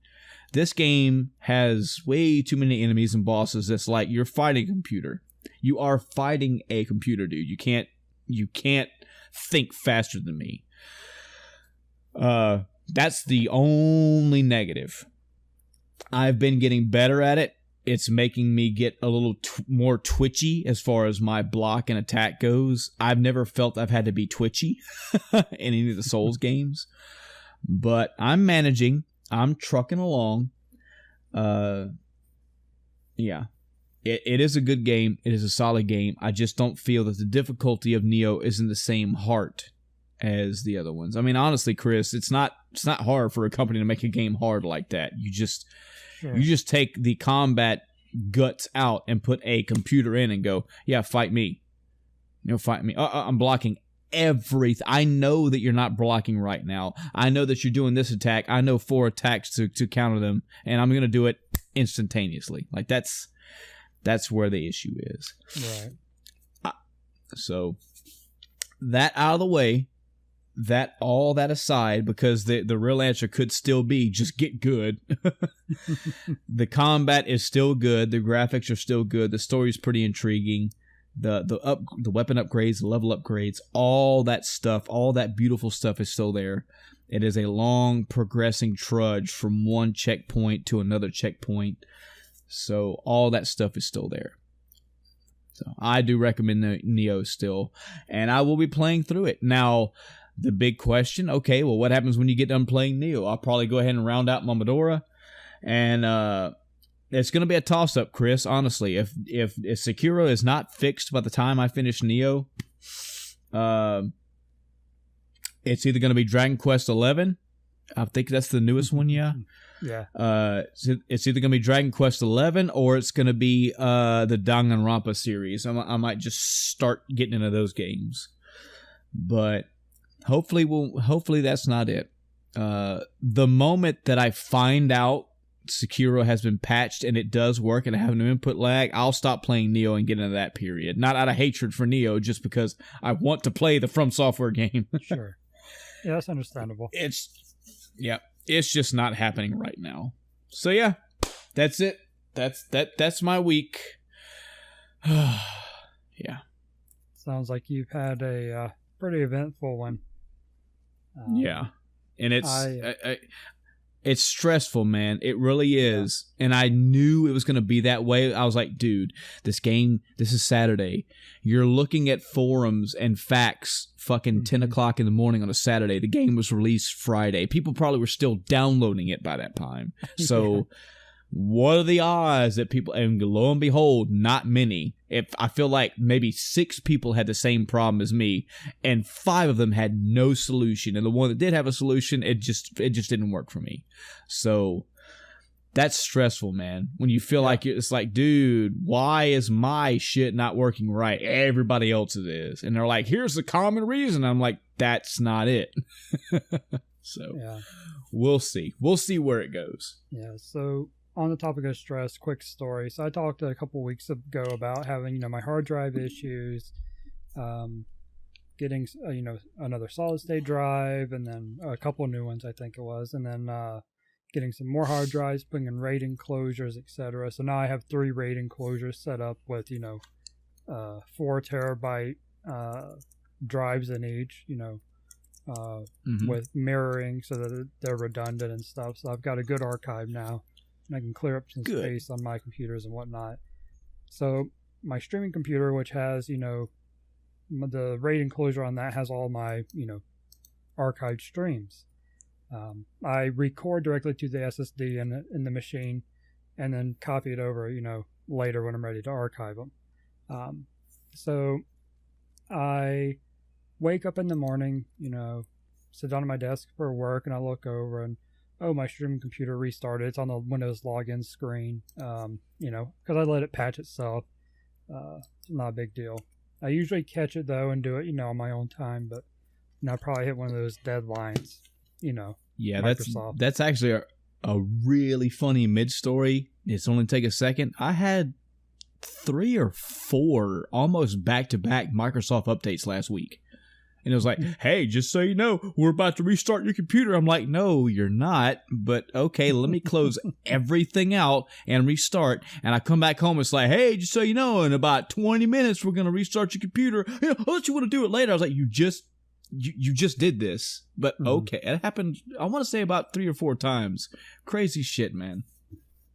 This game has way too many enemies and bosses that's like, you're fighting a computer. You are fighting a computer, dude. You can't think faster than me. That's the only negative. I've been getting better at it. It's making me get a little more twitchy as far as my block and attack goes. I've never felt I've had to be twitchy in any of the Souls games. But I'm managing. I'm trucking along. Yeah. It is a good game. It is a solid game. I just don't feel that the difficulty of Neo is in the same heart as the other ones. I mean, honestly, Chris, it's not hard for a company to make a game hard like that. You just take the combat guts out and put a computer in and go, yeah, fight me. Fight me. I'm blocking everything. I know that you're not blocking right now. I know that you're doing this attack. I know 4 attacks to counter them, and I'm going to do it instantaneously. Like that's where the issue is. Right. So that out of the way, all that aside, because the real answer could still be just get good. The combat is still good. The graphics are still good. The story is pretty intriguing. The weapon upgrades, the level upgrades, all that stuff, all that beautiful stuff is still there. It is a long progressing trudge from one checkpoint to another checkpoint. So all that stuff is still there. So I do recommend Neo still, and I will be playing through it. Now, the big question, okay, well, what happens when you get done playing Neo? I'll probably go ahead and round out my Medora, and it's going to be a toss-up, Chris, honestly. If Sekiro is not fixed by the time I finish Neo, it's either going to be Dragon Quest XI. I think that's the newest one, yeah. Yeah. It's either going to be Dragon Quest XI or it's going to be the Danganronpa series. I might just start getting into those games. But hopefully that's not it. The moment that I find out Sekiro has been patched and it does work and I have no input lag, I'll stop playing Neo and get into that period. Not out of hatred for Neo, just because I want to play the From Software game. Sure. Yeah, that's understandable. It's just not happening right now. So yeah, that's it. That's my week. Yeah. Sounds like you've had a pretty eventful one. Yeah, and it's stressful, man. It really is. Yeah. And I knew it was going to be that way. I was like, dude, this is Saturday. You're looking at forums and facts fucking 10 o'clock in the morning on a Saturday. The game was released Friday. People probably were still downloading it by that time. So yeah. What are the odds that people, and lo and behold, not many. If I feel like maybe 6 people had the same problem as me, and 5 of them had no solution, and the one that did have a solution, it just didn't work for me. So that's stressful, man. When you feel like it's like, dude, why is my shit not working right? Everybody else's is, and they're like, here's the common reason. I'm like, that's not it. So we'll see. We'll see where it goes. Yeah. So, on the topic of stress, quick story. So I talked a couple weeks ago about having, my hard drive issues, kind getting another solid state drive, and then a couple new ones I think it was, and then getting some more hard drives, putting in RAID enclosures, etc. So now I have 3 RAID enclosures set up with 4 terabyte drives in each, with mirroring so that they're redundant and stuff. So I've got a good archive now, and I can clear up some space on my computers and whatnot. So my streaming computer, which has the RAID enclosure on that, has all my archived streams. I record directly to the SSD in the machine, and then copy it over later when I'm ready to archive them. So I wake up in the morning, sit down at my desk for work, and I look over and, oh, my streaming computer restarted. It's on the Windows login screen, because I let it patch itself. It's not a big deal. I usually catch it, though, and do it, on my own time, but I probably hit one of those deadlines, Yeah, Microsoft. that's actually a really funny mid-story. It's only take a second. I had 3 or 4 almost back-to-back Microsoft updates last week. And it was like, hey, just so you know, we're about to restart your computer. I'm like, no, you're not. But okay, let me close everything out and restart. And I come back home. It's like, hey, just so you know, in about 20 minutes, we're going to restart your computer. I'll let you want to do it later. I was like, you just did this. But okay, it happened, I want to say about 3 or 4 times. Crazy shit, man.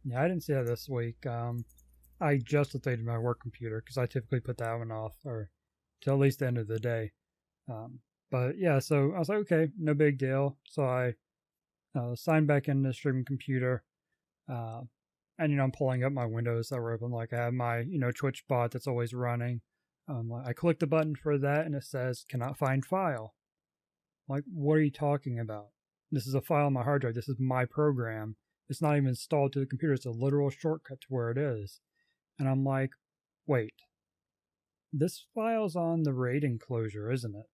Yeah, I didn't see that this week. I just updated my work computer because I typically put that one off or till at least the end of the day. But yeah, so I was like, okay, no big deal. So I signed back into the streaming computer, and I'm pulling up my windows that were open. Like I have my Twitch bot that's always running. I click the button for that, and it says cannot find file. I'm like, what are you talking about? This is a file on my hard drive. This is my program. It's not even installed to the computer. It's a literal shortcut to where it is. And I'm like, wait, this file's on the RAID enclosure, isn't it?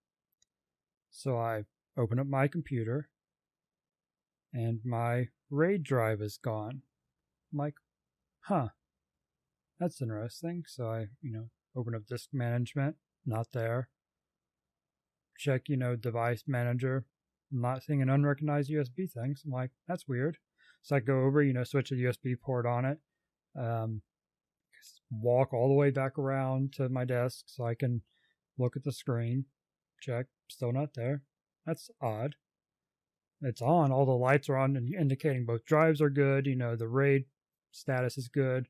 So I open up my computer, and my RAID drive is gone. I'm like, huh, that's interesting. So I, open up disk management, not there. Check, device manager, not seeing an unrecognized USB thing. So I'm like, that's weird. So I go over, switch a USB port on it, walk all the way back around to my desk so I can look at the screen, check, still not there. That's odd. It's on, all the lights are on and indicating both drives are good, the RAID status is good.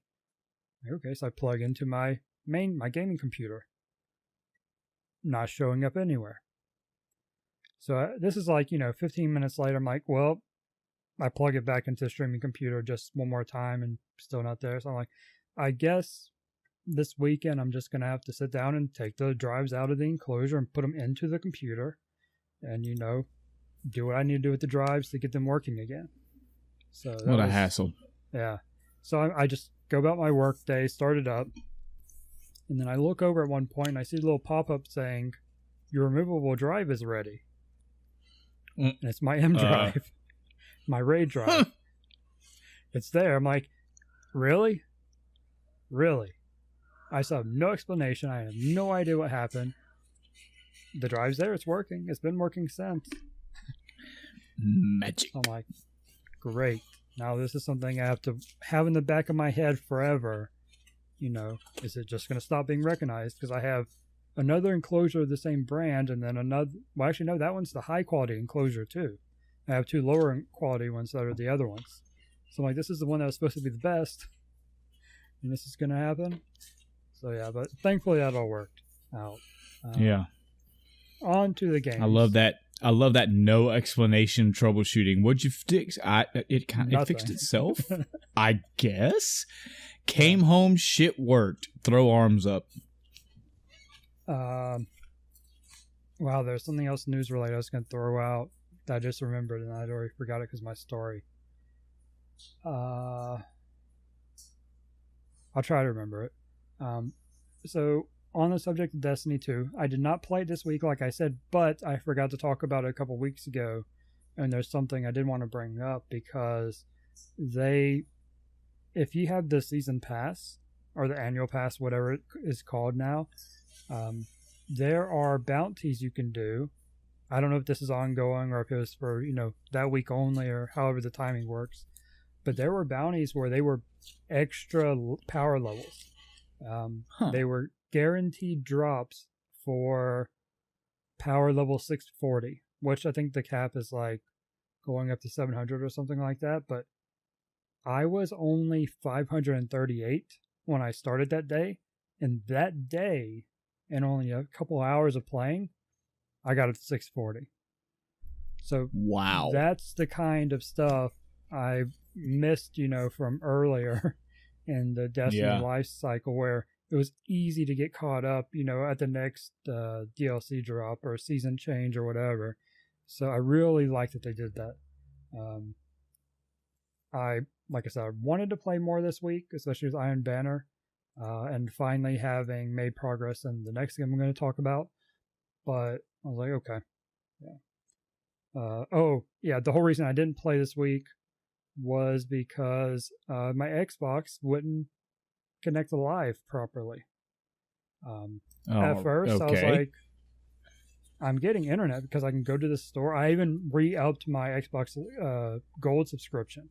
Okay, so I plug into my gaming computer. Not showing up anywhere. So this is like, 15 minutes later, I'm like, well, I plug it back into the streaming computer just one more time and still not there. So I'm like, I guess this weekend I'm just going to have to sit down and take the drives out of the enclosure and put them into the computer and, do what I need to do with the drives to get them working again. So what a hassle. Yeah. So I just go about my work day, start it up, and then I look over at one point and I see a little pop-up saying, your removable drive is ready. And it's my M drive, my RAID drive. It's there. I'm like, really? Really? I still have no explanation. I have no idea what happened. The drive's there. It's working. It's been working since. Magic. I'm like, great. Now this is something I have to have in the back of my head forever. Is it just going to stop being recognized? Because I have another enclosure of the same brand, and then another. Well, actually, no, that one's the high quality enclosure too. I have 2 lower quality ones that are the other ones. So I'm like, this is the one that was supposed to be the best, and this is going to happen. So yeah, but thankfully that all worked out. Yeah. On to the game. I love that. No explanation troubleshooting. What'd you fix? It fixed itself, I guess. Came home, shit worked. Throw arms up. Wow, there's something else news related I was going to throw out that I just remembered, and I'd already forgot it because of my story. I'll try to remember it. So on the subject of Destiny 2, I did not play it this week, like I said, but I forgot to talk about it a couple weeks ago, and there's something I did want to bring up because if you have the season pass or the annual pass, whatever it is called now, there are bounties you can do. I don't know if this is ongoing or if it was for, that week only or however the timing works. But there were bounties where they were extra power levels. They were guaranteed drops for power level 640, which I think the cap is like going up to 700 or something like that. But I was only 538 when I started that day. And that day, in only a couple hours of playing, I got up to 640. So wow, that's the kind of stuff I missed, from earlier in the Destiny life cycle, where it was easy to get caught up, at the next DLC drop or season change or whatever. So I really like that they did that. Like I said, I wanted to play more this week, especially with Iron Banner, and finally having made progress in the next game I'm going to talk about. But I was like, okay. Yeah. The whole reason I didn't play this week was because my Xbox wouldn't connect to live properly. At first, I was like, I'm getting internet because I can go to the store. I even re-upped my Xbox Gold subscription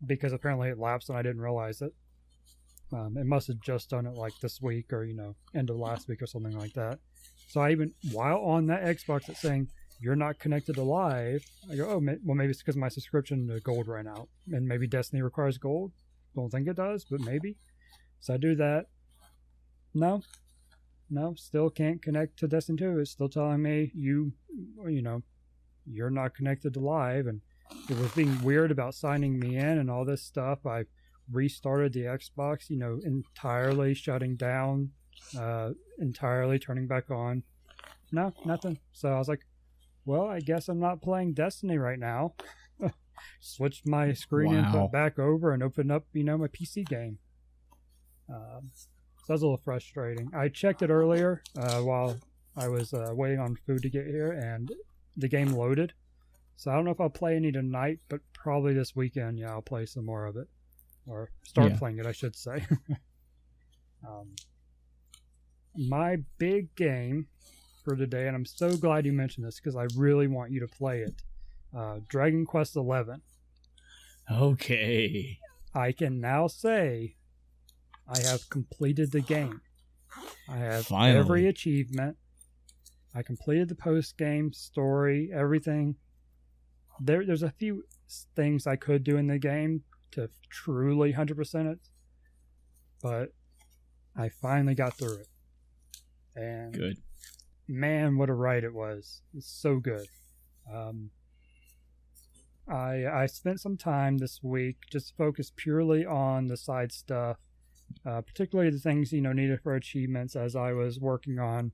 because apparently it lapsed and I didn't realize it. It must have just done it like this week or, end of last week or something like that. So I even, while on that Xbox, it's saying, you're not connected to live. I go, well, maybe it's because my subscription to Gold ran out. And maybe Destiny requires Gold. Don't think it does, but maybe. So I do that. No, still can't connect to Destiny 2. It's still telling me you're not connected to live. And it was being weird about signing me in and all this stuff. I restarted the Xbox, entirely shutting down, entirely turning back on. No, nothing. So I was like, well, I guess I'm not playing Destiny right now. Switched my screen input back over and opened up, my PC game. So that was a little frustrating. I checked it earlier while I was waiting on food to get here, and the game loaded. So I don't know if I'll play any tonight, but probably this weekend, I'll play some more of it. Or start playing it, I should say. My big game for today, and I'm so glad you mentioned this because I really want you to play it. Dragon Quest XI. Okay. I can now say I have completed the game. I have every achievement. I completed the post-game story, everything. There's a few things I could do in the game to truly 100% it, but I finally got through it. And good. Man, what a ride it was. It's so good. I spent some time this week just focused purely on the side stuff, particularly the things needed for achievements as I was working on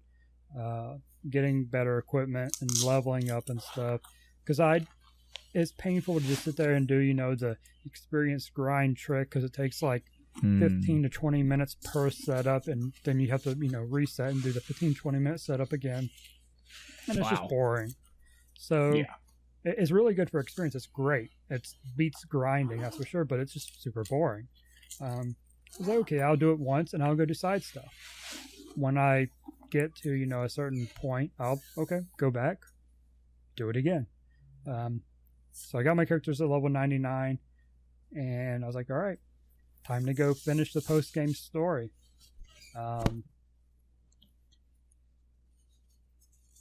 getting better equipment and leveling up and stuff, because it's painful to just sit there and do the experience grind trick, because it takes like 15 to 20 minutes per setup, and then you have to reset and do the 15-20 minute setup again, and it's just boring. So it's really good for experience. It's great. It beats grinding, that's for sure, but it's just super boring. I was like, okay, I'll do it once and I'll go do side stuff. When I get to a certain point, I'll go back, do it again. So I got my characters at level 99, and I was like, all right, time to go finish the post-game story.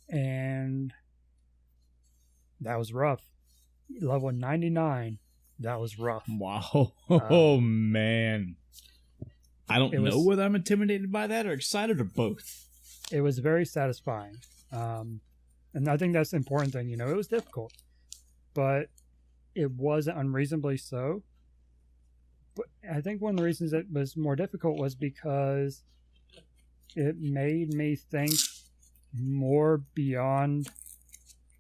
And that was rough. Level 99, that was rough. Wow. Oh, man. I don't know whether I'm intimidated by that or excited or both. It was very satisfying. And I think that's the important thing. It was difficult, but it wasn't unreasonably so. But I think one of the reasons it was more difficult was because it made me think more beyond,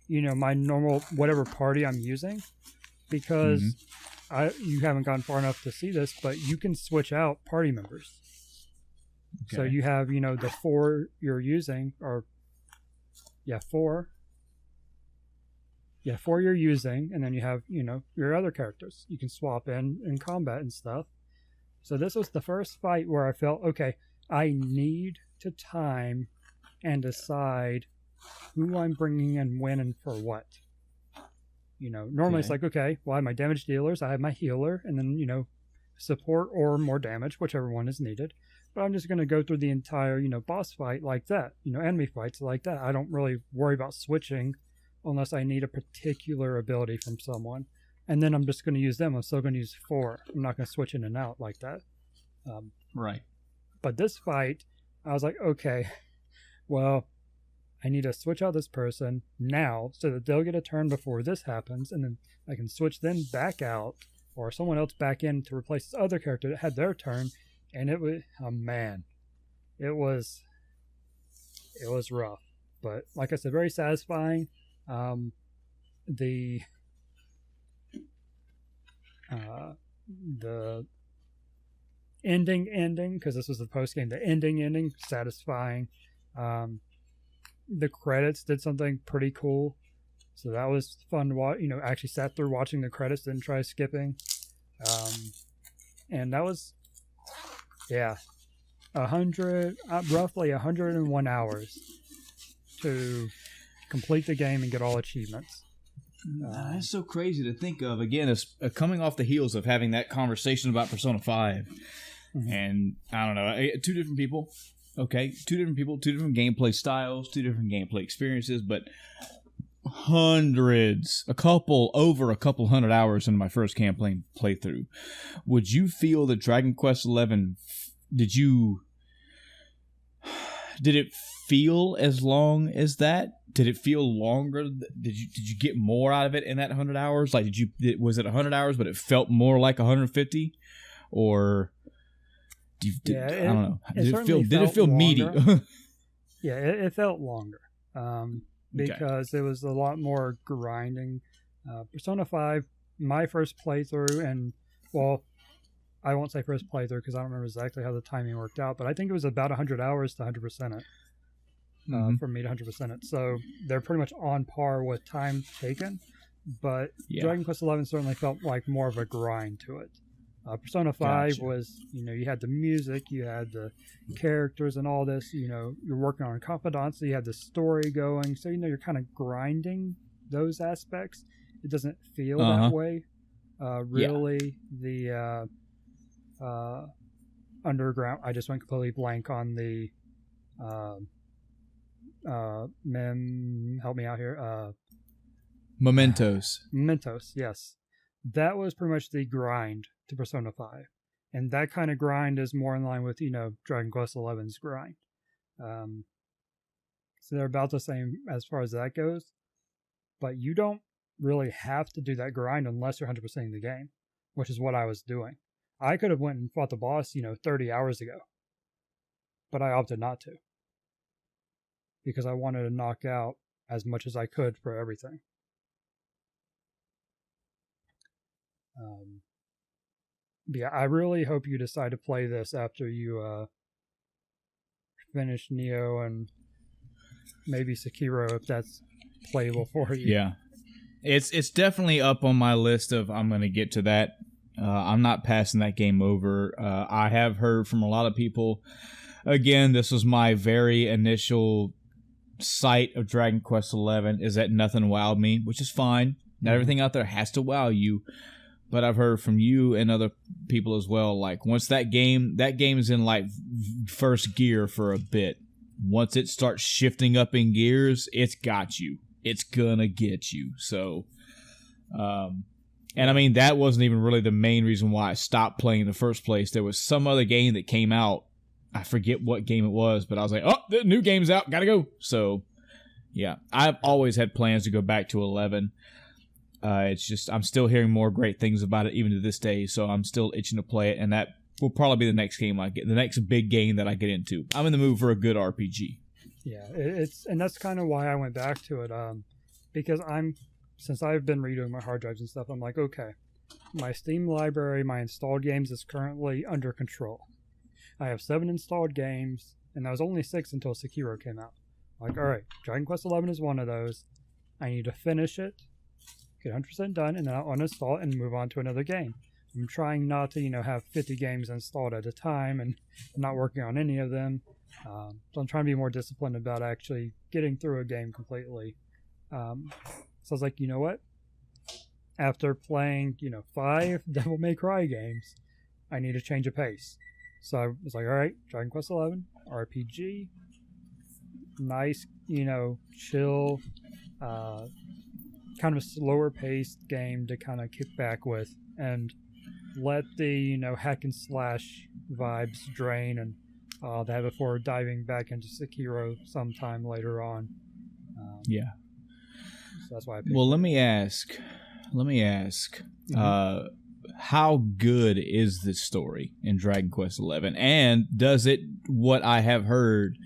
my normal whatever party I'm using. Because you haven't gone far enough to see this, but you can switch out party members. Okay. So you have, the 4 you're using, or 4. Yeah, 4 you're using, and then you have, your other characters. You can swap in combat and stuff. So this was the first fight where I felt, okay, I need to time and decide who I'm bringing in when and for what. Normally it's like, okay, well, I have my damage dealers, I have my healer, and then, support or more damage, whichever one is needed. But I'm just going to go through the entire, boss fight like that, enemy fights like that. I don't really worry about switching unless I need a particular ability from someone. And then I'm just going to use them. I'm still going to use 4. I'm not going to switch in and out like that. Right. But this fight, I was like, okay, well, I need to switch out this person now so that they'll get a turn before this happens, and then I can switch them back out or someone else back in to replace this other character that had their turn. And it was, oh man, it was rough. But like I said, very satisfying. The ending, because this was the post game, the ending, satisfying. The credits did something pretty cool, so that was fun to watch. Actually sat through watching the credits, didn't try skipping. And that was, roughly 101 hours to complete the game and get all achievements. That's so crazy to think of. Again, it's coming off the heels of having that conversation about Persona 5. Mm-hmm. And I don't know, 2 different people. Okay, 2 different people, 2 different gameplay styles, 2 different gameplay experiences, but over a couple hundred hours in my first campaign playthrough. Would you feel that Dragon Quest XI, did it feel as long as that? Did it feel longer? Did you get more out of it in that 100 hours? Like, was it 100 hours, but it felt more like 150? Or I don't know. Did it feel meaty? Yeah, it felt longer. Because it was a lot more grinding. Persona 5, my first playthrough, and, well, I won't say first playthrough because I don't remember exactly how the timing worked out, but I think it was about 100 hours to 100% it. For me to 100% it. So they're pretty much on par with time taken, but Dragon Quest XI certainly felt like more of a grind to it. Persona 5 was, you had the music, you had the characters and all this, you're working on confidants, so you had the story going, so, you're kind of grinding those aspects. It doesn't feel that way. The Underground, I just went completely blank on the help me out here. Mementos, yes. That was pretty much the grind to Persona 5. And that kind of grind is more in line with, Dragon Quest XI's grind. So they're about the same as far as that goes. But you don't really have to do that grind unless you're 100%ing the game, which is what I was doing. I could have went and fought the boss, 30 hours ago. But I opted not to. Because I wanted to knock out as much as I could for everything. Yeah, I really hope you decide to play this after you finish Neo and maybe Sekiro, if that's playable for you. Yeah, it's definitely up on my list of I'm going to get to that. I'm not passing that game over. I have heard from a lot of people. Again, this was my very initial sight of Dragon Quest XI, is that nothing wowed me, which is fine. Not everything out there has to wow you. But I've heard from you and other people as well, like, once that game is in, like, first gear for a bit. Once it starts shifting up in gears, it's got you. It's gonna get you. So, and I mean, that wasn't even really the main reason why I stopped playing in the first place. There was some other game that came out. I forget what game it was, but I was like, oh, the new game's out. Gotta go. So, yeah, I've always had plans to go back to 11. It's just I'm still hearing more great things about it even to this day, so I'm still itching to play it, and that will probably be the next game I get, the next big game that I get into. I'm in the mood for a good RPG. Yeah, and that's kind of why I went back to it, because since I've been redoing my hard drives and stuff, I'm like, okay, my Steam library, my installed games is currently under control. I have 7 installed games, and that was only 6 until Sekiro came out. Like, all right, Dragon Quest XI is one of those. I need to finish it, get 100% done, and then I'll uninstall it and move on to another game. I'm trying not to, have 50 games installed at a time and not working on any of them. So I'm trying to be more disciplined about actually getting through a game completely. So I was like, you know what? After playing, 5 Devil May Cry games, I need a change of pace. So I was like, all right, Dragon Quest 11, RPG, nice, chill, kind of a slower paced game to kind of kick back with and let the, hack and slash vibes drain and that before diving back into Sekiro sometime later on. Yeah. So that's why I picked Well, it. let me ask, how good is this story in Dragon Quest XI? And does it, what I have heard,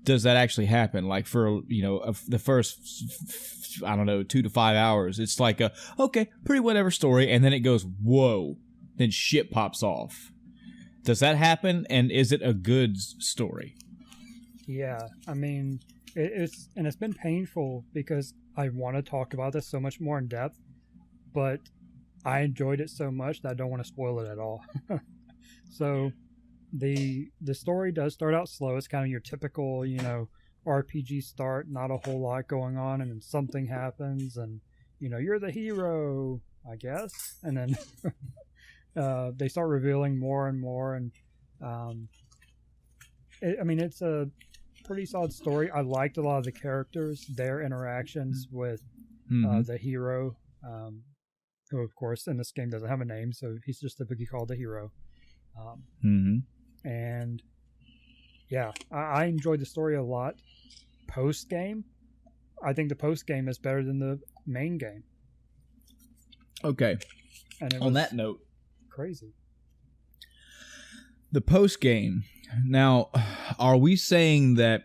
does that actually happen? Like for, the first, I don't know, 2 to 5 hours, it's like okay, pretty whatever story. And then it goes, whoa, then shit pops off. Does that happen? And is it a good story? Yeah, I mean, it's been painful because I want to talk about this so much more in depth, but I enjoyed it so much that I don't want to spoil it at all. So the story does start out slow. It's kind of your typical, RPG start, not a whole lot going on, and then something happens, and you're the hero, I guess, and then they start revealing more and more, and it's a pretty solid story. I liked a lot of the characters, their interactions with the hero, who of course in this game doesn't have a name, so he's just typically called the hero. And yeah, I enjoyed the story a lot. Post game, I think the post game is better than the main game. Okay. And on that note, crazy. The post game. Now, are we saying that?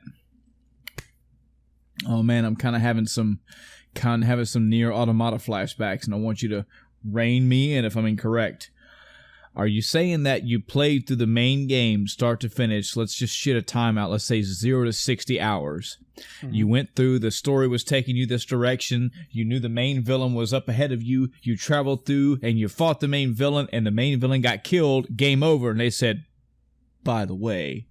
Oh man, I'm kind of having some Nier Automata flashbacks, and I want you to rein me in if I'm incorrect. Are you saying that you played through the main game, start to finish? Let's just shit a timeout. Let's say 0 to 60 hours. You went through, the story was taking you this direction. You knew the main villain was up ahead of you. You traveled through and you fought the main villain, and the main villain got killed. Game over. And they said, by the way,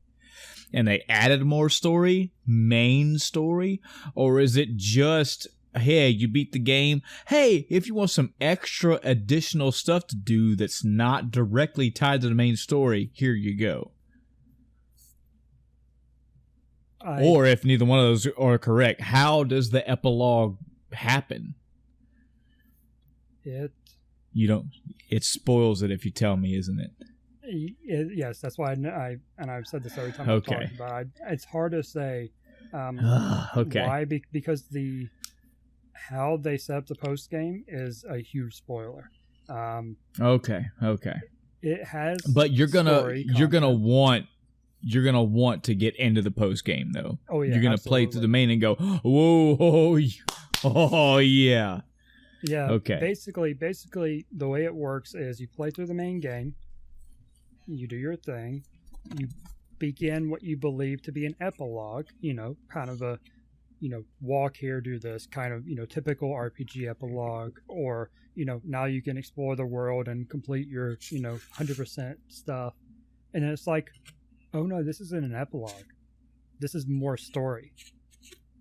and they added more story, main story? Or is it just, hey, you beat the game. Hey, if you want some extra additional stuff to do that's not directly tied to the main story, here you go. Or if neither one of those are correct, how does the epilogue happen? It spoils it if you tell me, isn't it? Yes, that's why I've said this every time I talk about it. It's hard to say why, because how they set up the post game is a huge spoiler. Okay. It has, but you're gonna want to get into the post game though. Oh yeah, you're gonna play through the main and go, whoa, oh yeah. Yeah. Okay. Basically, the way it works is you play through the main game, you do your thing, you begin what you believe to be an epilogue. Kind of a walk here, do this kind of, typical RPG epilogue, or, now you can explore the world and complete your, 100% stuff. And then it's like, oh no, this isn't an epilogue. This is more story.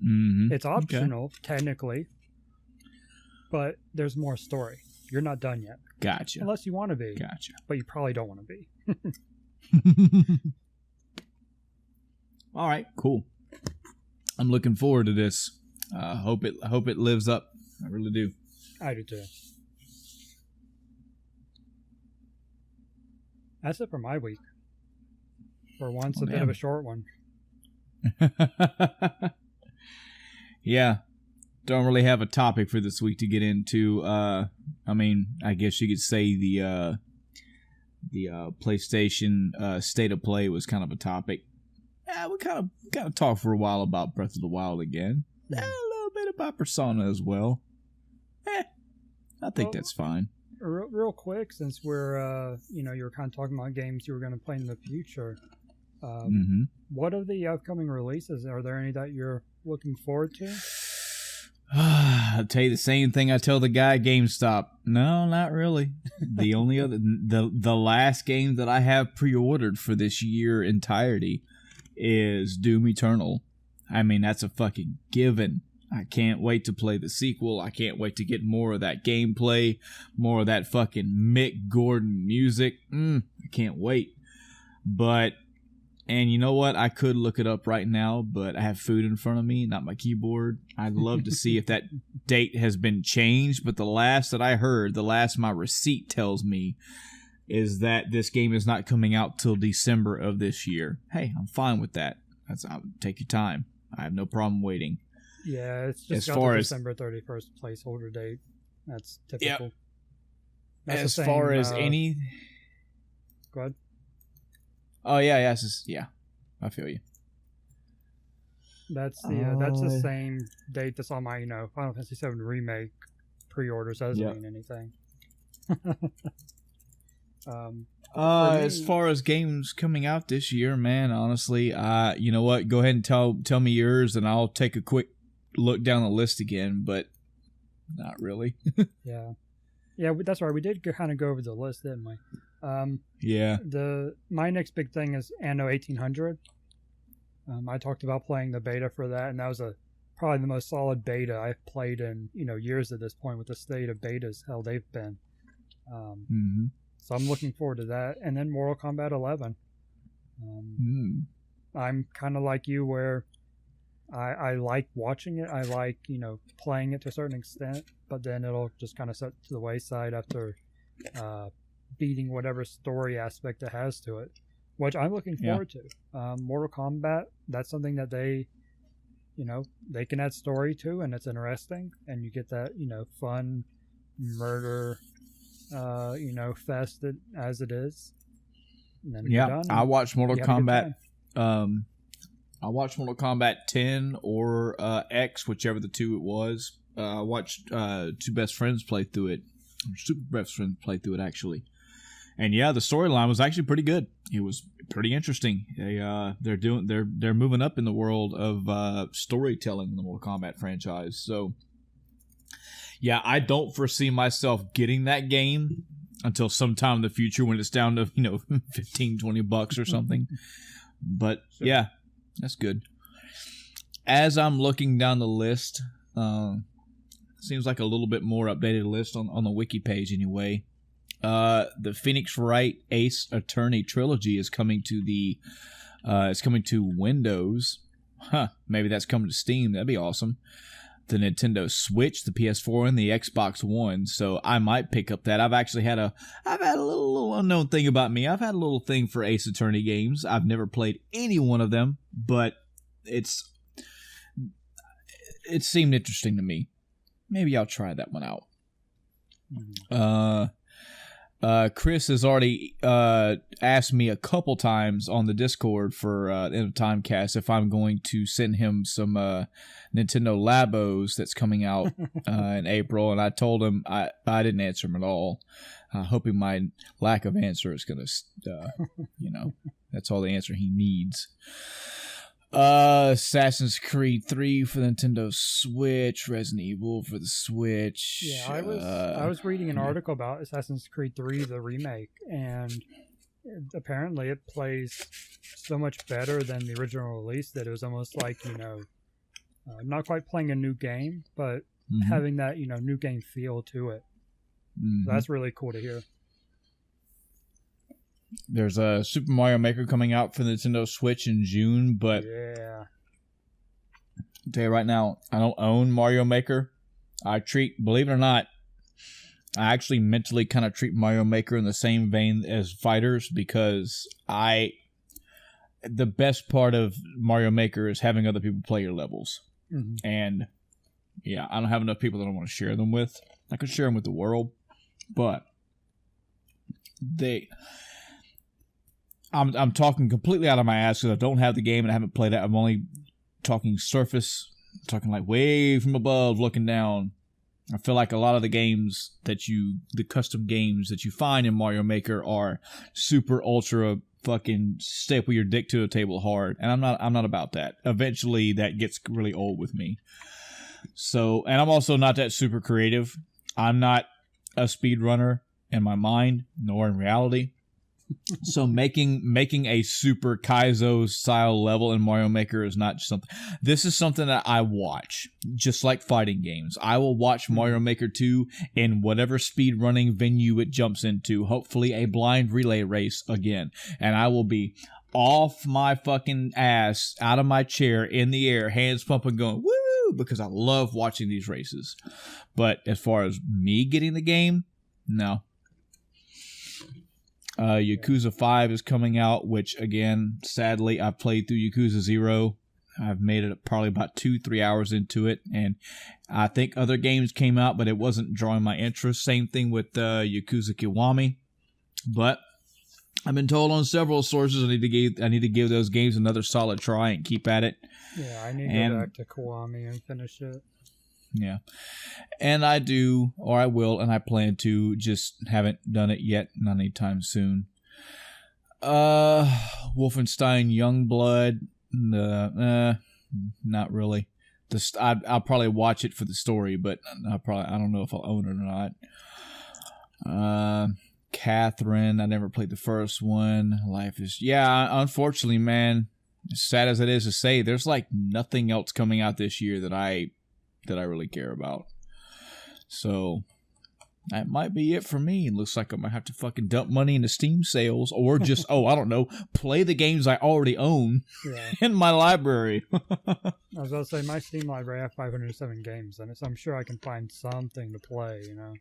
It's optional, technically, but there's more story. You're not done yet. Gotcha. Unless you want to be. Gotcha. But you probably don't want to be. All right, cool. I'm looking forward to this. Hope it lives up. I really do. I do too. That's it for my week. For once, a bit of a short one. Yeah. Don't really have a topic for this week to get into. I guess you could say the PlayStation State of Play was kind of a topic. Yeah, we kind of talked for a while about Breath of the Wild again. A little bit about Persona as well. I think that's fine. Real quick, since we're you were kind of talking about games you were going to play in the future. What are the upcoming releases? Are there any that you're looking forward to? I'll tell you the same thing I tell the guy at GameStop. No, not really. The only other, the last game that I have pre-ordered for this year entirety is Doom Eternal. I mean, that's a fucking given. I can't wait to play the sequel. I can't wait to get more of that gameplay, more of that fucking Mick Gordon music. I can't wait. But, and you know what? I could look it up right now, but I have food in front of me, not my keyboard. I'd love to see if that date has been changed, but the last that I heard, the last my receipt tells me, is that this game is not coming out till December of this year. Hey, I'm fine with that. I'll take your time. I have no problem waiting. Yeah, it's just got the December 31st placeholder date. That's typical. Yep. That's as far as any... Go ahead. Oh, yeah, I feel you. That's the same date that's on my, Final Fantasy VII Remake pre-orders. That doesn't mean anything. As far as games coming out this year, man, honestly, you know what? Go ahead and tell me yours, and I'll take a quick look down the list again, but not really. Yeah, that's right. We did kind of go over the list, didn't we? Yeah. My next big thing is Anno 1800. I talked about playing the beta for that, and that was probably the most solid beta I've played in years at this point, with the state of betas how they've been. So I'm looking forward to that, and then Mortal Kombat 11. I'm kind of like you, where I like watching it. I like playing it to a certain extent, but then it'll just kind of set to the wayside after beating whatever story aspect it has to it, which I'm looking forward to. Mortal Kombat, that's something that they can add story to, and it's interesting, and you get that fun murder fest as it is. And then I watched Mortal Kombat. I watched Mortal Kombat 10 or X, whichever the two it was. I watched two best friends play through it. Super best friends play through it, actually. And yeah, the storyline was actually pretty good. It was pretty interesting. They're moving up in the world of storytelling in the Mortal Kombat franchise. So yeah, I don't foresee myself getting that game until sometime in the future when it's down to, $15-20 or something. But yeah, that's good. As I'm looking down the list, seems like a little bit more updated list on the wiki page anyway. The Phoenix Wright Ace Attorney trilogy is coming to Windows. Maybe that's coming to Steam. That'd be awesome. The Nintendo Switch, the PS4, and the Xbox One. So I might pick up that. I've had a little unknown thing about me. I've had a little thing for Ace Attorney games. I've never played any one of them, but it seemed interesting to me. Maybe I'll try that one out. Chris has already asked me a couple times on the Discord for End of Timecast if I'm going to send him some Nintendo Labos that's coming out in April, and I told him I didn't answer him at all, hoping my lack of answer is going to, that's all the answer he needs. Assassin's Creed 3 for the Nintendo Switch, Resident Evil for the Switch. Yeah, I was reading an article about Assassin's Creed 3, the remake, and apparently it plays so much better than the original release that it was almost like, not quite playing a new game, but having that, new game feel to it. So that's really cool to hear. There's a Super Mario Maker coming out for the Nintendo Switch in June, but yeah, I'll tell you right now, I don't own Mario Maker. Believe it or not, I actually mentally kind of treat Mario Maker in the same vein as Fighters, because the best part of Mario Maker is having other people play your levels. And yeah, I don't have enough people that I want to share them with. I could share them with the world, but I'm talking completely out of my ass because I don't have the game and I haven't played it. I'm only talking surface, talking like way from above, looking down. I feel like a lot of the games the custom games that you find in Mario Maker are super ultra fucking staple your dick to a table hard, and I'm not about that. Eventually, that gets really old with me. So, and I'm also not that super creative. I'm not a speedrunner in my mind, nor in reality. So making a super Kaizo style level in Mario Maker is not just something. This is something that I watch, just like fighting games. I will watch Mario Maker 2 in whatever speed running venue it jumps into. Hopefully a blind relay race again, and I will be off my fucking ass, out of my chair, in the air, hands pumping, going woo, because I love watching these races. But as far as me getting the game, no. Yakuza 5 is coming out, which, again, sadly, I've played through Yakuza 0. I've made it probably about 2-3 hours into it, and I think other games came out, but it wasn't drawing my interest. Same thing with Yakuza Kiwami. But I've been told on several sources I need to give those games another solid try and keep at it. Yeah, I need to go back to Kiwami and finish it. Yeah. And I do, or I will, and I plan to, just haven't done it yet, not anytime soon. Wolfenstein Youngblood, not really. I'll probably watch it for the story, but I don't know if I'll own it or not. Catherine, I never played the first one. Unfortunately, man, as sad as it is to say, there's like nothing else coming out this year that I really care about. So that might be it for me. It looks like I might have to fucking dump money into Steam sales, or just I don't know, play the games I already own in my library. I was about to say, my Steam library, I have 507 games in it, so I'm sure I can find something to play, you know.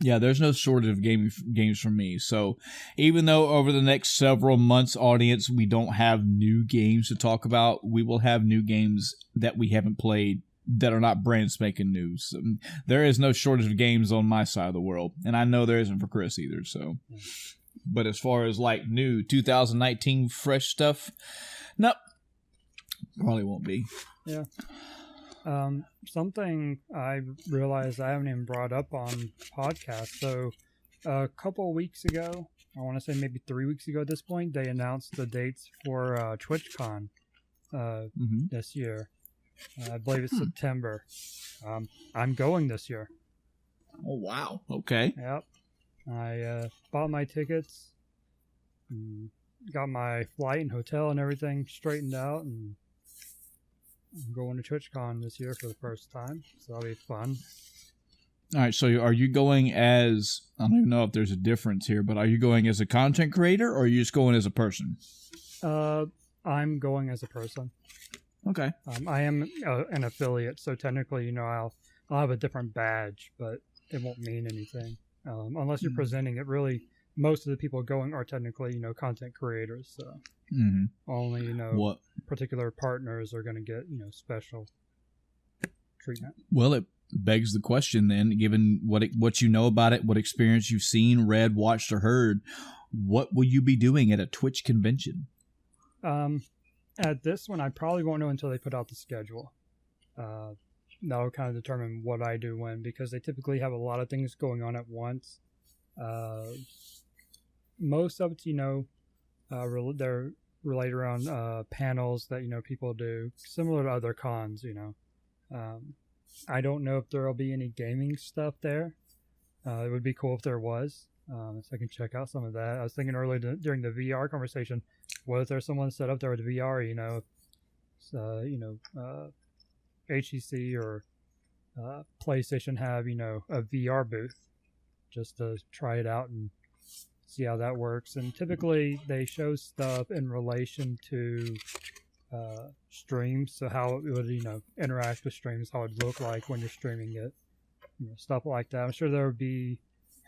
Yeah, there's no shortage of games for me. So even though over the next several months, audience, we don't have new games to talk about, we will have new games that we haven't played that are not brand spanking new. So there is no shortage of games on my side of the world, and I know there isn't for Chris either. So, but as far as like new 2019 fresh stuff, nope, probably won't be. Yeah. Something I realized I haven't even brought up on podcast. So a couple of weeks ago, I want to say maybe 3 weeks ago at this point, they announced the dates for TwitchCon this year. I believe it's September. I'm going this year. Oh, wow. Okay. Yep. I bought my tickets, got my flight and hotel and everything straightened out, and I'm going to TwitchCon this year for the first time, so that'll be fun. All right, so are you going as, I don't even know if there's a difference here, but are you going as a content creator, or are you just going as a person? I'm going as a person. Okay. I am an affiliate, so technically, you know, I'll have a different badge, but it won't mean anything. Unless you're presenting it, really, most of the people going are technically, you know, content creators, so only, you know, particular partners are going to get, you know, special treatment. Well, it begs the question then, given what you know about it, what experience you've seen, read, watched, or heard, what will you be doing at a Twitch convention? At this one, I probably won't know until they put out the schedule. That'll kind of determine what I do when, because they typically have a lot of things going on at once. Most of it's, you know, they're related around panels that, you know, people do, similar to other cons, you know. I don't know if there will be any gaming stuff there. It would be cool if there was, so I can check out some of that. I was thinking earlier during the VR conversation, what if there's someone set up there with VR, you know, HTC or PlayStation have, you know, a VR booth just to try it out and see how that works. And typically they show stuff in relation to streams, so how it would, you know, interact with streams, how it would look like when you're streaming it, you know, stuff like that. I'm sure there would be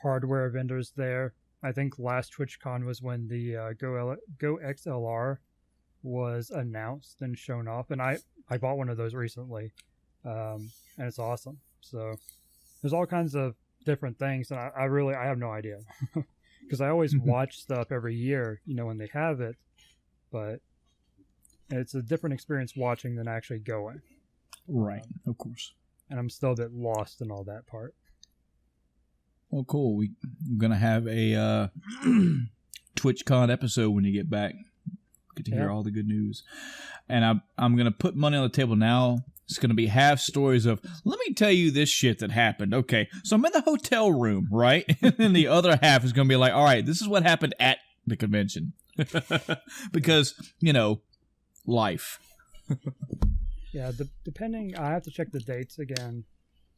hardware vendors there. I think last TwitchCon was when the Go XLR was announced and shown off, and I bought one of those recently, and it's awesome. So there's all kinds of different things, and I have no idea because I always watch stuff every year, you know, when they have it, but it's a different experience watching than actually going. Right, of course. And I'm still a bit lost in all that part. Well, cool. We're going to have a TwitchCon episode when you get back. Get to hear all the good news. And I'm going to put money on the table now. It's going to be half stories of, let me tell you this shit that happened. Okay, so I'm in the hotel room, right? And then the other half is going to be like, all right, this is what happened at the convention. Because, life. Yeah, depending, I have to check the dates again.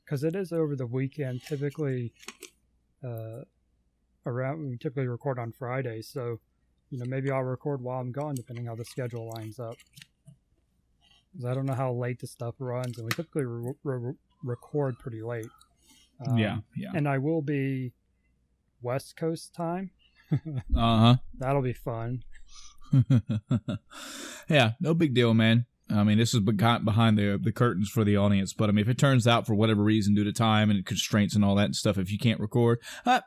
Because it is over the weekend, typically we typically record on Fridays. So, maybe I'll record while I'm gone, depending how the schedule lines up. Because I don't know how late this stuff runs, and we typically record pretty late. Yeah. And I will be West Coast time. That'll be fun. Yeah, no big deal, man. I mean, this is behind the curtains for the audience, but I mean, if it turns out for whatever reason due to time and constraints and all that and stuff, if you can't record,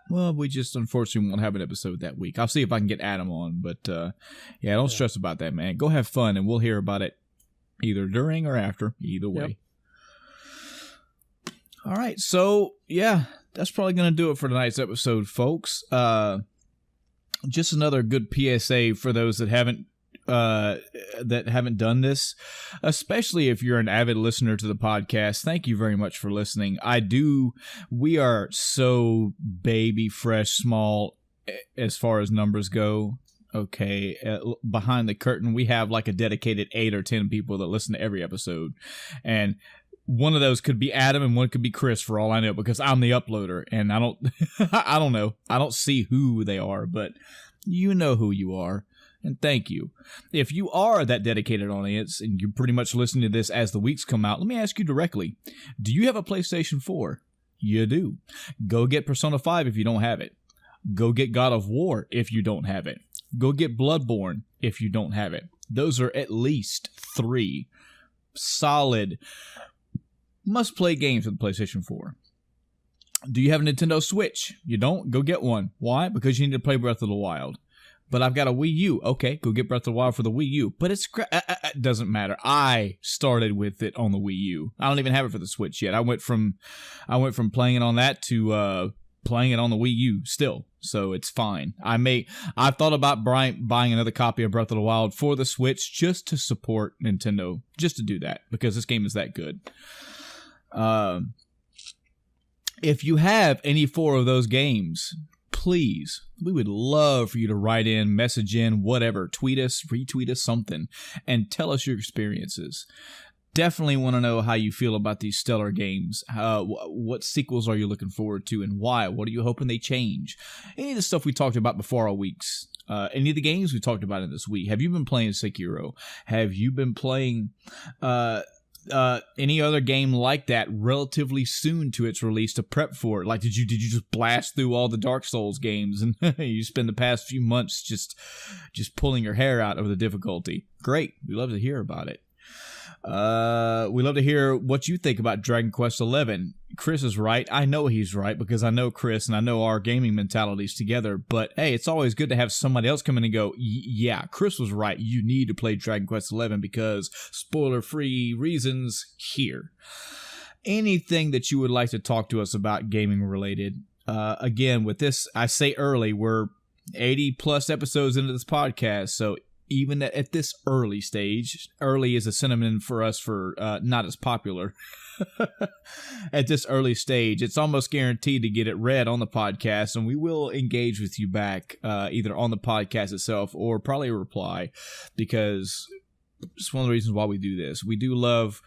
well, we just unfortunately won't have an episode that week. I'll see if I can get Adam on, but don't stress about that, man. Go have fun, and we'll hear about it either during or after, either way. Yep. All right, so yeah, that's probably going to do it for tonight's episode, folks. Just another good PSA for those that haven't done this, especially if you're an avid listener to the podcast. Thank you very much for listening. We are so baby fresh small as far as numbers go. Okay, behind the curtain, we have like a dedicated 8 or 10 people that listen to every episode, and one of those could be Adam and one could be Chris for all I know, because I'm the uploader and I don't I don't know. I don't see who they are, but you know who you are. And thank you. If you are that dedicated audience and you're pretty much listening to this as the weeks come out, let me ask you directly. Do you have a PlayStation 4? You do. Go get Persona 5 if you don't have it. Go get God of War if you don't have it. Go get Bloodborne if you don't have it. Those are at least 3 solid must-play games for the PlayStation 4. Do you have a Nintendo Switch? You don't? Go get one. Why? Because you need to play Breath of the Wild. But I've got a Wii U. Okay, go get Breath of the Wild for the Wii U. But it doesn't matter. I started with it on the Wii U. I don't even have it for the Switch yet. I went from playing it on that to playing it on the Wii U still. So it's fine. I've thought about buying another copy of Breath of the Wild for the Switch just to support Nintendo, just to do that, because this game is that good. If you have any 4 of those games, please, we would love for you to write in, message in, whatever, tweet us, retweet us, something, and tell us your experiences. Definitely want to know how you feel about these stellar games. What sequels are you looking forward to and why? What are you hoping they change? Any of the stuff we talked about before our weeks. Any of the games we talked about in this week. Have you been playing Sekiro? Have you been playing any other game like that relatively soon to its release to prep for it? Like, did you just blast through all the Dark Souls games and you spend the past few months just pulling your hair out over the difficulty? Great. We love to hear about it. We love to hear what you think about Dragon Quest XI. Chris is right. I know he's right because I know Chris and I know our gaming mentalities together. But hey, it's always good to have somebody else come in and go, yeah, Chris was right. You need to play Dragon Quest XI because spoiler-free reasons here. Anything that you would like to talk to us about gaming related. Again, with this, I say early, we're 80 plus episodes into this podcast. So even at this early stage, early is a synonym for us for not as popular. At this early stage, it's almost guaranteed to get it read on the podcast, and we will engage with you back either on the podcast itself or probably a reply, because it's one of the reasons why we do this. We do love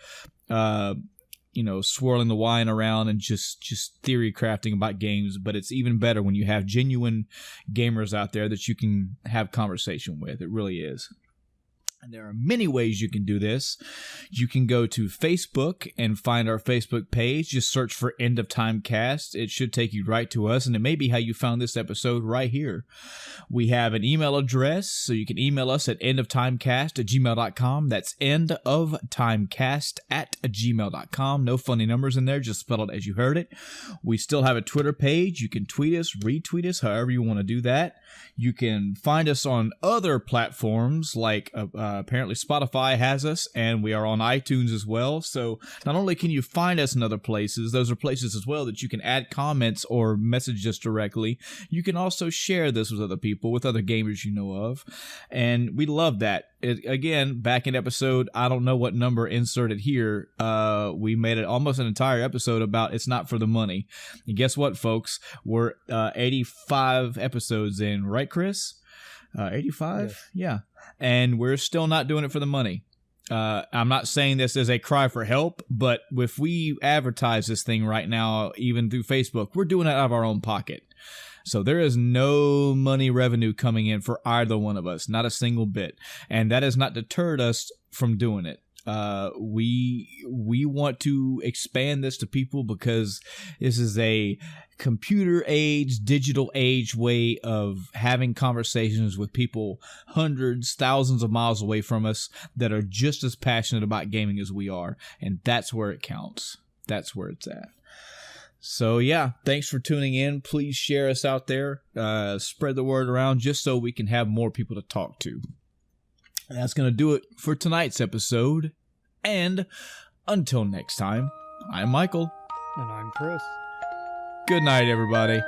swirling the wine around and just theory crafting about games, but it's even better when you have genuine gamers out there that you can have conversation with. It really is. And there are many ways you can do this. You can go to Facebook and find our Facebook page. Just search for End of Time Cast. It should take you right to us, and it may be how you found this episode right here. We have an email address, so you can email us at endoftimecast@gmail.com. That's endoftimecast@gmail.com. No funny numbers in there, just spell it as you heard it. We still have a Twitter page. You can tweet us, retweet us, however you want to do that. You can find us on other platforms like apparently Spotify has us, and we are on iTunes as well. So not only can you find us in other places, those are places as well that you can add comments or message us directly. You can also share this with other people, with other gamers you know of, and we love that. again, back in episode, I don't know what number inserted here, we made it almost an entire episode about it's not for the money. And guess what, folks? We're 85 episodes in, right, Chris? 85? Yes. Yeah. And we're still not doing it for the money. I'm not saying this as a cry for help, but if we advertise this thing right now, even through Facebook, we're doing it out of our own pocket. So there is no money revenue coming in for either one of us, not a single bit. And that has not deterred us from doing it. We want to expand this to people because this is a computer age, digital age way of having conversations with people hundreds, thousands of miles away from us that are just as passionate about gaming as we are. And that's where it counts. That's where it's at. So yeah, thanks for tuning in. Please share us out there. Spread the word around just so we can have more people to talk to. And that's going to do it for tonight's episode. And until next time, I'm Michael. And I'm Chris. Good night, everybody.